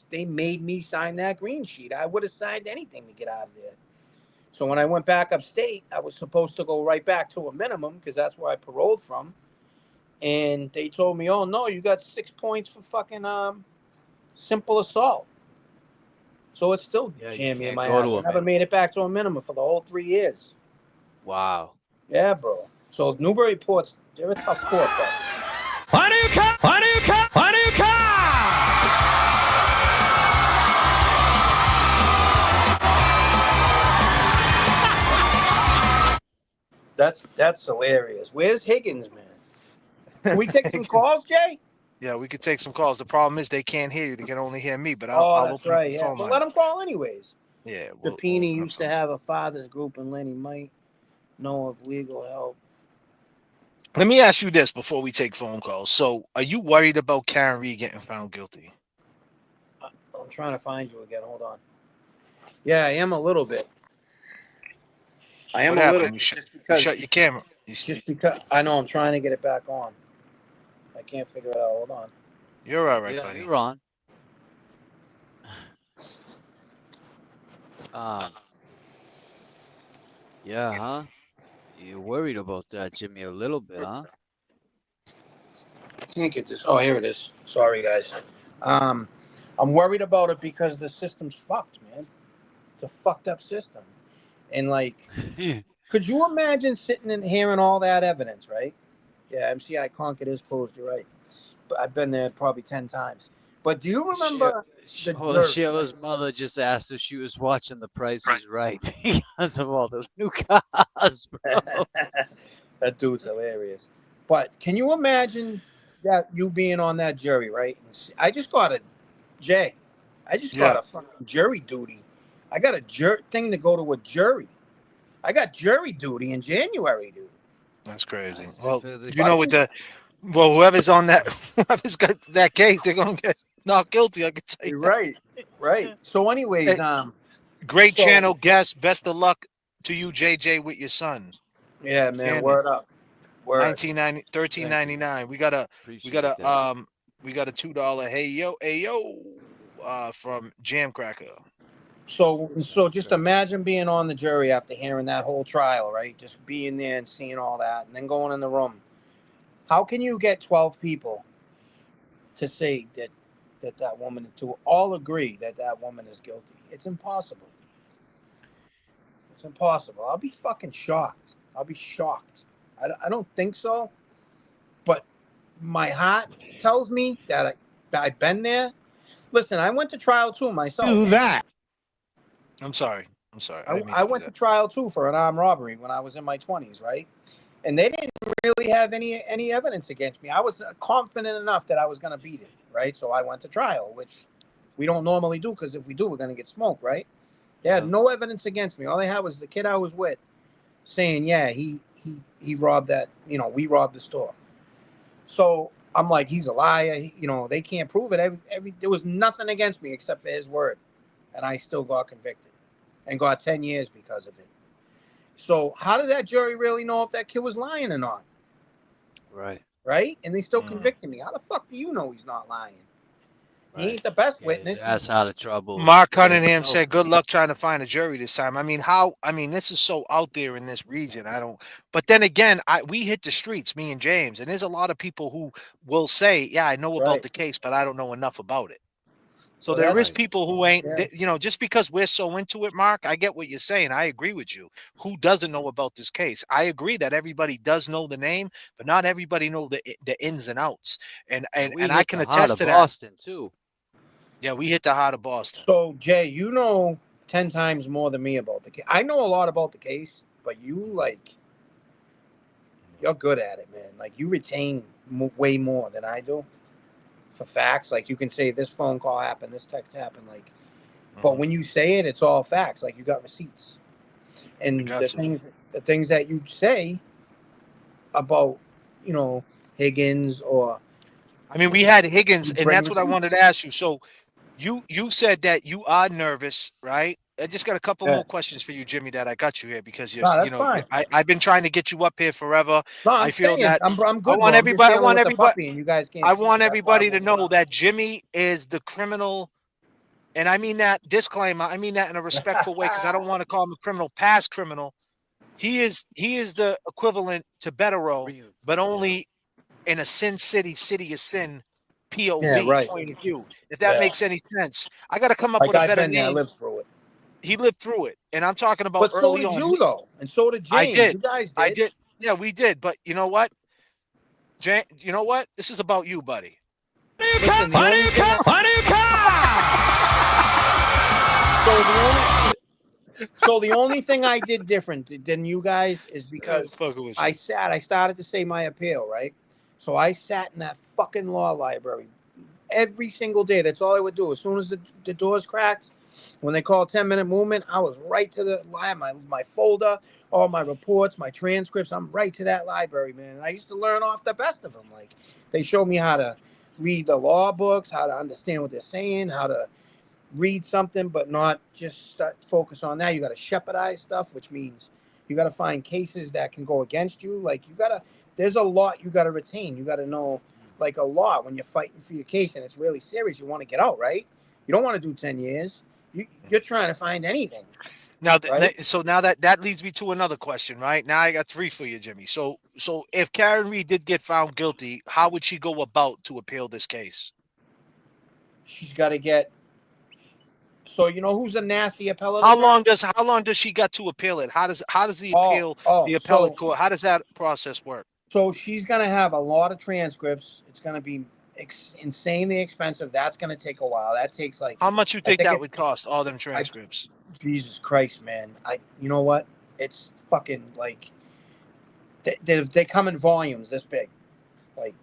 they made me sign that green sheet. I would have signed anything to get out of there. So when I went back upstate, I was supposed to go right back to a minimum because that's where I paroled from. And they told me, oh, no, you got 6 points for fucking simple assault. So it's still Yeah, you jammed me in can't my go ass. to I a never made it back to a minimum for the whole 3 years. Wow. Yeah, bro. So Newburyport's, they're a tough court, but. That's hilarious. Where's Higgins, man? Can we take some calls, Jay? Yeah, we could take some calls. The problem is they can't hear you. They can only hear me, but Oh, I'll that's open up right. the Yeah, phone but let lines. him call anyways. Yeah, we'll Rapini open up used to some. have a father's group in LYNN. He might know of legal help. Let me ask you this before we take phone calls. So, are you worried about Karen Reed getting found guilty? I'm trying to find you again. Hold on. Yeah, I am a little bit. I am What a little happened? bit just because. Shut your camera. Just because I know I'm trying to get it back on. I can't figure it out. Hold on. You're all right, Yeah, buddy. you're on. Yeah, huh? You're worried about that, Jimmy, a little bit, huh? I can't get this. Oh, here it is. Sorry, guys. I'm worried about it because the system's fucked, man. It's a fucked up system. And like, could you imagine sitting and hearing all that evidence, right? Yeah, MCI Concord is closed, you're right. But I've been there probably 10 times. But do you remember the jury? Sheila's mother just asked if she was watching The Price is Right because of all those new cars, bro. That dude's hilarious. But can you imagine that you being on that jury, right? I just got a Jay. I just got a fucking jury duty. I got a thing to go to a jury. I got jury duty in January, dude. That's crazy. Nice. Well, For the- you know what whoever's on that, whoever's got that case, they're gonna get not guilty. I can tell you. You're that. right, right. So, anyways, Great so- channel guest. Best of luck to you, JJ, with your son. Yeah, man. Fan Word up. Word. $13.99. We got a $2 hey yo from Jam Cracker. So just imagine being on the jury after hearing that whole trial, right? Just being there and seeing all that, and then going in the room. How can you get 12 people to say that woman, to all agree that woman is guilty? It's impossible. It's impossible. I'll be fucking shocked. I'll be shocked. I don't think so, but my heart tells me that I've been there. Listen, I went to trial too myself. Do that. I'm sorry. I went to trial too for an armed robbery when I was in my 20s, right? And they didn't really have any evidence against me. I was confident enough that I was going to beat it, right? So I went to trial, which we don't normally do because if we do, we're going to get smoked, right? They had no evidence against me. All they had was the kid I was with saying, yeah, he robbed that, we robbed the store. So I'm like, he's a liar. They can't prove it. There was nothing against me except for his word. And I still got convicted. and got 10 years because of it. So how did that jury really know if that kid was lying or not? Right. Right? And they still convicted me. How the fuck do you know he's not lying? He ain't the best witness. That's how the trouble. Mark Cunningham said, "Good luck trying to find a jury this time." I mean, this is so out there in this region. But then again, we hit the streets, me and James, and there's a lot of people who will say, "Yeah, I know about the case, but I don't know enough about it." So there is people who ain't, just because we're so into it, Mark. I get what you're saying. I agree with you. Who doesn't know about this case? I agree that everybody does know the name, but not everybody know the ins and outs. And I can attest to that. Boston too. Yeah, we hit the heart of Boston. So, Jay, you know 10 times more than me about the case. I know a lot about the case, but you're good at it, man. Like, you retain way more than I do for facts. Like, you can say this phone call happened, this text happened. Like, but when you say it, it's all facts. Like, you got receipts. And the things that you say about, Higgins or... I mean, we had Higgins, and that's what I wanted to ask you. So you said that you are nervous, right? I just got a couple more questions for you, Jimmy, that I got you here because fine. I've been trying to get you up here forever. No, I feel that I'm good. I want everybody. And you guys can't. I want everybody to know that Jimmy is the criminal, and I mean that disclaimer. I mean that in a respectful way because I don't want to call him a criminal, past criminal. He is the equivalent to Betterow, but only in a sin city of sin POV point of view. If that makes any sense, I got to come up with a better name. I lived through it. He lived through it, and I'm talking about but early so did on. You though, and so did James. I did. You guys did. I did. Yeah, we did. But you know what, James? You know what? This is about you, buddy. Listen, So the only thing I did different than you guys is because I started to say my appeal, right? So I sat in that fucking law library every single day. That's all I would do. As soon as the doors cracked, when they called 10-minute movement, I was right to the my folder, all my reports, my transcripts. I'm right to that library, man. And I used to learn off the best of them. Like, they showed me how to read the law books, how to understand what they're saying, how to read something, but not just focus on that. You got to shepherdize stuff, which means you got to find cases that can go against you. Like, there's a lot you got to retain. You got to know, like, a lot when you're fighting for your case, and it's really serious. You want to get out, right? You don't want to do 10 years. You're trying to find anything. Now, so now that leads me to another question, right? Now I got 3 for you, Jimmy. So if Karen Reed did get found guilty, how would she go about to appeal this case? She's got to get. So you know who's a nasty appellate? How long does she got to appeal it? How does the appellate court? How does that process work? So she's gonna have a lot of transcripts. It's gonna be insanely expensive. That's gonna take a while. That takes like. How much you think that would cost? All them transcripts. Jesus Christ, man! You know what? It's fucking like. They come in volumes this big, like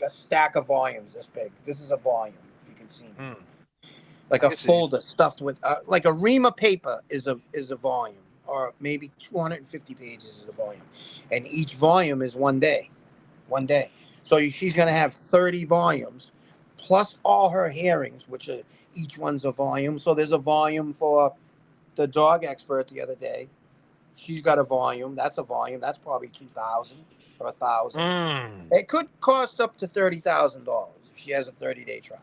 a stack of volumes this big. This is a volume. You can see. Like a folder stuffed with like a ream of paper is a volume, or maybe 250 pages is a volume, and each volume is one day. So she's going to have 30 volumes plus all her hearings, which are each one's a volume. So there's a volume for the dog expert the other day. She's got a volume. That's a volume. That's probably $2,000 or $1,000. It could cost up to $30,000 if she has a 30-day trial.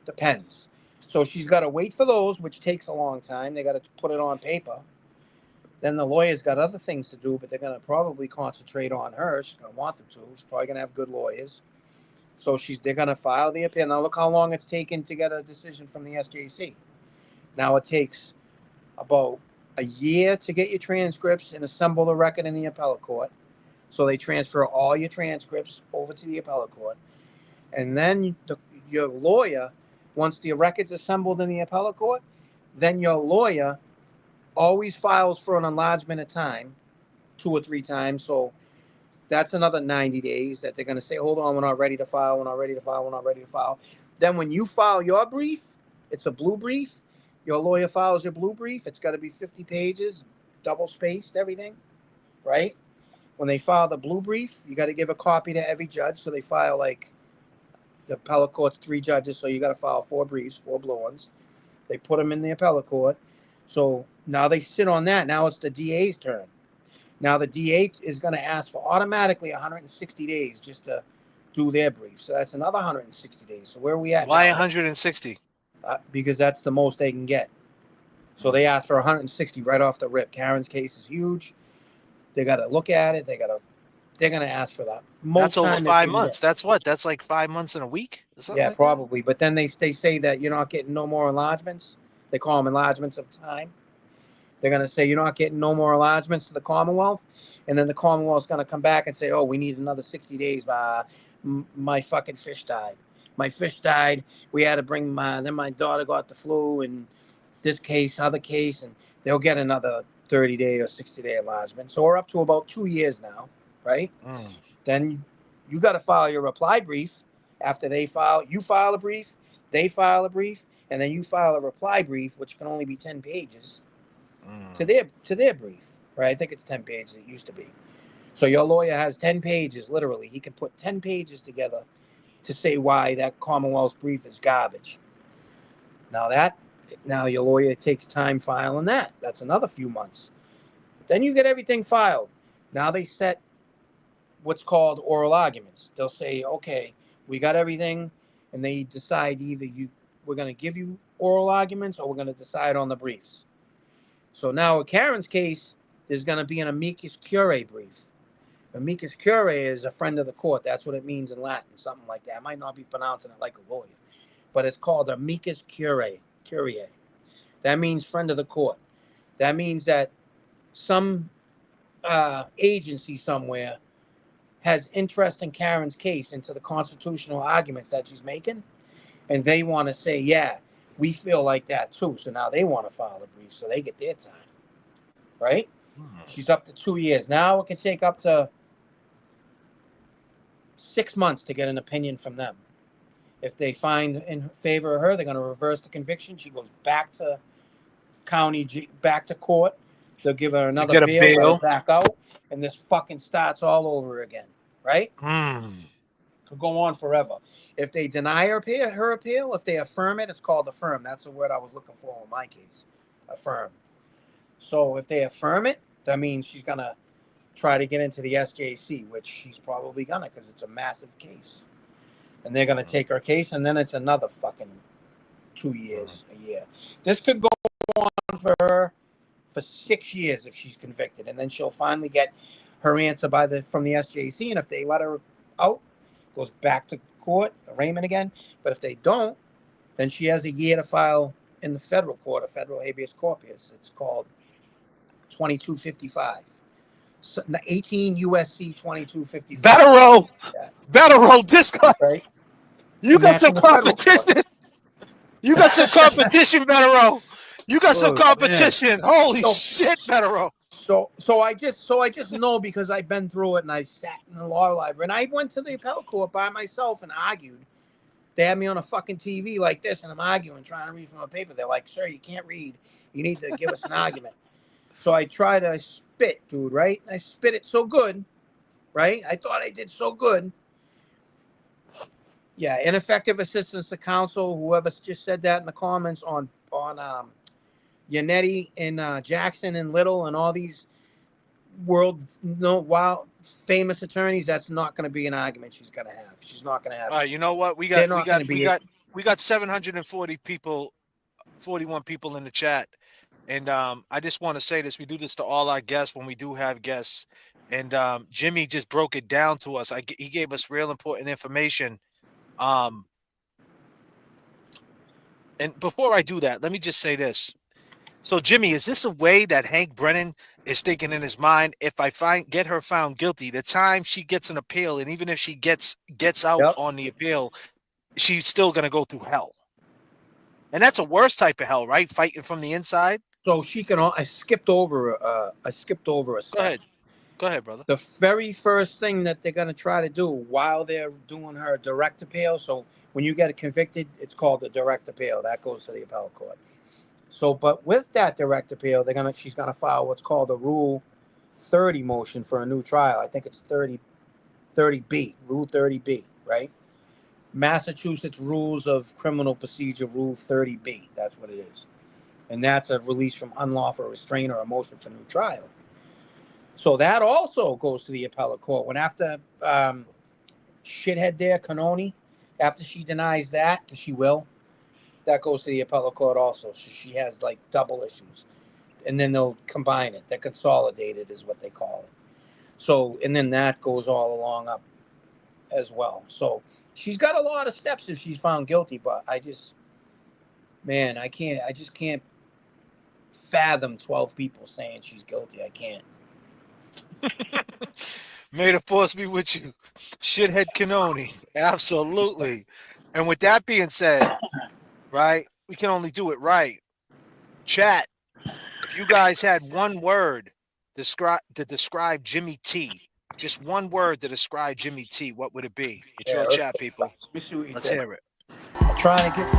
Depends. So she's got to wait for those, which takes a long time. They got to put it on paper. Then the lawyer's got other things to do, but they're going to probably concentrate on her. She's going to want them to. She's probably going to have good lawyers. So they're going to file the appeal. Now look how long it's taken to get a decision from the SJC. Now it takes about a year to get your transcripts and assemble the record in the appellate court. So they transfer all your transcripts over to the appellate court. And then your lawyer, once the record's assembled in the appellate court, then your lawyer always files for an enlargement of time 2 or 3 times. So that's another 90 days that they're going to say, hold on, we're not ready to file, we're not ready to file, we're not ready to file. Then when you file your brief, it's a blue brief. Your lawyer files your blue brief. It's got to be 50 pages, double spaced, everything, right? When they file the blue brief, you got to give a copy to every judge. So they file, like, the appellate court's 3 judges, so you got to file 4 briefs, 4 blue ones. They put them in the appellate court. So now they sit on that. Now it's the DA's turn. Now the DA is going to ask for automatically 160 days just to do their brief. So that's another 160 days. So where are we at Why now? 160? Because that's the most they can get. So they asked for 160 right off the rip. Karen's case is huge. They got to look at it. They're going to ask for that. That's over Time that 5 you can months. get. That's what? That's like 5 months in a week or something Yeah, like probably. But then they say that you're not getting no more enlargements. They call them enlargements of time. They're going to say you're not getting no more enlargements to the Commonwealth. And then the Commonwealth's going to come back and say, oh, we need another 60 days. My fucking fish died. My fish died. We had to bring then my daughter got the flu and this case, other case, and they'll get another 30-day or 60-day enlargement. So we're up to about 2 years now, right? that? Then you got to file your reply brief. After they file, you file a brief, they file a brief, and then you file a reply brief, which can only be 10 pages to their brief, right? I think it's 10 pages. It used to be. So your lawyer has 10 pages, literally. He can put 10 pages together to say why that Commonwealth's brief is garbage. Now your lawyer takes time filing that. That's another few months. Then you get everything filed. Now they set what's called oral arguments. They'll say, okay, we got everything, and they decide either we're going to give you oral arguments or we're going to decide on the briefs. So now in Karen's case, there's going to be an amicus curiae brief. Amicus curiae is a friend of the court. That's what it means in Latin, something like that. I might not be pronouncing it like a lawyer, but it's called amicus curiae. That means friend of the court. That means that some agency somewhere has interest in Karen's case into the constitutional arguments that she's making, and they want to say, yeah, we feel like that too. So now they want to file a brief so they get their time, right? She's up to 2 years. Now it can take up to 6 months to get an opinion from them. If they find in favor of her, they're going to reverse the conviction. She goes back to back to court. They'll give her another bail, let her back out, and this fucking starts all over again, right? Could go on forever. If they deny her appeal, if they affirm it, it's called affirm. That's the word I was looking for in my case, affirm. So if they affirm it, that means she's going to try to get into the SJC, which she's probably going to because it's a massive case. And they're going to take her case, and then it's another fucking 2 years, a year. This could go on for her for 6 years if she's convicted, and then she'll finally get her answer from the SJC, and if they let her out, goes back to court, arraignment again. But if they don't, then she has a year to file in the federal court, a federal habeas corpus. It's called 2255. 18 USC 2255. Better roll disco. Right? You got some competition. You got some competition, Better roll. You got some competition. Man. Holy shit, Better roll. So I just know because I've been through it and I sat in the law library and I went to the appellate court by myself and argued. They had me on a fucking TV like this and I'm arguing, trying to read from a paper. They're like, sir, you can't read. You need to give us an argument. So I try to spit, dude, right? I spit it so good, right? I thought I did so good. Yeah, ineffective assistance to counsel. Whoever just said that in the comments on Yannetti and Jackson and Little and all these famous attorneys, that's not going to be an argument she's going to have. She's not going to have. All right, you know what? We got 740 people, 41 people in the chat. And I just want to say this. We do this to all our guests when we do have guests. And Jimmy just broke it down to us. He gave us real important information. And before I do that, let me just say this. So, Jimmy, is this a way that Hank Brennan is thinking in his mind? If I get her found guilty, the time she gets an appeal, and even if she gets out on the appeal, she's still going to go through hell. And that's a worse type of hell, right? Fighting from the inside. So she can. I skipped over a step. Go ahead, brother. The very first thing that they're going to try to do while they're doing her direct appeal. So when you get convicted, it's called the direct appeal. That goes to the appellate court. So, but with that direct appeal, she's gonna file what's called a Rule 30 motion for a new trial. I think it's 30B, Rule 30B, right? Massachusetts Rules of Criminal Procedure, Rule 30B. That's what it is. And that's a release from unlawful restraint or a motion for new trial. So that also goes to the appellate court. When after shithead there, Canoni, after she denies that, because she will, that goes to the appellate court also. So she has like double issues. And then they'll combine it. They're consolidated is what they call it. So, and then that goes all along up as well. So she's got a lot of steps if she's found guilty, but I just can't fathom 12 people saying she's guilty. I can't. May the force be with you, shithead Canoni. Absolutely. And with that being said, right, we can only do it right. Chat, if you guys had one word to describe Jimmy T, just one word to describe Jimmy T, what would it be? It's your chat, people. Let me see what you Let's said. hear it. I'm trying to get.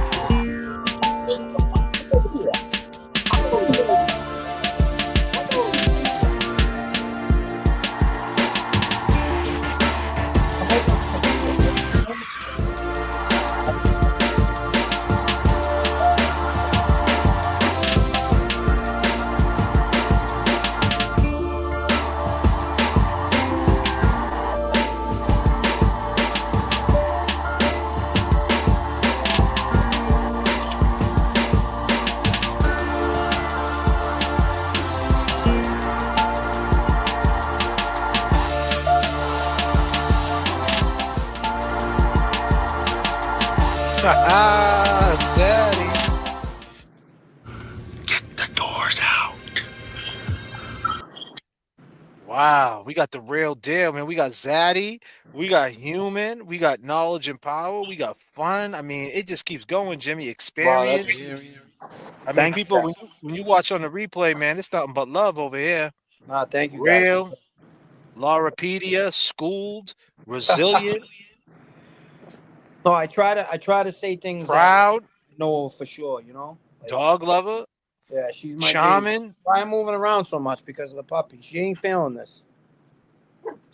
Zaddy. Get the doors out. Wow, we got the real deal, man. We got Zaddy, we got human, we got knowledge and power, we got fun. I mean, it just keeps going, Jimmy. Experience. I mean, Thank you, people, guys. when you watch on the replay, man, it's nothing but love over here. Thank you, guys. Real, Laurapedia, schooled, resilient, No, I try to say things proud, that I know for sure, you know? Like, dog lover, yeah, she's my shaman. baby. Why I'm moving around so much? Because of the puppy. She ain't feeling this.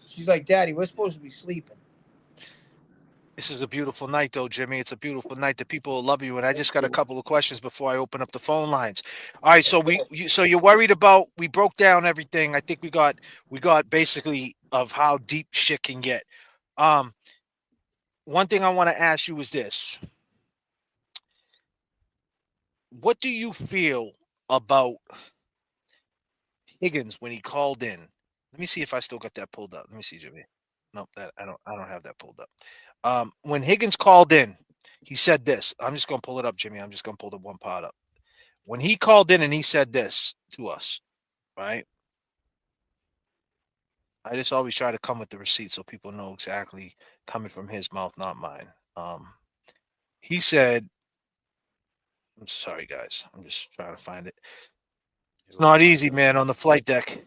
She's like, Daddy, we're supposed to be sleeping. This is a beautiful night, though, Jimmy. It's a beautiful night. The people will love you. And I just got a couple of questions before I open up the phone lines. All right, so so you're worried about? We broke down everything. I think we got basically of how deep shit can get. One thing I want to ask you is this: what do you feel about Higgins when he called in? Let me see if I still got that pulled up. Let me see, Jimmy. Nope, that I don't have that pulled up. When Higgins called in, he said this. I'm just gonna pull it up, Jimmy. I'm just gonna pull the one part up. When he called in and he said this to us, right? I just always try to come with the receipt so people know exactly coming from his mouth, not mine. He said, I'm sorry, guys. I'm just trying to find it. It's not easy, man, on the flight deck.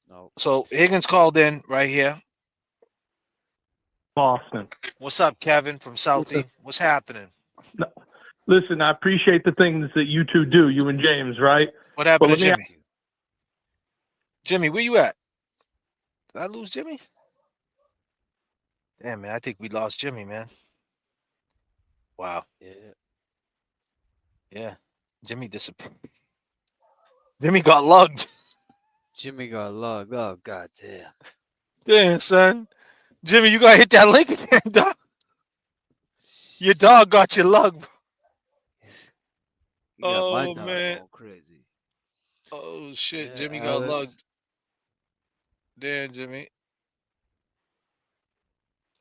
No. So Higgins called in right here. Boston. What's up, Kevin from Southie? What's happening? No, listen, I appreciate the things that you two do, you and James, right? What happened But to let me Jimmy? Jimmy, where you at? Did I lose Jimmy? Damn, man, I think we lost Jimmy, man. Wow. Yeah. Jimmy disappeared. Jimmy got lugged. Jimmy got lugged. Oh, god damn. Damn, son. Jimmy, you gotta hit that link again, dog. Your dog got you lugged, bro. You got my Oh, dog man. going crazy. Oh, shit. Yeah, Jimmy got Alex. lugged. Damn, Jimmy.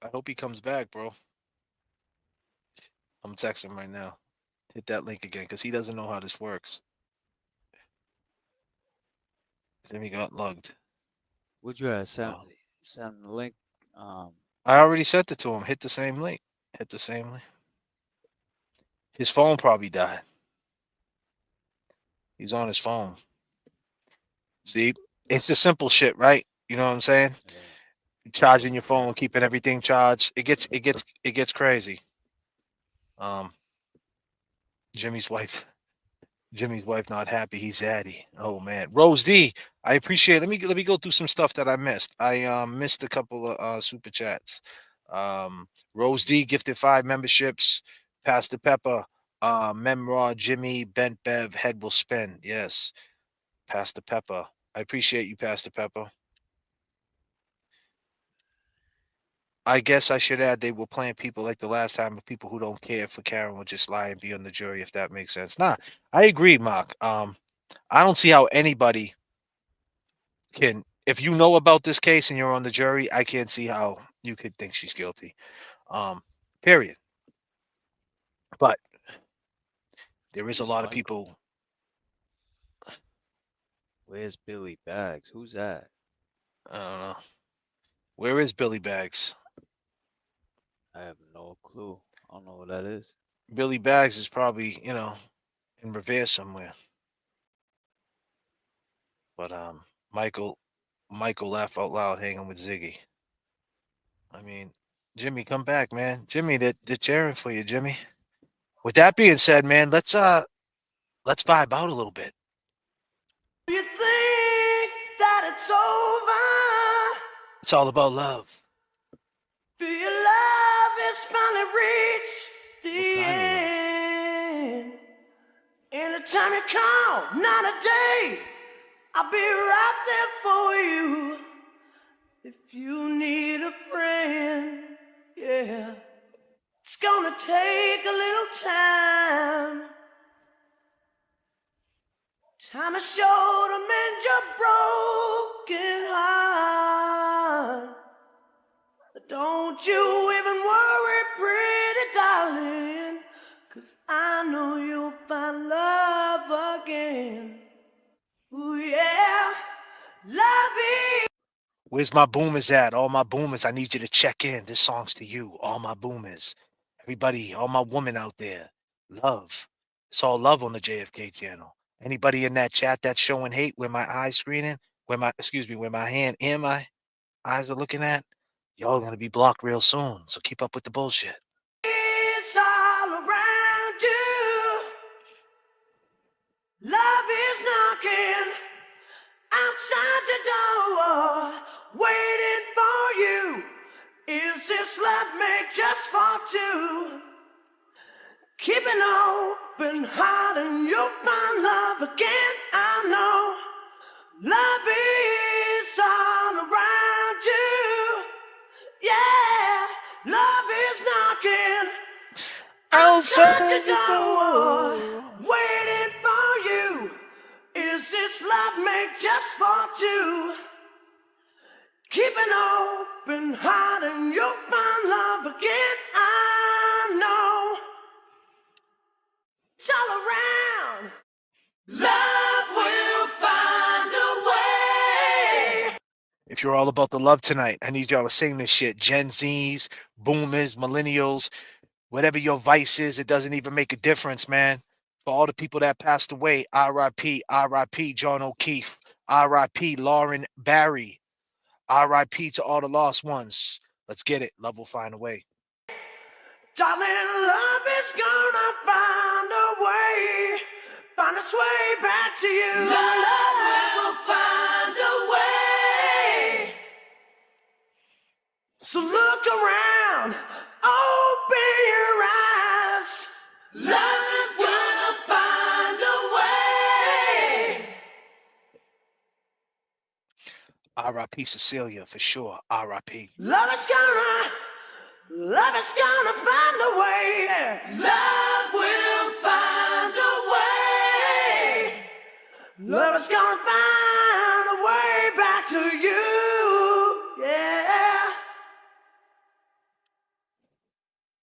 I hope he comes back, bro. I'm texting him right now. Hit that link again because he doesn't know how this works. Jimmy got lugged. Would you have send the link? I already sent it to him. Hit the same link. Hit the same link. His phone probably died. He's on his phone. See, it's the simple shit, right? You know what I'm saying? Charging your phone, keeping everything charged. It gets crazy. Jimmy's wife not happy. He's zaddy. Oh man. Rose D, I appreciate it. Let me go through some stuff that I missed. I missed a couple of super chats. Rose D gifted 5 memberships. Pastor Pepper, Memra, Jimmy, Bent Bev, Head will spin. Yes, Pastor Pepper. I appreciate you, Pastor Pepper. I guess I should add they were playing people like the last time, but people who don't care for Karen will just lie and be on the jury, if that makes sense. Nah, I agree, Mark. I don't see how anybody can, if you know about this case and you're on the jury, I can't see how you could think she's guilty. Period. But there is a lot of people. Where's Billy Bags? Who's that? I don't know. Where is Billy Bags? I have no clue. I don't know what that is. Billy Bags is probably, in Revere somewhere. But Michael laugh out loud hanging with Ziggy. I mean, Jimmy, come back, man. Jimmy, they're cheering for you, Jimmy. With that being said, man, let's vibe out a little bit. You think that it's over? It's all about love. Feel your love is finally reached the end. Anytime you call, not a day, I'll be right there for you. If you need a friend, yeah. It's gonna take a little time. Time is short to mend your broken heart. But don't you even worry, pretty darling, 'cause I know you'll find love again. Ooh yeah, love is. Where's my boomers at? All my boomers, I need you to check in. This song's to you, all my boomers. Everybody, all my women out there. Love. It's all love on the JFK channel. Anybody in that chat that's showing hate where my eyes screening, where my hand and my eyes are looking at, y'all gonna be blocked real soon. So keep up with the bullshit. It's all around you. Love is knocking outside the door, waiting for you. Is this love made just for two? Keep an open heart and you'll find love again. I know love is all around you. Yeah, love is knocking outside the door, waiting for you. Is this love made just for two? Keep an open heart and you'll find love again. I know it's all around. Love will find a way. If you're all about the love tonight, I need y'all to sing this shit. Gen Zs, boomers, millennials, whatever your vice is, it doesn't even make a difference, man. For all the people that passed away, R.I.P., R.I.P. John O'Keefe, R.I.P. Lauren Barry, R.I.P. to all the lost ones. Let's get it. Love will find a way. Darling, love is gonna find a way, find its way back to you. Love will find a way. So look around, open your eyes. Love is gonna find a way. R.I.P. Cecilia, for sure. R.I.P. Love is gonna find a way. Love will find a way. Love is gonna find a way back to you. Yeah.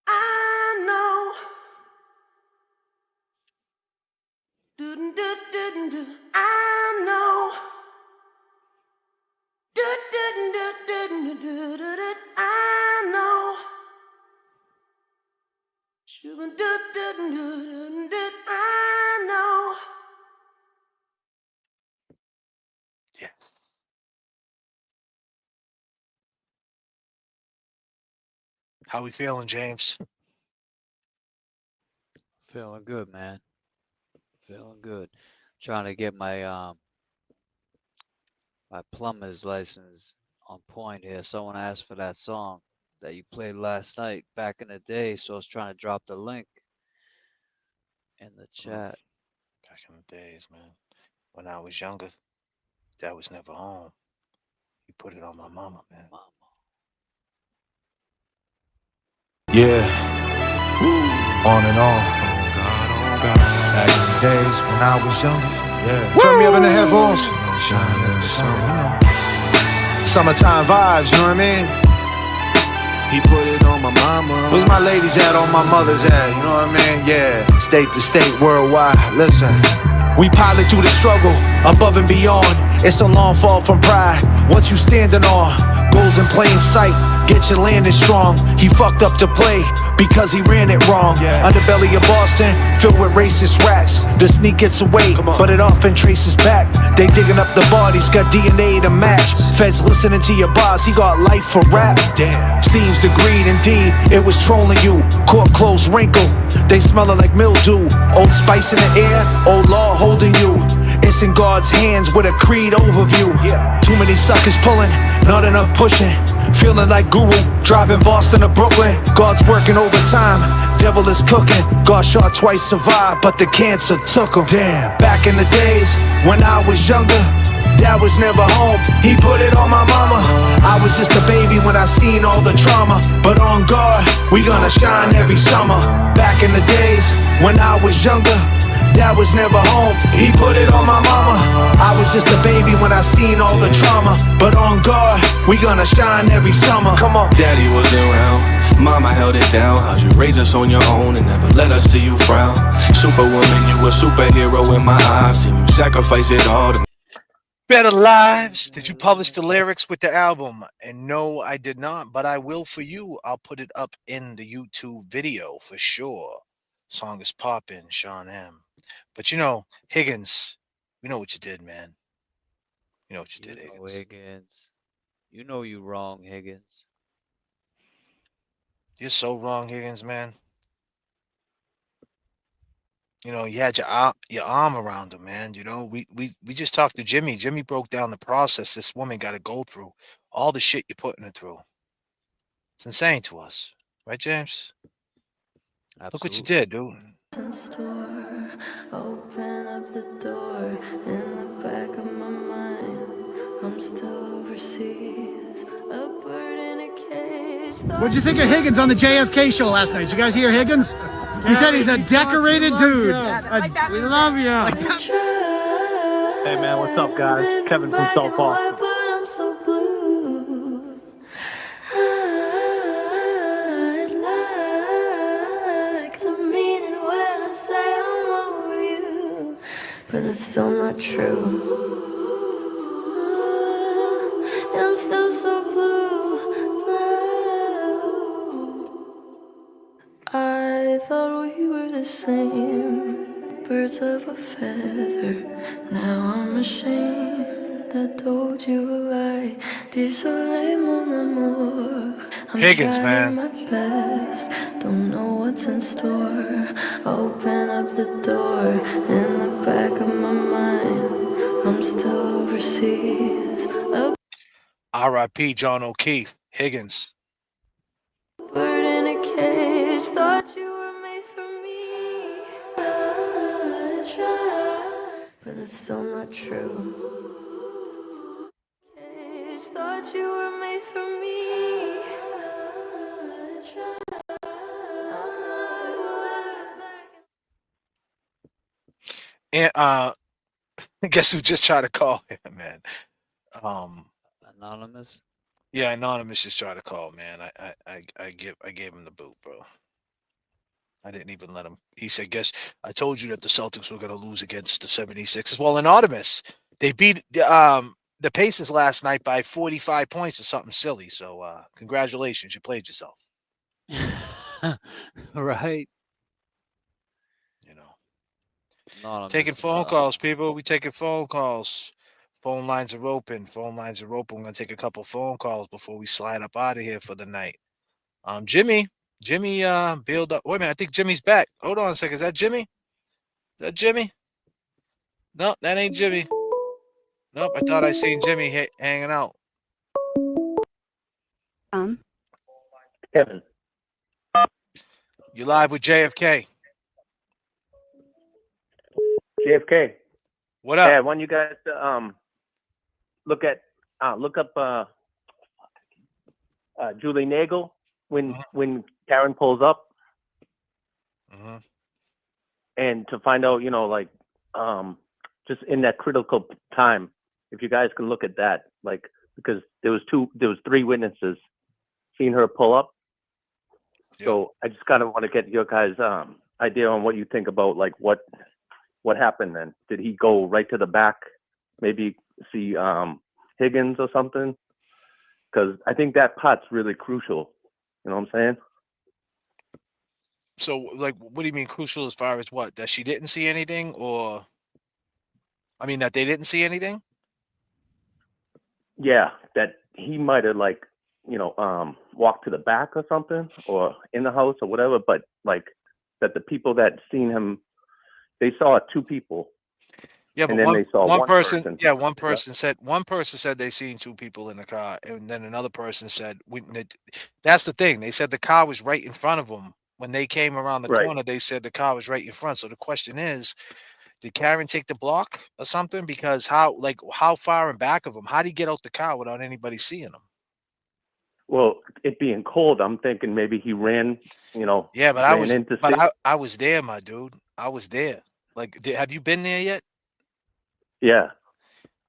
I know. Do-do-do-do-do. I know. Do-do-do-do-do-do-do-do. I know. Do-do-do-do-do-do. I know. Yes. How we feeling, James? Feeling good, man. Feeling good. Trying to get my my plumber's license on point here. Someone asked for that song. that you played last night back in the day. So I was trying to drop the link in the chat. Back in the days, man. When I was younger, Dad was never home. He put it on my mama, man. Yeah. On and on. Back in the days when I was younger. Yeah. Turn me up in the headphones. Summertime vibes, you know what I mean? He put it on my mama. Where's my ladies at? On my mother's at, you know what I mean? Yeah. State to state, worldwide. Listen. We pilot through the struggle, above and beyond. It's a long fall from pride. What you standing on? Goals in plain sight. Get your landing strong. He fucked up to play because he ran it wrong. Underbelly of Boston, filled with racist rats. The sneak gets away, but it often traces back. They digging up the bodies, got DNA to match. Feds listening to your boss, he got life for rap. Damn. Seems the greed indeed, it was trolling you. Court closed wrinkle, they smelling like mildew. Old Spice in the air, old law holding you. It's in God's hands with a creed overview. Too many suckers pulling, not enough pushing. Feeling like Guru, driving Boston to Brooklyn. God's working overtime, devil is cooking. Got shot twice, survived, but the cancer took him. Damn, back in the days when I was younger, Dad was never home, he put it on my mama. I was just a baby when I seen all the trauma, but on God, we gonna shine every summer. Back in the days when I was younger, Dad was never home, he put it on my mama. I was just a baby when I seen all the trauma, but on God, we gonna shine every summer. Come on. Daddy wasn't around, mama held it down. How'd you raise us on your own and never let us see you frown? Superwoman, you a superhero in my eyes, and you sacrifice it all to Better Lives. Did you publish the lyrics with the album? And no, I did not, but I will for you. I'll put it up in the YouTube video for sure. Song is popping, Sean M. But you know, Higgins, we know what you did, man. You know what you did, Higgins. You know you wrong, Higgins. You're so wrong, Higgins, man. You know, you had your arm around him, man. You know, we just talked to Jimmy. Jimmy broke down the process this woman got to go through. All the shit you're putting her through. It's insane to us. Right, James? Absolutely. Look what you did, dude. Open up the door in the back of my mind. I'm still overseas, a bird in a cage. What'd you think of Higgins on the JFK show last night? Did you guys hear Higgins? He said he's a decorated dude. We love you. Hey man, what's up, guys? Kevin from South Boston. But I'm so blue. I'd like to mean it when I say I'm over you, but it's still not true. And I'm still so blue. I thought we were the same, birds of a feather. Now I'm ashamed I told you a lie. Désolé, mon amour. I'm Higgins, trying man. my best, don't know what's in store. Open up the door in the back of my mind. I'm still overseas. R.I.P. John O'Keefe. Higgins. Bird in a cage, thought you were made for me. I tried, but it's still not true. Cage, thought you were made for me. I And guess who just tried to call him, man? Anonymous. Yeah, Anonymous just tried to call, man. I gave him the boot, bro. I didn't even let him. He said, "Guess I told you that the Celtics were going to lose against the 76ers." Well, Anonymous, they beat the Pacers last night by 45 points or something silly. So, congratulations, you played yourself. Right. You know. Anonymous Taking is, phone calls, people. We taking phone calls. Phone lines are open. Phone lines are open. We're gonna take a couple phone calls before we slide up out of here for the night. Jimmy, build up. Wait a minute, I think Jimmy's back. Hold on a second. Is that Jimmy? Is that Jimmy? No, that ain't Jimmy. Nope, I thought I seen Jimmy hanging out. Kevin. You're live with JFK. JFK. What up? Yeah, I want you guys to look up Julie Nagel when Karen pulls up, and to find out, like just in that critical time, if you guys can look at that, like, because there was 3 witnesses seeing her pull up. So I just kind of want to get your guys' idea on what you think about, like, what happened then. Did he go right to the back, maybe see Higgins or something? Because I think that part's really crucial. You know what I'm saying? So, like, what do you mean crucial as far as what? That she didn't see anything, or I mean that they didn't see anything? Yeah, that he might have, like, walked to the back or something, or in the house or whatever, but like that the people that seen him, they saw 2 people. Yeah, but and then they saw one person. Yeah, Yeah. one person said they seen 2 people in the car, and then another person said that's the thing. They said the car was right in front of them when they came around the Right. corner. They said the car was right in front. So the question is, did Karen take the block or something? Because how far in back of him? How did he get out the car without anybody seeing him? Well, it being cold, I'm thinking maybe he ran. Yeah, but I was there, my dude. I was there. Like, have you been there yet? Yeah.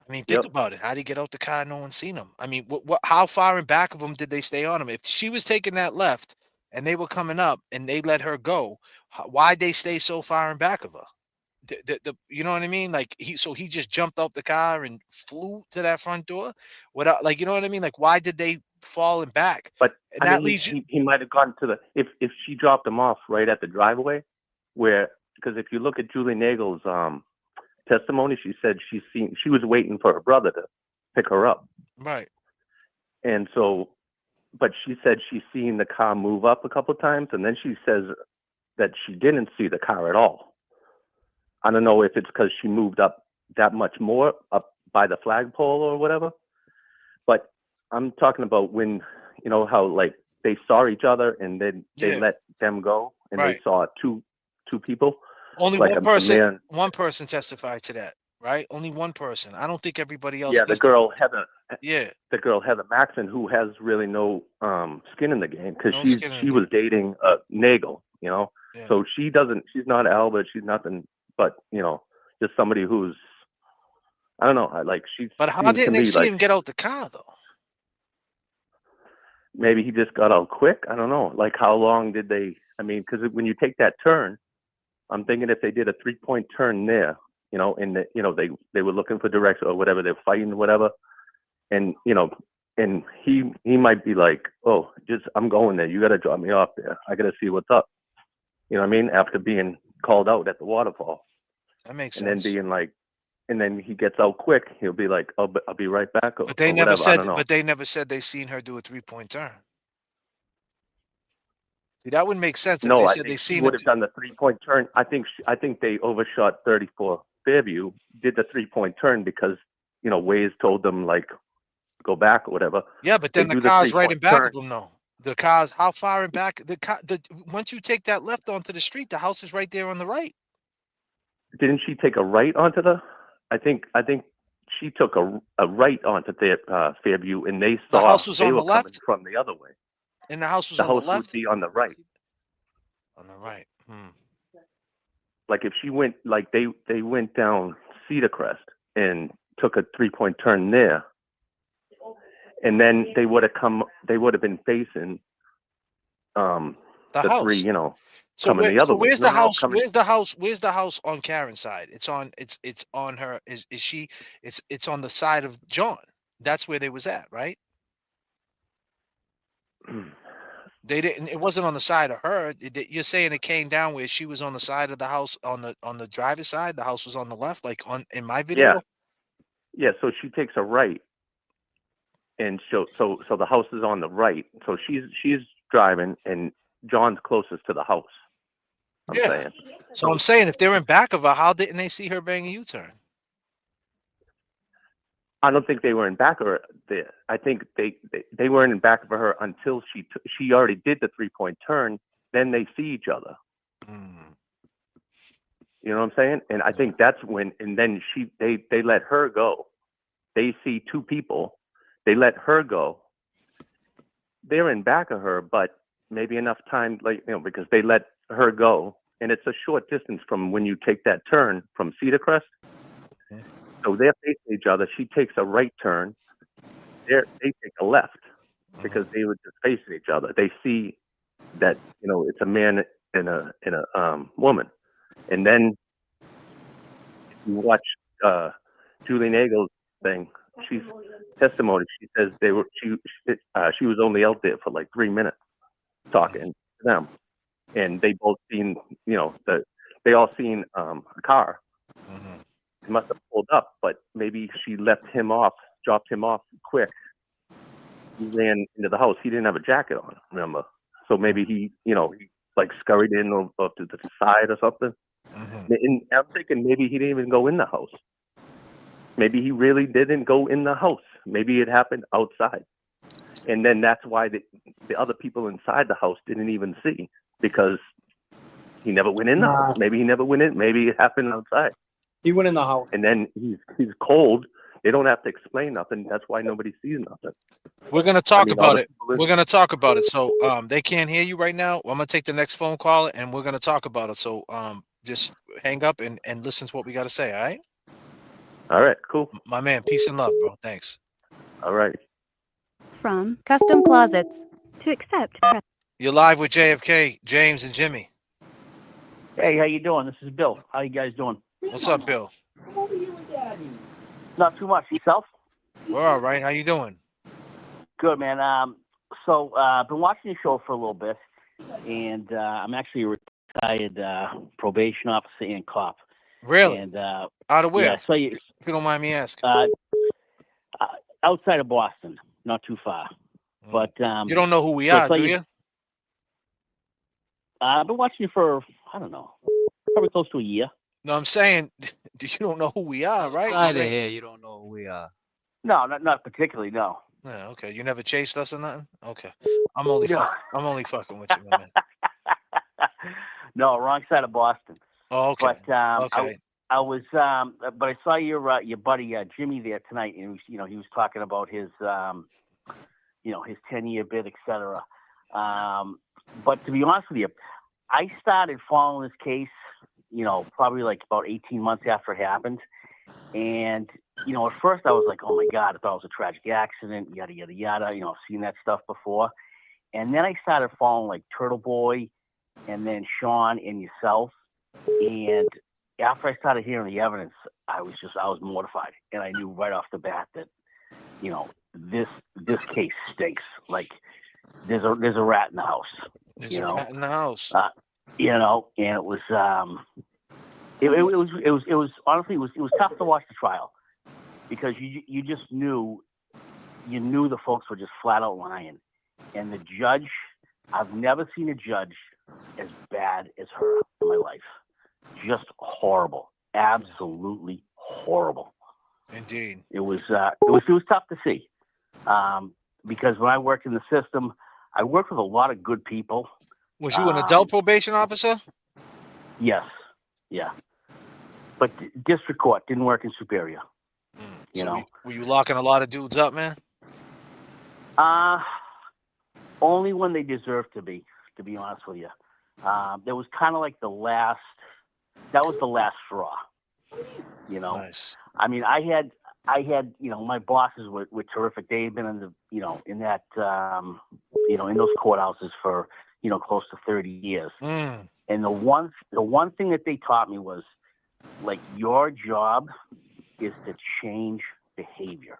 I mean, think about it. How did he get out the car? No one's seen him. I mean, how far in back of him did they stay on him? If she was taking that left and they were coming up and they let her go, why'd they stay so far in back of her? You know what I mean? Like, he just jumped out the car and flew to that front door without, like, you know what I mean? Like, why did they fall in back? But And that leads he might have gone to the if she dropped him off right at the driveway, because if you look at Julie Nagel's testimony, she said she was waiting for her brother to pick her up. Right. And so, but she said she's seen the car move up a couple times, and then she says that she didn't see the car at all. I don't know if it's because she moved up that much more up by the flagpole or whatever, but I'm talking about when, how, like, they saw each other and then they let them go, and they saw two people. Only like one person. man. One person testified to that, right? Only one person. I don't think everybody else. Yeah, the girl Heather. Yeah, the girl Heather Maxon, who has really no skin in the game, because No skin in she the was dating Nagel. Yeah. So she's not Albert. She's nothing but just somebody who's, I don't know, she's. But how didn't they see him get out the car though? Maybe he just got out quick. I don't know. Like, how long did they? I mean, because when you take that turn, I'm thinking if they did a 3-point turn there, and they were looking for direction or whatever, they're fighting or whatever, and and he might be like, oh, I'm going there. You got to drop me off there. I got to see what's up. You know what I mean? After being called out at the waterfall. That makes sense. sense. And then being like, and then he gets out quick. He'll be like, I'll be right back. But they or never whatever. I said. don't know. But they never said they seen her do a 3-point turn. See, that wouldn't make sense. If No, they I said think they she seen would it. have done the 3-point turn. I think they overshot 34 Fairview, did the 3-point turn because Waze told them, like, go back or whatever. Yeah, but then They the do car's right in 3-point back turn. of them, though. The car's how far in back? Once you take that left onto the street, the house is right there on the right. Didn't she take a right onto the? I think she took a right onto Fairview, and they saw The house was they on were the coming left, from the other way. and the house was The on the house left. would be on the right. On the right. Like, if she went, like, they went down Cedar Crest and took a 3-point turn there, and then they would have been facing the house. three, So coming the other way. where's No, the no, house? coming- Where's the house? Where's the house on Karen's side? It's on her. Is she? It's on the side of John. That's where they was at, right? They didn't. It wasn't on the side of her. You're saying it came down where she was on the side of the house on the driver's side. The house was on the left, like in my video. Yeah. So she takes a right, and so the house is on the right. So she's driving, and John's closest to the house. I'm saying. So I'm saying, if they're in back of her, how didn't they see her bang a U-turn? I don't think they were in back of her there. I think they weren't in back of her until she already did the 3-point turn. Then they see each other. You know what I'm saying? And I think that's when. And then they let her go. They see two people. They let her go. They're in back of her, but maybe enough time, because they let her go, and it's a short distance from when you take that turn from Cedar Crest. So they're facing each other. She takes a right turn. They take a left because they were just facing each other. They see that it's a man and a woman, and then if you watch Julie Nagel's thing, she's testimony. She says she was only out there for like 3 minutes talking to them, and they both seen they all seen a car. He must have pulled up, but maybe she dropped him off quick. He ran into the house. He didn't have a jacket on, remember? So maybe he like scurried in or to the side or something. And I'm thinking maybe he didn't even go in the house. Maybe he really didn't go in the house. Maybe it happened outside. And then that's why the other people inside the house didn't even see, because he never went in the house. Maybe he never went in. Maybe it happened outside. He went in the house. And then he's cold. They don't have to explain nothing. That's why nobody sees nothing. We're gonna talk about it. We're gonna talk about it. So they can't hear you right now. I'm gonna take the next phone call and we're gonna talk about it. So just hang up and listen to what we gotta say, all right? All right, cool. My man, peace and love, bro. Thanks. All right. From Custom Closets. To accept. You're live with JFK, James and Jimmy. Hey, how you doing? This is Bill. How you guys doing? What's up, Bill? Not too much. Yourself? We're all right. How you doing? Good, man. So I've been watching your show for a little bit, and I'm actually a retired probation officer and cop. Really? And out of where? Yeah, so if you don't mind me asking. Outside of Boston, not too far. But you don't know who we are, do you? I've been watching you for, I don't know, probably close to a year. No, I'm saying you don't know who we are, right? Out of here, you don't know who we are. No, not particularly. No. Yeah, okay. You never chased us or nothing. Okay, I'm only fucking with you, man. No, wrong side of Boston. Oh, okay. But okay. I was, but I saw your buddy Jimmy there tonight, and he was talking about his, his 10-year bid, etc. But to be honest with you, I started following this case, probably like about 18 months after it happened. And, at first I was like, oh my God, I thought it was a tragic accident, yada, yada, yada. I've seen that stuff before. And then I started following like Turtle Boy and then Sean and yourself. And after I started hearing the evidence, I was mortified. And I knew right off the bat that, this case stinks. Like there's a rat in the house. There's a rat in the house. And it was it was honestly it was tough to watch the trial, because you just knew the folks were just flat out lying. And the judge, I've never seen a judge as bad as her in my life. Just horrible. Absolutely horrible. Indeed. It was tough to see. Because when I worked in the system, I worked with a lot of good people. Was you an adult probation officer? Yes. Yeah. But district court, didn't work in Superior. Were you locking a lot of dudes up, man? Only when they deserved to be honest with you. There was kind of like that was the last straw. Nice. I mean, I had my bosses were terrific. They had been in the in that in those courthouses for close to 30 years. And the one thing that they taught me was, like, your job is to change behavior.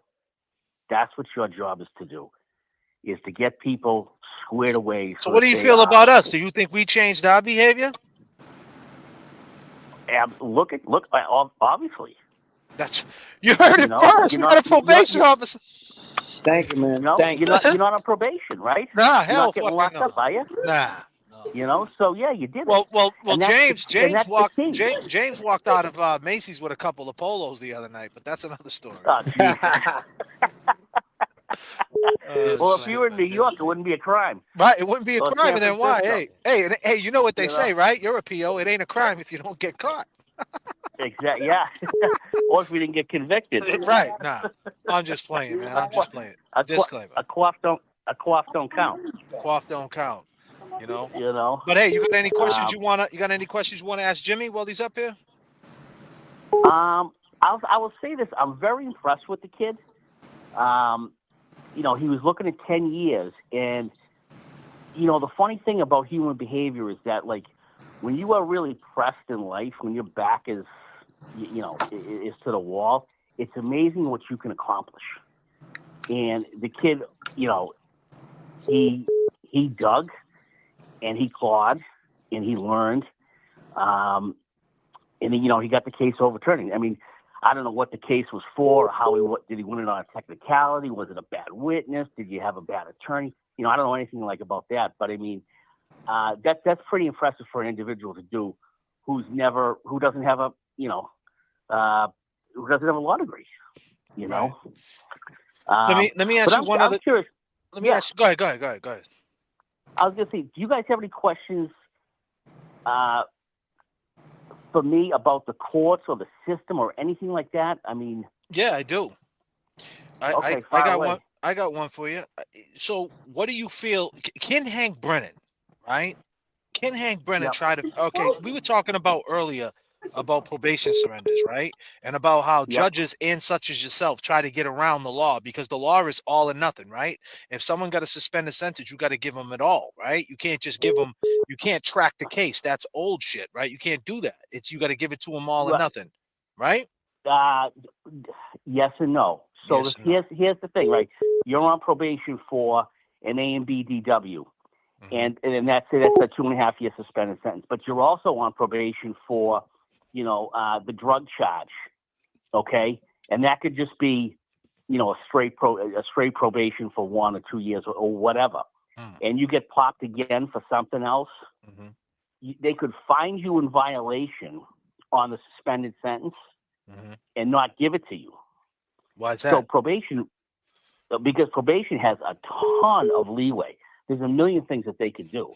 That's what your job is to do, is to get people squared away. So what do you feel about us? Do you think we changed our behavior? Look, obviously. You heard it first. You're not a probation officer. Thank you, man. No, Thank you. You're not on probation, right? Nah, you're hell, not getting fucking locked no. up, are you? Nah. You know, so yeah, you did it. Well, And that's James that's the key. James walked out of Macy's with a couple of polos the other night, but that's another story. Oh, Jesus. Well, if you were in New York, it wouldn't be a crime. Right, it wouldn't be a Or crime, San and then why? Francisco. Hey, you know what they You know? say, right? You're a PO. It ain't a crime if you don't get caught. Exactly. Yeah. Or if we didn't get convicted. Right. Nah, I'm just playing, man. I'm just playing. Disclaimer. A quaff don't count. Quaff don't count. You know. You know. But hey, you got any questions you got any questions you wanna ask Jimmy while he's up here? I will say this. I'm very impressed with the kid. You know, he was looking at 10 years, and you know, the funny thing about human behavior is that, like, when you are really pressed in life, when your back is, you know, is to the wall, it's amazing what you can accomplish. And the kid, you know, he dug, and he clawed, and he learned, and then, you know, he got the case overturned. I mean, I don't know what the case was for, did he win it on a technicality? Was it a bad witness? Did you have a bad attorney? You know, I don't know anything like about that, but I mean, that's pretty impressive for an individual to do who doesn't have a, you know, who doesn't have a law degree, you know? Let me ask you one other. Curious. Let me ask you. Go ahead. I was going to say, do you guys have any questions for me about the courts or the system or anything like that? I mean, yeah, I do. I got one. I got one for you. So, what do you feel? Can Hank Brennan, right? Can Hank Brennan try to? Okay, we were talking about earlier about probation surrenders, right? And about how judges and such as yourself try to get around the law because the law is all or nothing, right? If someone got to suspend a sentence, you got to give them it all, right? You can't just give them. You can't track the case. That's old shit, right? You can't do that. You got to give it to them all or nothing, right? Yes and no. So yes here's the thing, right? You're on probation for an A and B DW, and that's a 2.5 year suspended sentence. But you're also on probation for, you know, the drug charge, okay? And that could just be, you know, a straight probation for 1 or 2 years or whatever. And you get popped again for something else. They could find you in violation on the suspended sentence and not give it to you. Why is that? So because probation has a ton of leeway. There's a million things that they could do.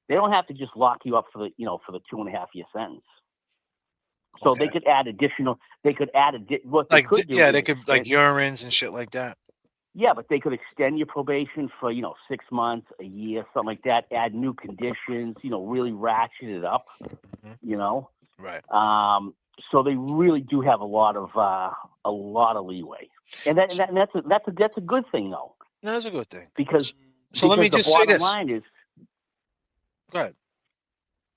They don't have to just lock you up for the 2.5 year sentence. So they could add additional. They could add what they could do. Yeah, they could like urines and shit like that. Yeah, but they could extend your probation for 6 months, a year, something like that. Add new conditions. You know, really ratchet it up. You know. Right. So they really do have a lot of leeway, and that's a good thing though. That's a good thing because let me just say this. Line is, go ahead.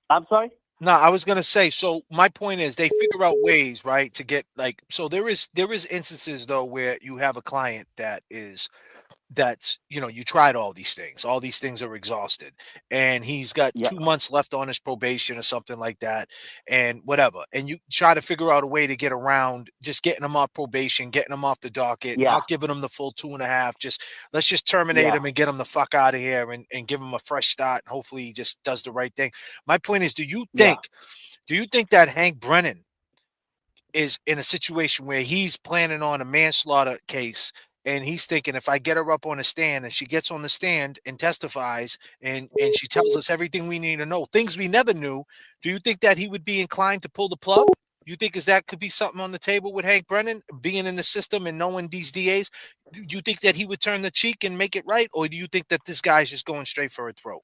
I'm sorry. No, I was gonna say. So my point is, they figure out ways, right, to get like. So there is instances though where you have a client that's you tried all these things are exhausted, and he's got 2 months left on his probation or something like that, and whatever, and you try to figure out a way to get around just getting him off probation, getting him off the docket, not giving him the full 2.5, let's just terminate him and get him the fuck out of here and give him a fresh start, and hopefully he just does the right thing. My point is, do you think that Hank Brennan is in a situation where he's planning on a manslaughter case, and he's thinking, if I get her up on the stand and she gets on the stand and testifies and she tells us everything we need to know, things we never knew, do you think that he would be inclined to pull the plug? You think that could be something on the table with Hank Brennan being in the system and knowing these DAs? Do you think that he would turn the cheek and make it right? Or do you think that this guy's just going straight for a throat?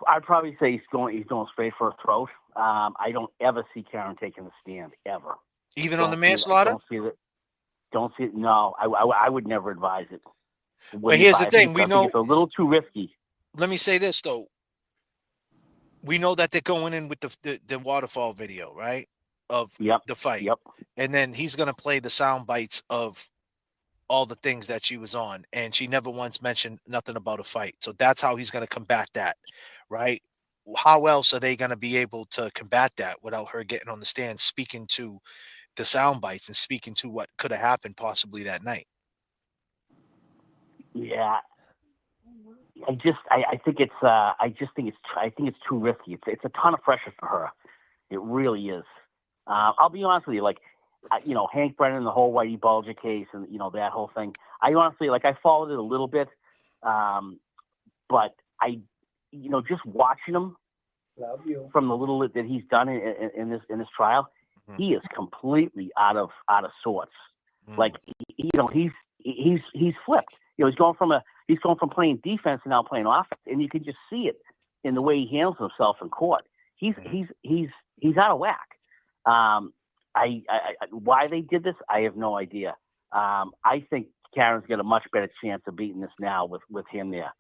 I'd probably say he's going straight for a throat. I don't ever see Karen taking the stand ever. Even on the manslaughter? Don't see it. No, I would never advise it. But here's the thing: we know it's a little too risky. Let me say this though: we know that they're going in with the waterfall video, right? Of the fight, and then he's gonna play the sound bites of all the things that she was on, and she never once mentioned nothing about a fight. So that's how he's gonna combat that, right? How else are they gonna be able to combat that without her getting on the stand, speaking to the sound bites and speaking to what could have happened possibly that night? Yeah. I think it's too risky. It's a ton of pressure for her. It really is. I'll be honest with you, like, Hank Brennan, the whole Whitey Bulger case, and that whole thing. I honestly, like, I followed it a little bit, but I, just watching him from the little that he's done in this trial, he is completely out of sorts. Like, he's flipped. He's going from playing defense and now playing offense, and you can just see it in the way he handles himself in court. He's out of whack. Why they did this, I have no idea. I think Karen's got a much better chance of beating this now with him there.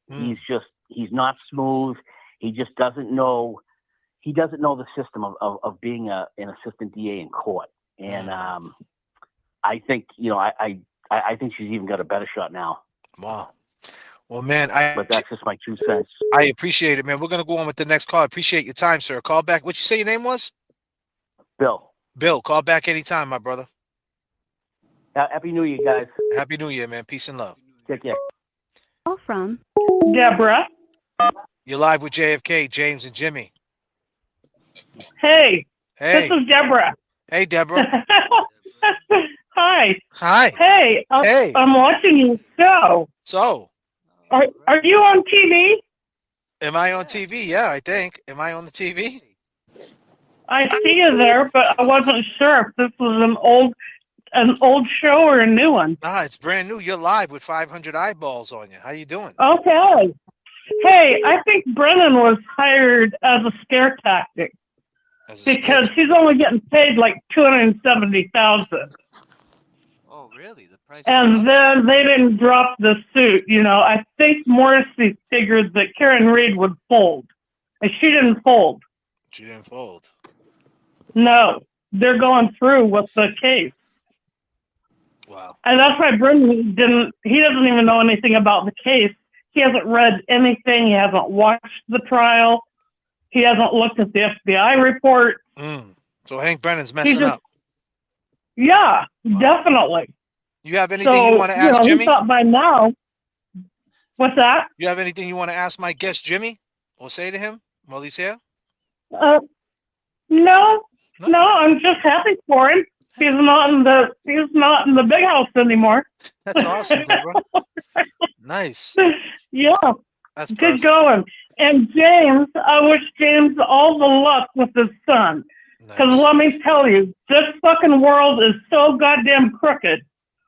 He's not smooth. He just doesn't know. He doesn't know the system of being an assistant DA in court. And I think I think she's even got a better shot now. Wow. Well, man, but that's just my 2 cents. I appreciate it, man. We're gonna go on with the next call. I appreciate your time, sir. Call back. What you say your name was? Bill. Bill, call back anytime, my brother. Happy New Year, guys. Happy New Year, man. Peace and love. Take care. Call from Deborah. You're live with JFK, James and Jimmy. Hey. Hey. This is Deborah. Hey, Deborah. Hi. Hi. Hey. Hey. I'm watching your show. So. Are you on TV? Am I on TV? Yeah, I think. Am I on the TV? I see you there, but I wasn't sure if this was an old show or a new one. Nah, it's brand new. You're live with 500 eyeballs on you. How you doing? Okay. Hey, I think Brennan was hired as a scare tactic because he's only getting paid like $270,000. Oh, really? The price. And then they didn't drop the suit. I think Morrissey figured that Karen Reed would fold, and she didn't fold. She didn't fold. No, they're going through with the case. Wow. And that's why Brennan he doesn't even know anything about the case. He hasn't read anything. He hasn't watched the trial. He hasn't looked at the FBI report. So Hank Brennan's messing up. Yeah, definitely. You have anything you want to ask Jimmy? He thought by now. What's that? You have anything you want to ask my guest Jimmy or say to him while he's here? No, I'm just happy for him. He's not in the big house anymore. That's awesome, Deborah. Nice. Yeah. That's good perfect. going. And James, I wish James all the luck with his son. Because let me tell you, this fucking world is so goddamn crooked.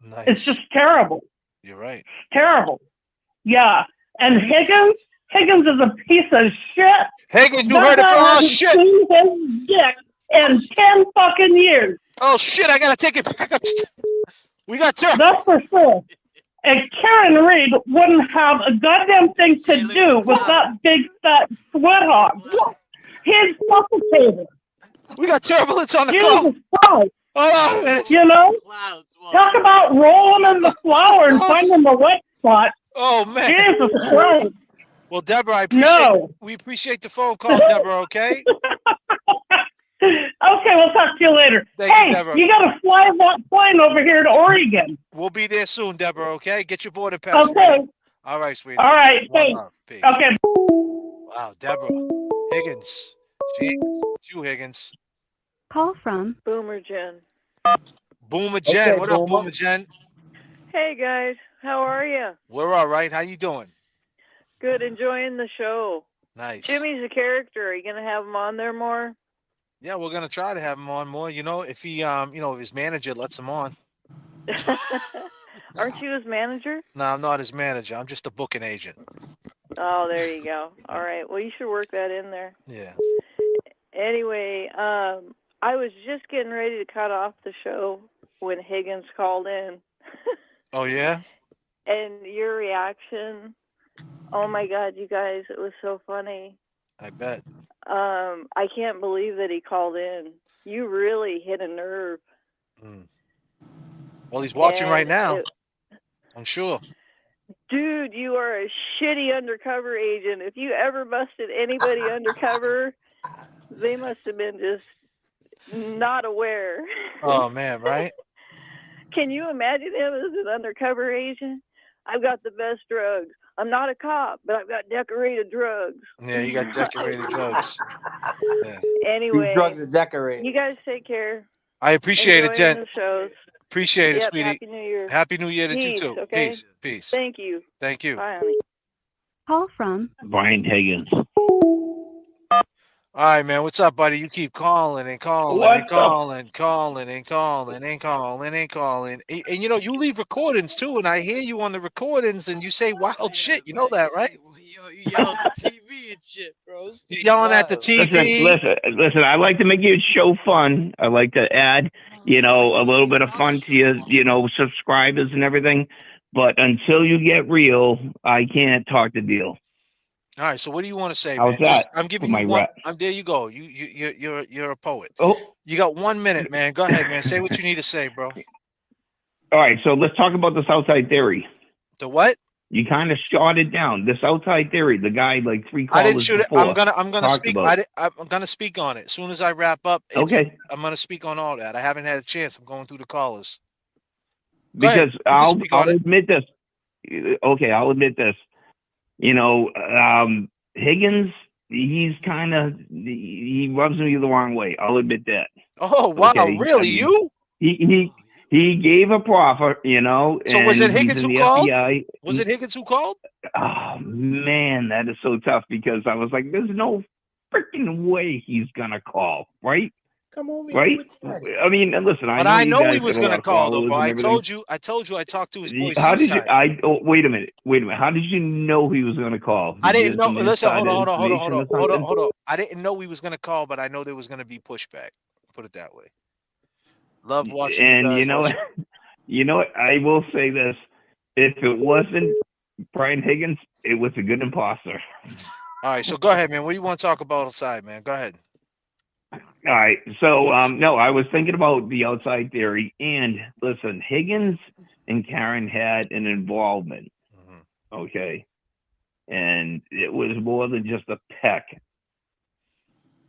Nice. It's just terrible. You're right. Terrible. Yeah. And Higgins is a piece of shit. Higgins, you heard it from us. Shit. Seen his dick in 10 fucking years. Oh shit! I gotta take it back up. We got two. That's for sure. And Karen Reed wouldn't have a goddamn thing to do with that big fat sweat hog. He's suffocated. We got turbulence on the Jesus call. Christ. Talk about rolling in the flour and finding the wet spot. Oh man. Jesus Christ. Well, Deborah, we appreciate the phone call, Deborah. Okay. Okay, we'll talk to you later. Thank you, Deborah. You got to fly that plane over here to Oregon. We'll be there soon, Deborah. Okay, get your boarding pass. Okay. Ready. All right, sweetie. All right. Thanks. Peace. Okay. Wow, Deborah Higgins. It's you, Higgins. Call from Boomer Jen. Boomer Jen. What up, Boomer Jen? Hey guys, how are you? We're all right. How you doing? Good, enjoying the show. Nice. Jimmy's a character. Are you gonna have him on there more? Yeah, we're gonna try to have him on more. If he, if his manager lets him on. Aren't you his manager? No, I'm not his manager. I'm just a booking agent. Oh, there you go. All right. Well, you should work that in there. Yeah. Anyway, I was just getting ready to cut off the show when Higgins called in. Oh yeah. And your reaction, oh my God, you guys, it was so funny. I bet. I can't believe that he called in. You really hit a nerve. Well, he's watching right now. I'm sure. Dude, you are a shitty undercover agent. If you ever busted anybody undercover, they must have been just not aware. Oh man, right? Can you imagine him as an undercover agent? I've got the best drugs. I'm not a cop, but I've got decorated drugs. Yeah, you got decorated drugs. Yeah. Anyway, These drugs are decorated. you guys take care. I appreciate it, Enjoying Jen. the shows. Appreciate it, Yep, sweetie. Happy New Year. Happy New Year to you Peace, too. okay? Peace. Peace. Thank you. Thank you. Bye, honey. Call from Brian Higgins. All right, man. What's up, buddy? You keep calling and calling and What's up? calling, calling and calling and calling and calling. And you know, you leave recordings too, and I hear you on the recordings and you say wild shit. You know that, right? You yell at the TV and shit, bro. You're yelling at the TV. Listen. I like to make your show fun. I like to add, you know, a little bit of fun to your, you know, subscribers and everything. But until you get real, I can't talk the deal. All right, so what do you want to say, How's man? that I'm giving for you my one. rep? There you go. You're a poet. Oh, you got 1 minute, man. Go ahead, man. Say what you need to say, bro. All right, so let's talk about this outside theory. The what? You kind of shot it down. This outside theory, the guy like 3 callers I didn't shoot it. before I'm gonna talked speak. about. I'm gonna speak on it as soon as I wrap up. Okay. I'm gonna speak on all that. I haven't had a chance. I'm going through the callers. Go ahead. Because You can speak on I'll it. admit this. Okay, I'll admit this. You know, Higgins, he rubs me the wrong way. I'll admit that. Oh wow, Okay? really? I mean, You? he gave a proffer, you know. So was it and he's Higgins in who the called? FBI. Was it Higgins who called? Oh man, that is so tough because I was like, there's no freaking way he's gonna call, right? Come over Right? I mean, listen, But I I know know you he guys was got a lot gonna of call though, followers bro. and I everything. told you I talked to his voice. How did you? Wait a minute. How did you know he was going to call? I Did you didn't get know. some Listen, insider information or something? hold on. I didn't know he was gonna call, but I know there was gonna be pushback. Put it that way. Love watching you And guys. you know, watch- you know what? I will say this: if it wasn't Brian Higgins, it was a good imposter. All right, so go ahead, man. What do you want to talk about outside, man? Go ahead. All right. So, no, I was thinking about the outside theory. And listen, Higgins and Karen had an involvement. Okay. And it was more than just a peck.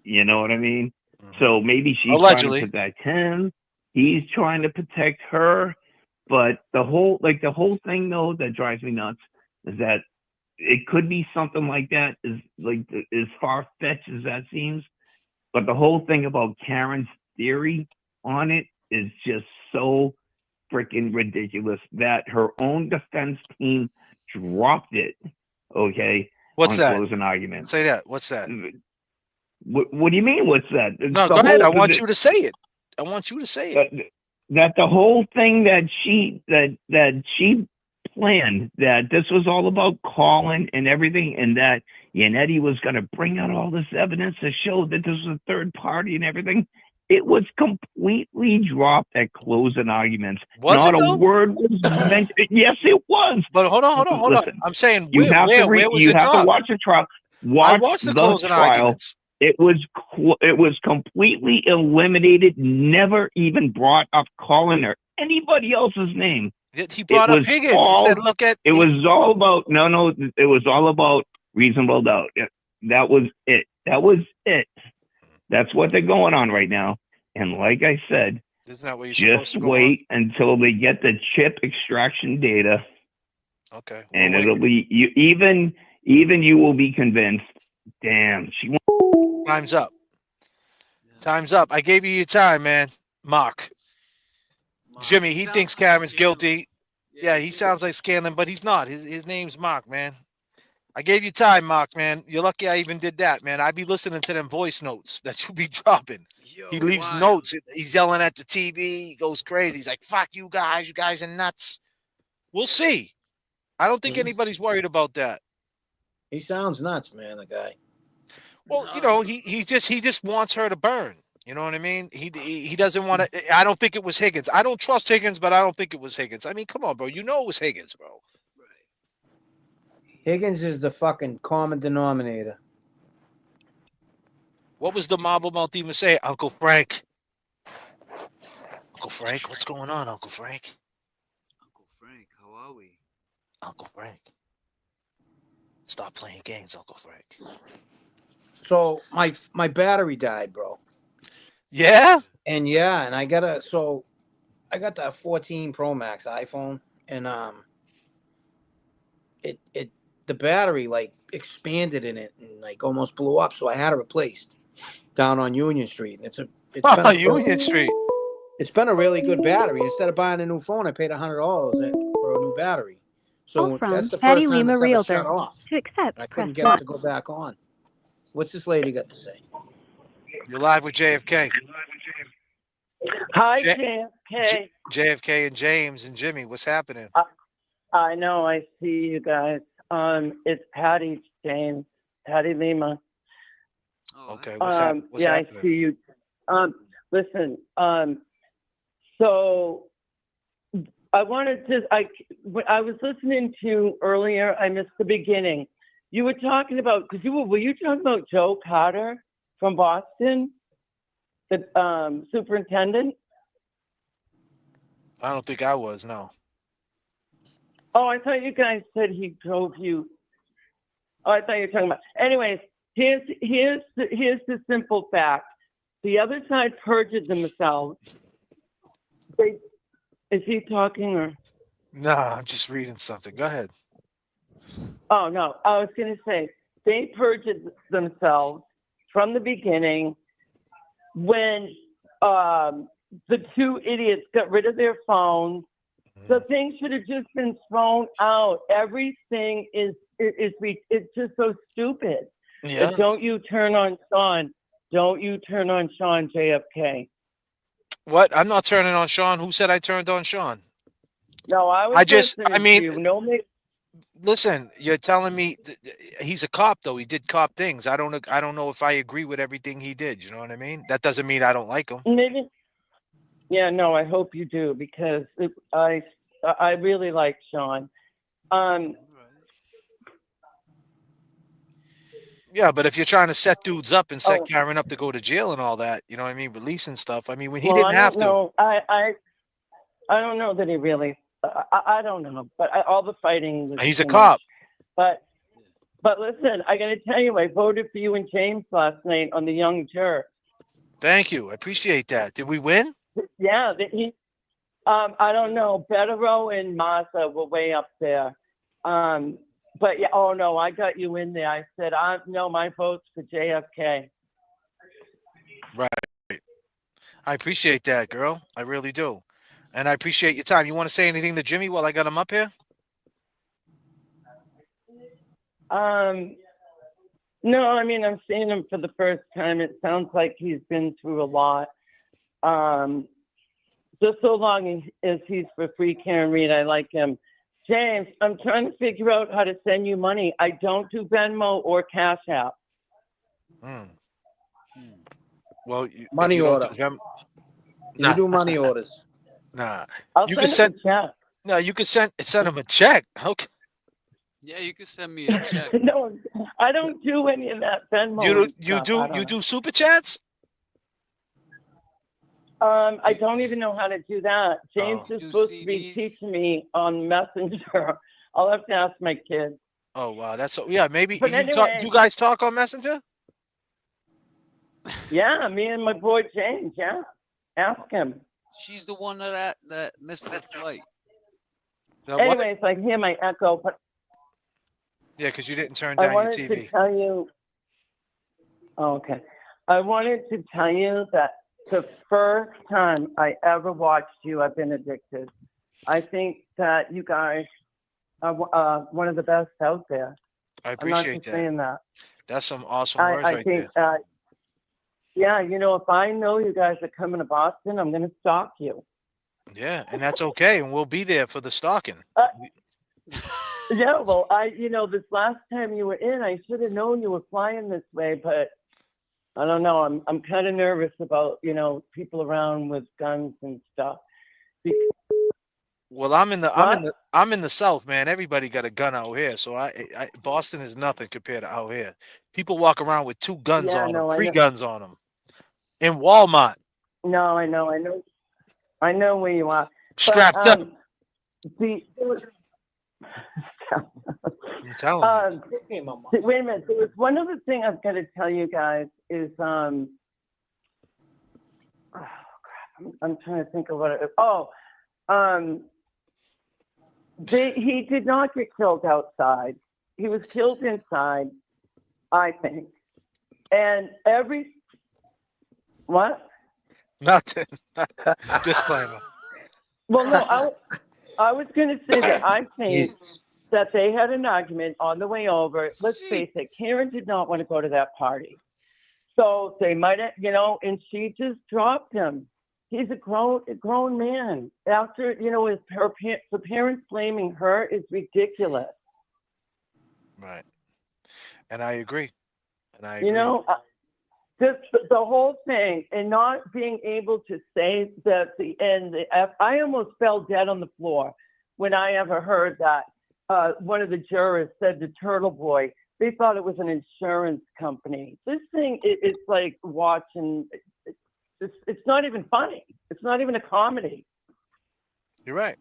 You know what I mean? So maybe she's Allegedly. trying to protect him. He's trying to protect her. But the whole thing, though, that drives me nuts is that it could be something like that, is like as far-fetched as that seems. But the whole thing about Karen's theory on it is just so freaking ridiculous that her own defense team dropped it. Okay. What's on that? Closing arguments. Say that. What's that? What do you mean? What's that? No, go ahead. I want you to say it. I want you to say it. That the whole thing that she planned, that this was all about calling and everything, and that Yannetti was going to bring out all this evidence to show that this was a third party and everything. It was completely dropped at closing arguments. Not a word was mentioned. Yes, it was. But hold on. Listen, I'm saying you where have to was it to dropped? watch the trial. I Watch watched the the closing trial. arguments. It was completely eliminated. Never even brought up calling her anybody else's name. He brought up Higgins. He said, "Look at." It was all about no. It was all about reasonable doubt. That was it. That was it. That's what they're going on right now. And like I said, isn't that what you're supposed just to go wait until they get the chip extraction data. Okay. And it'll be you. Even you will be convinced. Damn, she. Time's up. Time's up. I gave you your time, man. Mark. Jimmy, he thinks Karen's guilty. Yeah, he sounds like Scanlon, but he's not. His name's Mark, man. I gave you time, Mark, man. You're lucky I even did that, man. I'd be listening to them voice notes that you be dropping. He leaves notes. He's yelling at the TV. He goes crazy. He's like, fuck you guys. You guys are nuts. We'll see. I don't think anybody's worried about that. He sounds nuts, man, the guy. Well, you know, he just wants her to burn. You know what I mean? He doesn't want to. I don't think it was Higgins. I don't trust Higgins, but I don't think it was Higgins. I mean, come on, bro. You know it was Higgins, bro. Higgins is the fucking common denominator. What was the mob about to even say? Uncle Frank. Uncle Frank, what's going on, Uncle Frank? Uncle Frank, how are we? Uncle Frank. Stop playing games, Uncle Frank. So my battery died, bro. Yeah? And I got the 14 Pro Max iPhone, and the battery like expanded in it and like almost blew up. So I had it replaced down on Union Street. And it's been a Union Street. It's been a really good battery. Instead of buying a new phone, I paid $100 for a new battery. So that's the first time it's ever shut off. To accept, I couldn't get it to go back on. What's this lady got to say? You're live with JFK. Hi, JFK. JFK and James and Jimmy. What's happening? I know. I see you guys. It's Patty, James, Patty Lima. Okay. What's happening? I see you. Listen. So I wanted to. I was listening to earlier. I missed the beginning. You were talking about were you talking about Joe Carter from Boston, the superintendent? I don't think I was. No. Oh, I thought you guys said he drove you. Oh, I thought you were talking about. Anyways, here's the simple fact. The other side perjured themselves. Is he talking or? No, I'm just reading something. Go ahead. Oh, no. I was going to say, they perjured themselves from the beginning when the two idiots got rid of their phones. So things should have just been thrown out. Everything is it's just so stupid. Yeah. Don't you turn on Sean. Don't you turn on Sean, JFK. What? I'm not turning on Sean. Who said I turned on Sean? No, I mean, to you. No, listen, you're telling me he's a cop, though. He did cop things. I don't know if I agree with everything he did. You know what I mean? That doesn't mean I don't like him. maybe. Yeah, no, I hope you do because I really like Sean. Yeah, but if you're trying to set dudes up and set Karen up to go to jail and all that, you know what I mean, releasing stuff. I mean, when he didn't have to. No, I don't know that he really. I don't know, but all the fighting was. He's a cop. But listen, I got to tell you, I voted for you and James last night on the Young Juror. Thank you. I appreciate that. Did we win? Yeah, I don't know. Bettero and Mazza were way up there. But yeah, oh no, I got you in there. I said, no, my vote's for JFK. Right. I appreciate that, girl. I really do. And I appreciate your time. You want to say anything to Jimmy while I got him up here? No, I mean, I'm seeing him for the first time. It sounds like he's been through a lot. Just so long as he's for free, Karen Reed, I like him. James, I'm trying to figure out how to send you money. I don't do Venmo or Cash App. Well, money order. You do money orders. Nah. You can send. No, you can send him a check. Okay. Yeah, you can send me a check. No, I don't do any of that Venmo. You do super chats? I don't even know how to do that. James is supposed to be teaching me on Messenger. I'll have to ask my kids. Oh wow, that's yeah. Maybe anyway, you guys talk on Messenger? Yeah, me and my boy James. Yeah, ask him. She's the one that missed the flight. Anyways, I hear my echo, but yeah, because you didn't turn down your TV. I wanted to tell you. Oh, okay, I wanted to tell you that. The first time I ever watched you, I've been addicted. I think that you guys are one of the best out there. I appreciate I'm not just saying that. That's some awesome words right think, there. Yeah, you know, if I know you guys are coming to Boston, I'm going to stalk you. Yeah, and that's okay, and we'll be there for the stalking. Yeah, well, this last time you were in, I should have known you were flying this way, but I don't know. I'm kind of nervous about, people around with guns and stuff. Well, I'm in the South, man. Everybody got a gun out here, so Boston is nothing compared to out here. People walk around with 2 guns on them, 3 guns on them, in Walmart. No, I know where you are. Strapped up. I'm telling you. Wait a minute. There was one other thing I've got to tell you guys is oh crap, I'm trying to think of what it is. He did not get killed outside. He was killed inside, I think. And what? Nothing. Disclaimer. Well, no, I was going to say that I think that they had an argument on the way over. Let's face it, Karen did not want to go to that party. So they might have, and she just dropped him. He's a grown man. After, the parents blaming her is ridiculous. Right. And I agree. Just the whole thing, and not being able to say that I almost fell dead on the floor when I ever heard that one of the jurors said to Turtle Boy, they thought it was an insurance company. This thing, it's like watching, it's not even funny. It's not even a comedy. You're right.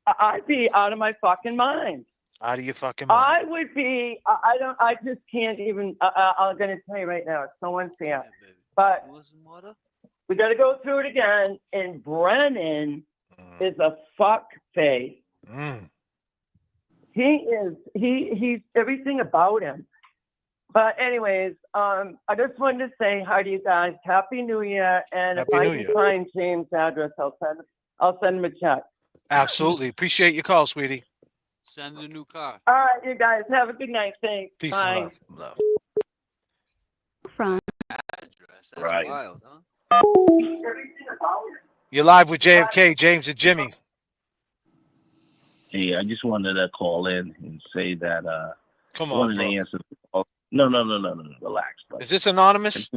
I'd be out of my fucking mind. Out of your fucking mind. I would be. I just can't even. I'm going to tell you right now, it's so unfair. But we got to go through it again. And Brennan is a fuck face. He is. He's everything about him. But anyways, I just wanted to say hi to you guys. Happy New Year. And if I can find James' address, I'll send him a check. Absolutely. Appreciate your call, sweetie. Send a new car. All right, you guys. Have a good night. Thanks. Peace Bye. and love. From Address. That's Right. wild, huh? You're live with JFK, James and Jimmy. Hey, I just wanted to call in and say that Come I on, wanted bro. to answer. No, relax. But Is this anonymous?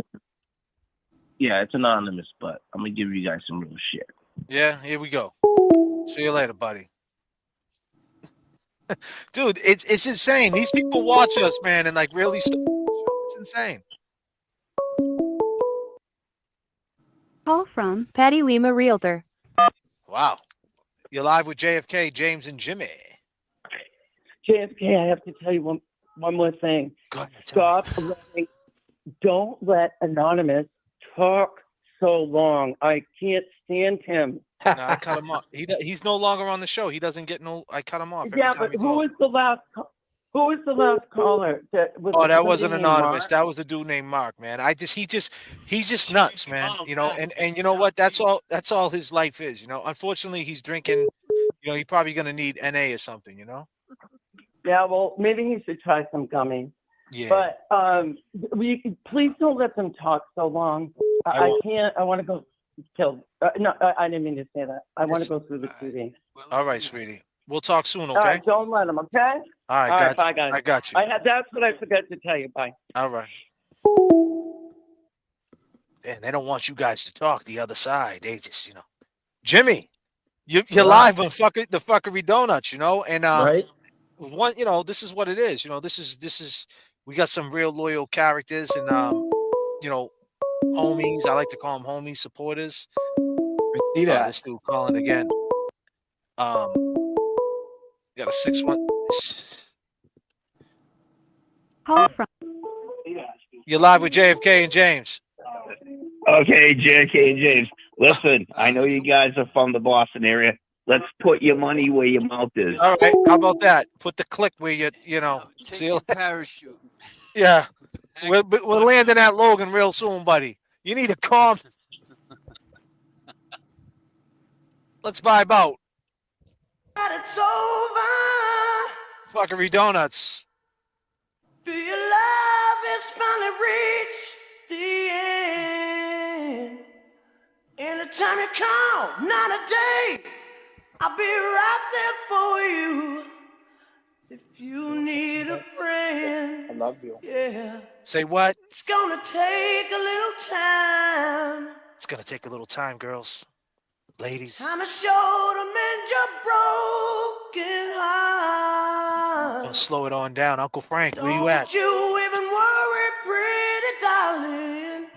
Yeah, it's anonymous, but I'm gonna give you guys some real shit. Yeah, here we go. See you later, buddy. Dude, it's insane. These people watch us, man, and like really, it's insane. call from Patty Lima Realtor. Wow. You're live with JFK, James and Jimmy. JFK, I have to tell you one more thing. Don't let Anonymous talk so long. I can't stand him. No, I cut him off. He's no longer on the show. He doesn't get no. I cut him off. Every Yeah, time but he who calls. was the last? Who was the last caller? That was Oh, that wasn't somebody named anonymous. Mark? That was a dude named Mark, man. He's just nuts, man. And you know what? That's all his life is. Unfortunately, he's drinking. He's probably gonna need NA or something. Yeah, well, maybe he should try some gummies. Yeah. But please don't let them talk so long. I can't. I want to go kill. No, I didn't mean to say that. I want to go through the TV. All right, sweetie. We'll talk soon, okay? All right, don't let them, okay? All right, bye, guys. I got you. That's what I forgot to tell you. Bye. All right. And they don't want you guys to talk the other side. They just, Jimmy, you're live on the fuckery donuts, and right. One, this is what it is. This is we got some real loyal characters and homies. I like to call them homies, supporters. See that. This dude calling again. Got a 6-1. Call from You're live with JFK and James. Okay, JK and James. Listen, I know you guys are from the Boston area. Let's put your money where your mouth is. All right, how about that? Put the click where Take your parachute. Yeah, we're landing at Logan real soon, buddy. You need to calm. Let's vibe out. It's over. Fuckery donuts. Feel your love has finally reached the end. Anytime you call, not a day. I'll be right there for you. If you need a friend. I love you. Yeah. Say what? It's gonna take a little time. It's gonna take a little time, girls, ladies. Time to show to mend your broken heart. Don't slow it on down, Uncle Frank. Where you at? Don't you even worry, pretty darling.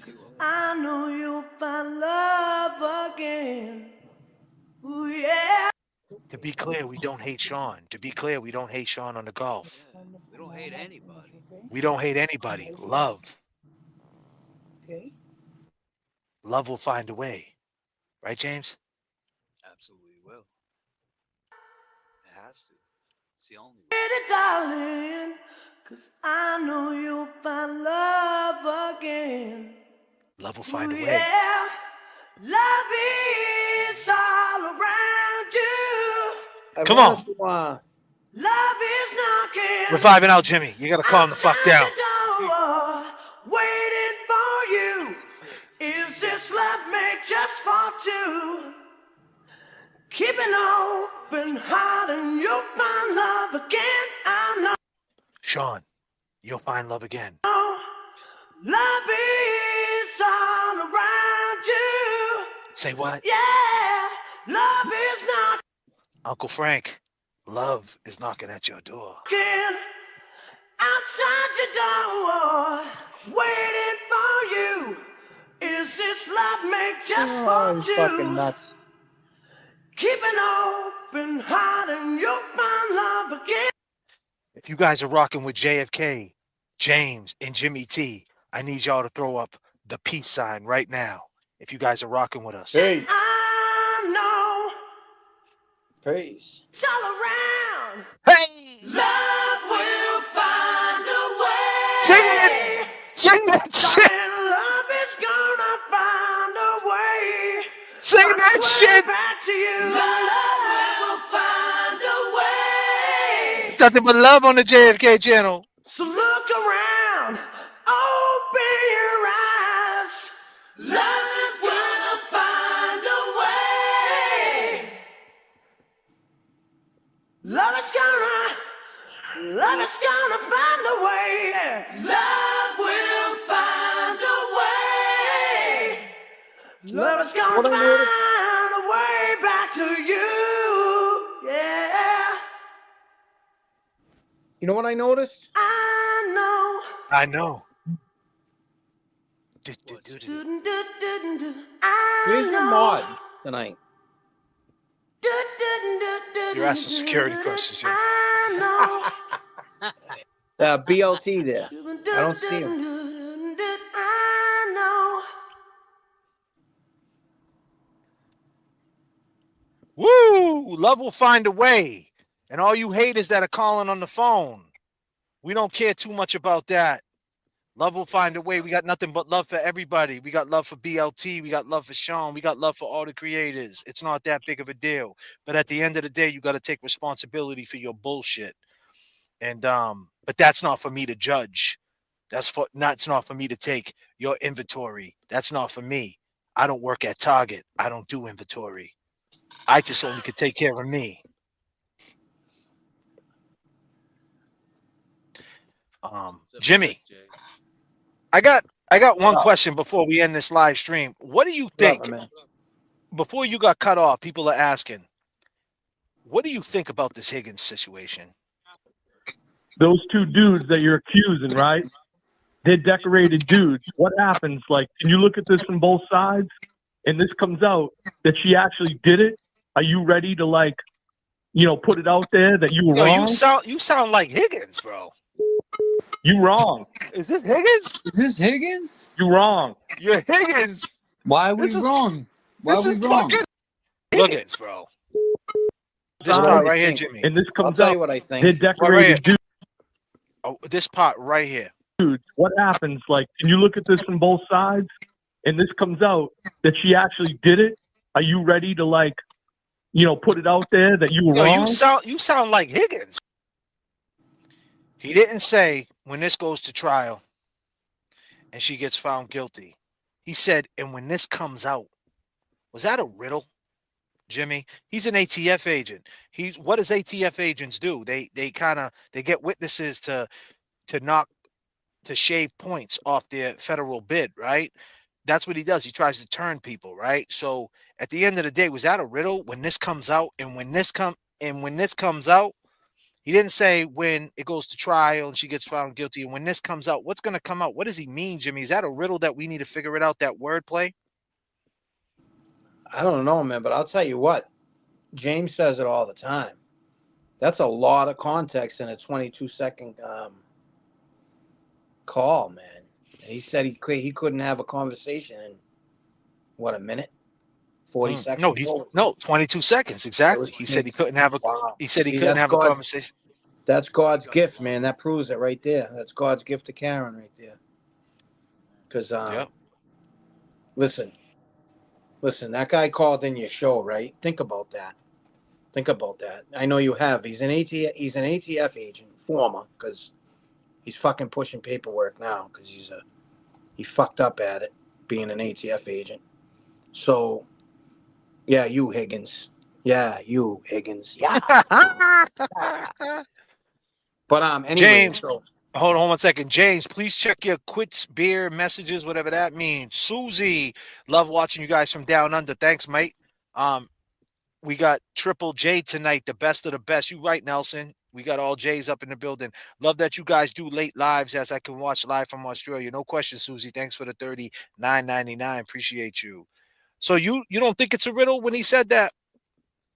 'Cause I know you'll find love again. Ooh, yeah. To be clear, we don't hate Sean. To be clear, we don't hate Sean on the golf. We don't hate anybody. We don't hate anybody. Love. Okay. Love will find a way. Right, James? It's the only way. Pretty darling, 'cause I know you'll find love again. Love will find a way. Yeah, love is all around you. Come on. Love is knocking. Reviving out, Jimmy. You got to calm the fuck down. Door, waiting for you. Is this love made just for two? Keep an open heart and you'll find love again. I know. Sean, you'll find love again. Love is all around you. Say what? Yeah, love is knocking. Uncle Frank, love is knocking at your door. Outside your door, waiting for you. Is this love made just for he's two? fucking nuts. Keep an open heart and you'll find love again. If you guys are rocking with JFK, James, and Jimmy T, I need y'all to throw up the peace sign right now. If you guys are rocking with us. Hey. I know Peace. it's all around. Hey! Love will find a way. Sing it! Sing that shit! Darling, love is gonna find a way. Sing that shit! Back to you. Love will find a way. Nothing but love on the JFK channel. So look around, open your eyes. Love is gonna find a way. Love is gonna find a way. Love will find a way. Love is gonna find a way back to you. Yeah. You know what I noticed? I know. I know. Where's your mod tonight? You're asking security questions here. I BLT there. I don't see him. I know. Woo! Love will find a way. And all you haters that are calling on the phone, we don't care too much about that. Love will find a way. We got nothing but love for everybody. We got love for BLT. We got love for Sean. We got love for all the creators. It's not that big of a deal. But at the end of the day, you got to take responsibility for your bullshit. And but that's not for me to judge. That's not for me to take your inventory. That's not for me. I don't work at Target. I don't do inventory. I just only could take care of me. Jimmy, I got one question before we end this live stream. What do you think? Before you got cut off, people are asking, what do you think about this Higgins situation? Those two dudes that you're accusing, right? They're decorated dudes. What happens? Like, can you look at this from both sides? And this comes out that she actually did it. Are you ready to, like, you know, put it out there that you were wrong? You sound like Higgins, bro. You wrong. Is this Higgins? Is this Higgins? You wrong. You're Higgins. Why are we wrong? Why are we wrong? Higgins, bro. This part right here, Jimmy. And this comes I'll tell out. you what I think. They're decorated dudes. Oh, this part right here. Dudes, what happens? Like, can you look at this from both sides? And this comes out that she actually did it. Are you ready to, like, you know, put it out there that you were wrong? You sound like Higgins. He didn't say when this goes to trial and she gets found guilty. He said, and when this comes out. Was that a riddle, Jimmy? He's an ATF agent. What does ATF agents do? They get witnesses to shave points off their federal bid, right? That's what he does. He tries to turn people, right? So at the end of the day, was that a riddle? When this comes out, and when this comes out, he didn't say when it goes to trial and she gets found guilty. And when this comes out, what's going to come out? What does he mean, Jimmy? Is that a riddle that we need to figure it out? That wordplay? I don't know, man, but I'll tell you what. James says it all the time. That's a lot of context in a 22-second call, man. And he said he couldn't have a conversation in, what, a minute? 40 seconds. No, he's no 22 seconds exactly. He said he couldn't have a. Wow. He said he See, couldn't that's have a God's- conversation. That's God's gift, man. That proves it right there. That's God's gift to Karen right there. Because listen, that guy called in your show, right? Think about that. I know you have. He's an ATF agent, former, because he's fucking pushing paperwork now because he fucked up at it being an ATF agent. So, yeah, you Higgins. Yeah, you Higgins. Yeah. But anyway, James, so, hold on 1 second. James, please check your quits beer messages, whatever that means. Susie, love watching you guys from down under. Thanks, mate. We got Triple J tonight, the best of the best. You right, Nelson. We got all J's up in the building. Love that you guys do late lives as I can watch live from Australia. No question, Susie. Thanks for the $39.99. Appreciate you. So you don't think it's a riddle when he said that?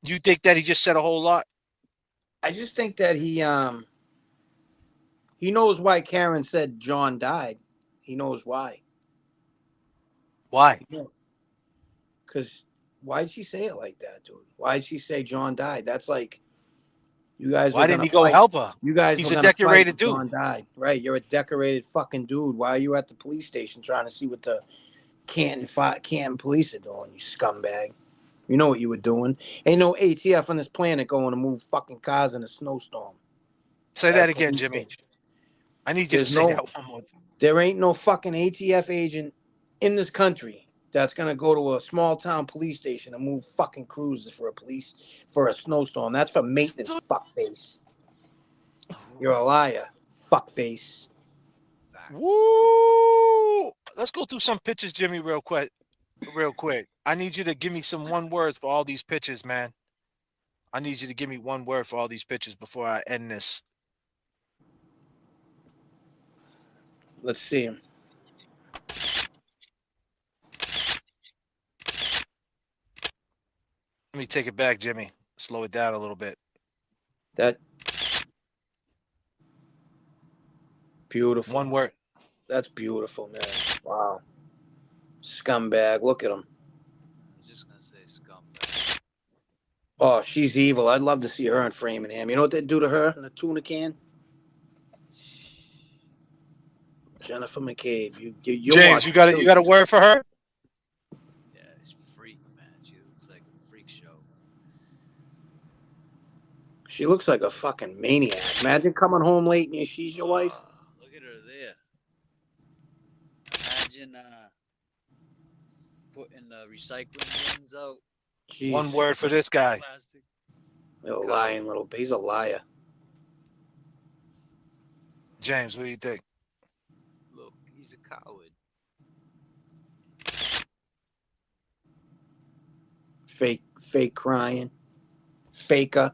You think that he just said a whole lot? I just think that he knows why Karen said John died. He knows why. Why? Because why'd she say it like that, dude? Why'd she say John died? That's like you guys. Why didn't he go help her? You guys. He's were a gonna decorated fight when dude. John died, right? You're a decorated fucking dude. Why are you at the police station trying to see what the Canton police are doing? You scumbag. You know what you were doing. Ain't no ATF on this planet going to move fucking cars in a snowstorm. Say that again, Jimmy. I need you to say that one more time. There ain't no fucking ATF agent in this country that's gonna go to a small town police station and move fucking cruises for a snowstorm. That's for maintenance, fuckface. You're a liar, fuckface. Woo! Let's go through some pictures, Jimmy, real quick. I need you to give me some one words for all these pictures, man. I need you to give me one word for all these pictures before I end this. Let's see him. Let me take it back, Jimmy. Slow it down a little bit. That beautiful. One word. That's beautiful, man. Wow. Scumbag. Look at him. I'm just gonna say scumbag. Oh, she's evil. I'd love to see her in Framingham. You know what they'd do to her in a tuna can? Jennifer McCabe. You James, you got a word for her? Yeah, it's freak, man. She looks like a freak show. She looks like a fucking maniac. Imagine coming home late and she's your wife. Look at her there. Imagine putting the recycling bins out. Jeez. One word for this guy. He's a lying little. He's a liar. James, what do you think? Look, he's a coward. Fake crying. Faker.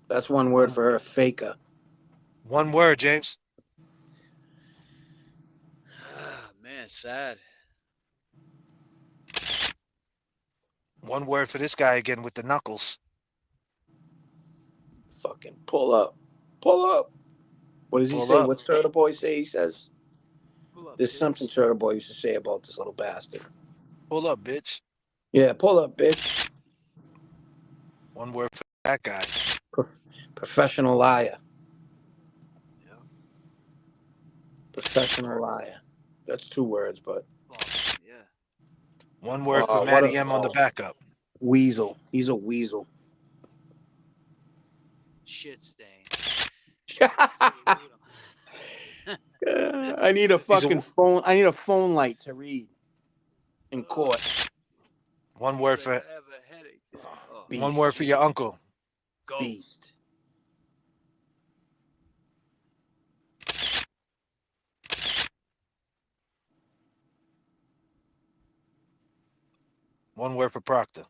That's one word for her. Faker. One word, James. Man, sad. One word for this guy again with the knuckles. Fucking pull up. Pull up. What does he Pull say? up. What's Turtle Boy say? He says. Pull up, There's something Turtle Boy used to say about this little bastard. Pull up, bitch. Yeah, pull up, bitch. One word for that guy. Professional liar. Yeah. Professional liar. That's two words, but. Yeah. One word for Matty M on the backup. Weasel. He's a weasel. Shit stain. I need a fucking phone. I need a phone light to read in court. One word for. One word for your uncle. Beast. One word for Proctor.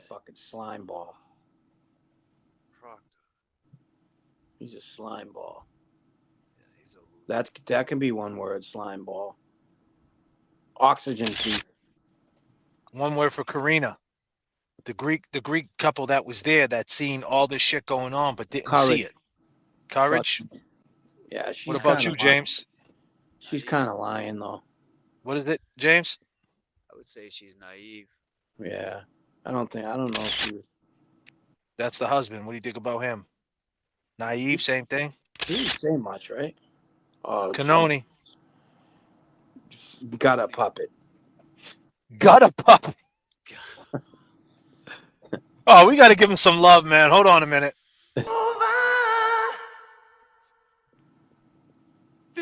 Fucking slime ball. He's a slime ball. That can be one word, slime ball. Oxygen thief. One word for Karina. The Greek couple that was there that seen all this shit going on but didn't see it. Courage. Yeah, she's What about kinda you, James? She's kind of lying though. What is it, James? I would say she's naive. Yeah. I don't know if she was. That's the husband. What do you think about him? Naive, same thing. He didn't say much, right? Oh, Canoni. Got a puppet. Got a puppet. Oh, we got to give him some love, man. Hold on a minute. Feel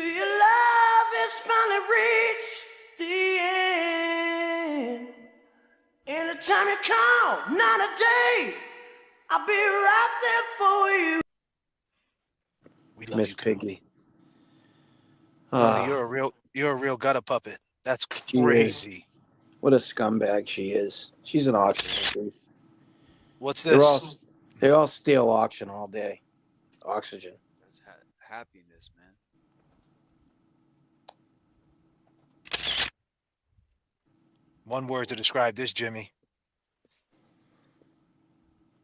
your love has finally reached the end. Anytime you call, not a day, I'll be right there for you. We love Miss you, Piggy. Canoni, you're a real gutter puppet. That's She is. crazy. What a scumbag she is. She's an auction. What's this? They all steal auction all day. Oxygen. That's happiness, man. One word to describe this, Jimmy.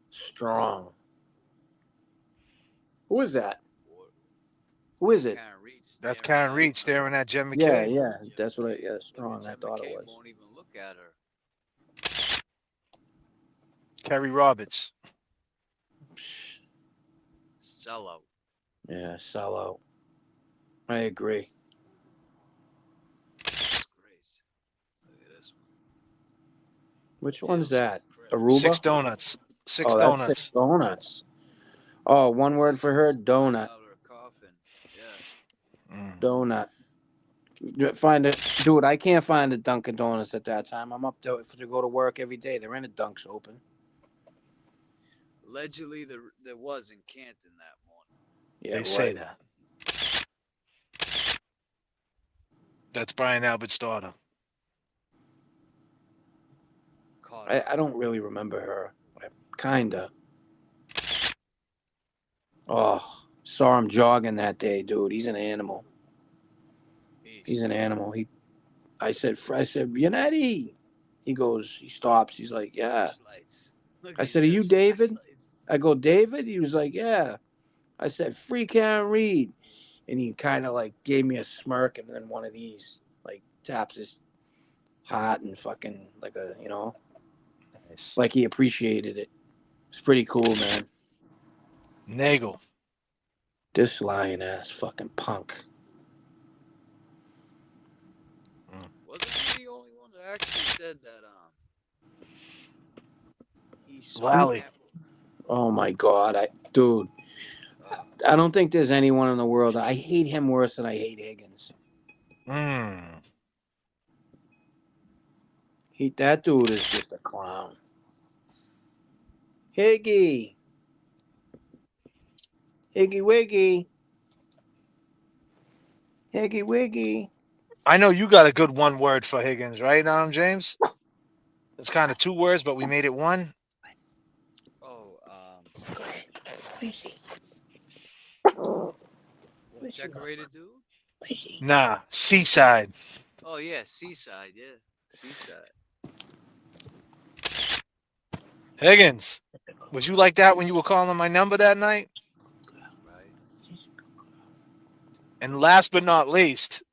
Strong. Who is that? Who is it? That's Karen Reed staring at Jen McKay. Yeah. That's what strong. I thought it was. Won't even look at her. Kerry Roberts. Sellout. Yeah, sellout. I agree. Which one's that? Aruba? 6 donuts. Six That's donuts. 6 donuts. Oh, one word for her, donut. Donut. Find it, dude. I can't find a Dunkin' Donuts at that time. I'm up to go to work every day. There ain't a Dunks open. Allegedly, there was in Canton that morning. Yeah, They say that. That's Brian Albert's daughter. I don't really remember her. Kinda. Oh, saw him jogging that day, dude. He's an animal. He's an animal. I said, Yannetti. He goes, he stops. He's like, yeah. I said, are you David? I go, David? He was like, yeah. I said, free Karen Reed. And he kind of like gave me a smirk and then one of these, like taps his heart and fucking like a, nice. Like he appreciated it. It's pretty cool, man. Nagel. This lying ass fucking punk. Wasn't he the only one that actually said that? He saw Lally. Oh my God, dude. I don't think there's anyone in the world. I hate him worse than I hate Higgins. That dude is just a clown. Higgy Wiggy. Higgy Wiggy. I know you got a good one word for Higgins, right, James? It's kind of 2 words, but we made it 1. Decorated dude? Nah, Seaside. Oh yeah, Seaside. Yeah, Seaside. Higgins, was you like that when you were calling my number that night? Right. And last but not least,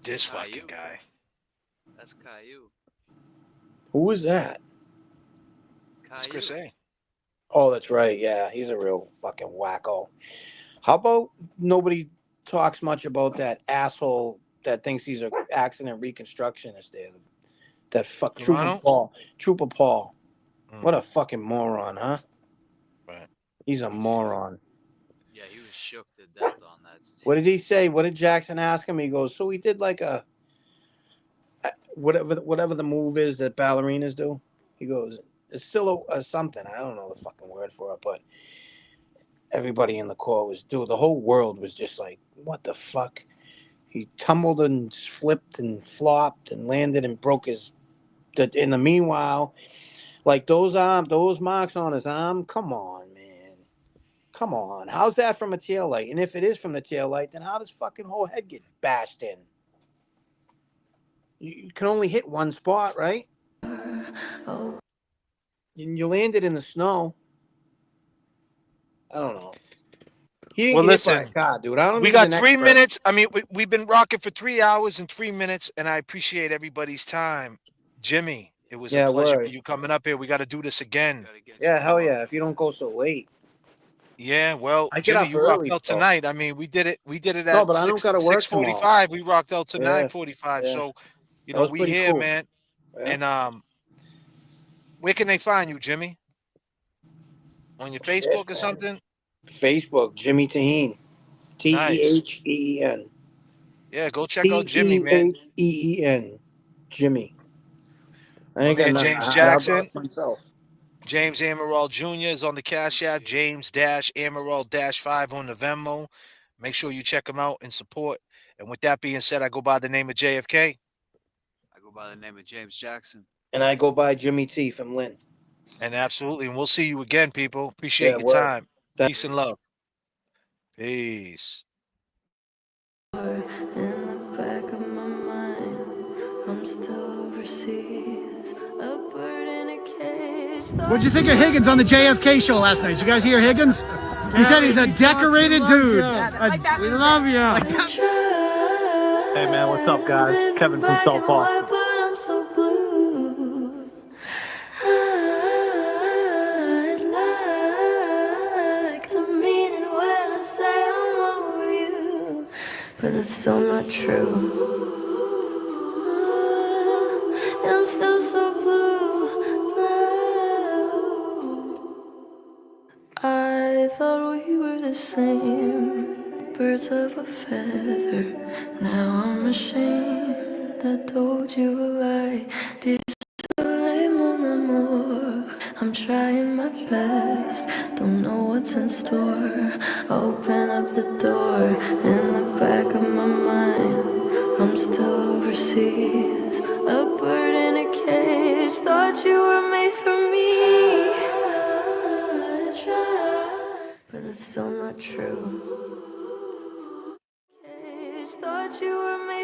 this fucking guy. That's Caillou. Who is that? It's Chris A. Oh, that's right. Yeah, he's a real fucking wacko. How about nobody talks much about that asshole that thinks he's an accident reconstructionist there? That Trooper Paul. What a fucking moron, huh? Right. He's a moron. Yeah, he was shook to death on that stage. What did he say? What did Jackson ask him? He goes, so he did like a whatever the move is that ballerinas do. He goes, it's still a something. I don't know the fucking word for it, but everybody in the court the whole world was just like, what the fuck? He tumbled and flipped and flopped and landed and broke his. In the meanwhile, like those marks on his arm, come on, man. Come on. How's that from a tail light? And if it is from the tail light, then how does fucking whole head get bashed in? You can only hit one spot, right? You landed in the snow. I don't know. He didn't Well, get hit by a listen, car, dude. I don't we need got an 3 expert. minutes. I mean, we've been rocking for 3 hours and 3 minutes, and I appreciate everybody's time. Jimmy, it was a Yeah, pleasure for word. you coming up here. We got to do this again. Yeah, hell yeah. If you don't go so late. Yeah, well, I get Jimmy, up you rocked early, out so. tonight. I mean, we did it No, at but I don't gotta work tomorrow. 6:45. We rocked out to Yeah, 9:45. yeah. So, you That know, was we pretty here, cool. man. Yeah. And where can they find you, Jimmy? On your Shit, Facebook or man. something? Facebook, Jimmy Taheen. Nice. Teheen. Yeah, go check out Jimmy, man. Teheen. Jimmy. I My ain't got man nothing. James I Jackson. myself. James Amaral Jr. is on the Cash App. James-Amaral-5 on the Venmo. Make sure you check him out and support. And with that being said, I go by the name of JFK. I go by the name of James Jackson. And I go by Jimmy T from LYNN. And absolutely. And we'll see you again, people. Appreciate your word. time. Peace and love. Peace. In the back of my mind, I'm still overseas. A bird in a cage. What'd you think of Higgins on the JFK show last night? Did you guys hear Higgins? He said he's a decorated dude. We love you. Hey man, what's up, guys? Kevin from South Boston. But I'm so blue. I'd like to mean it when I say I'm over you, but it's still not true. And I'm still so blue. I thought we were the same, birds of a feather. Now I'm ashamed I told you a lie. Désolé mon amour, I'm trying my best. Don't know what's in store. Open up the door. In the back of my mind, I'm still overseas. A bird in a cage. Thought you were made for me. I tried, but it's still not true. Thought you were made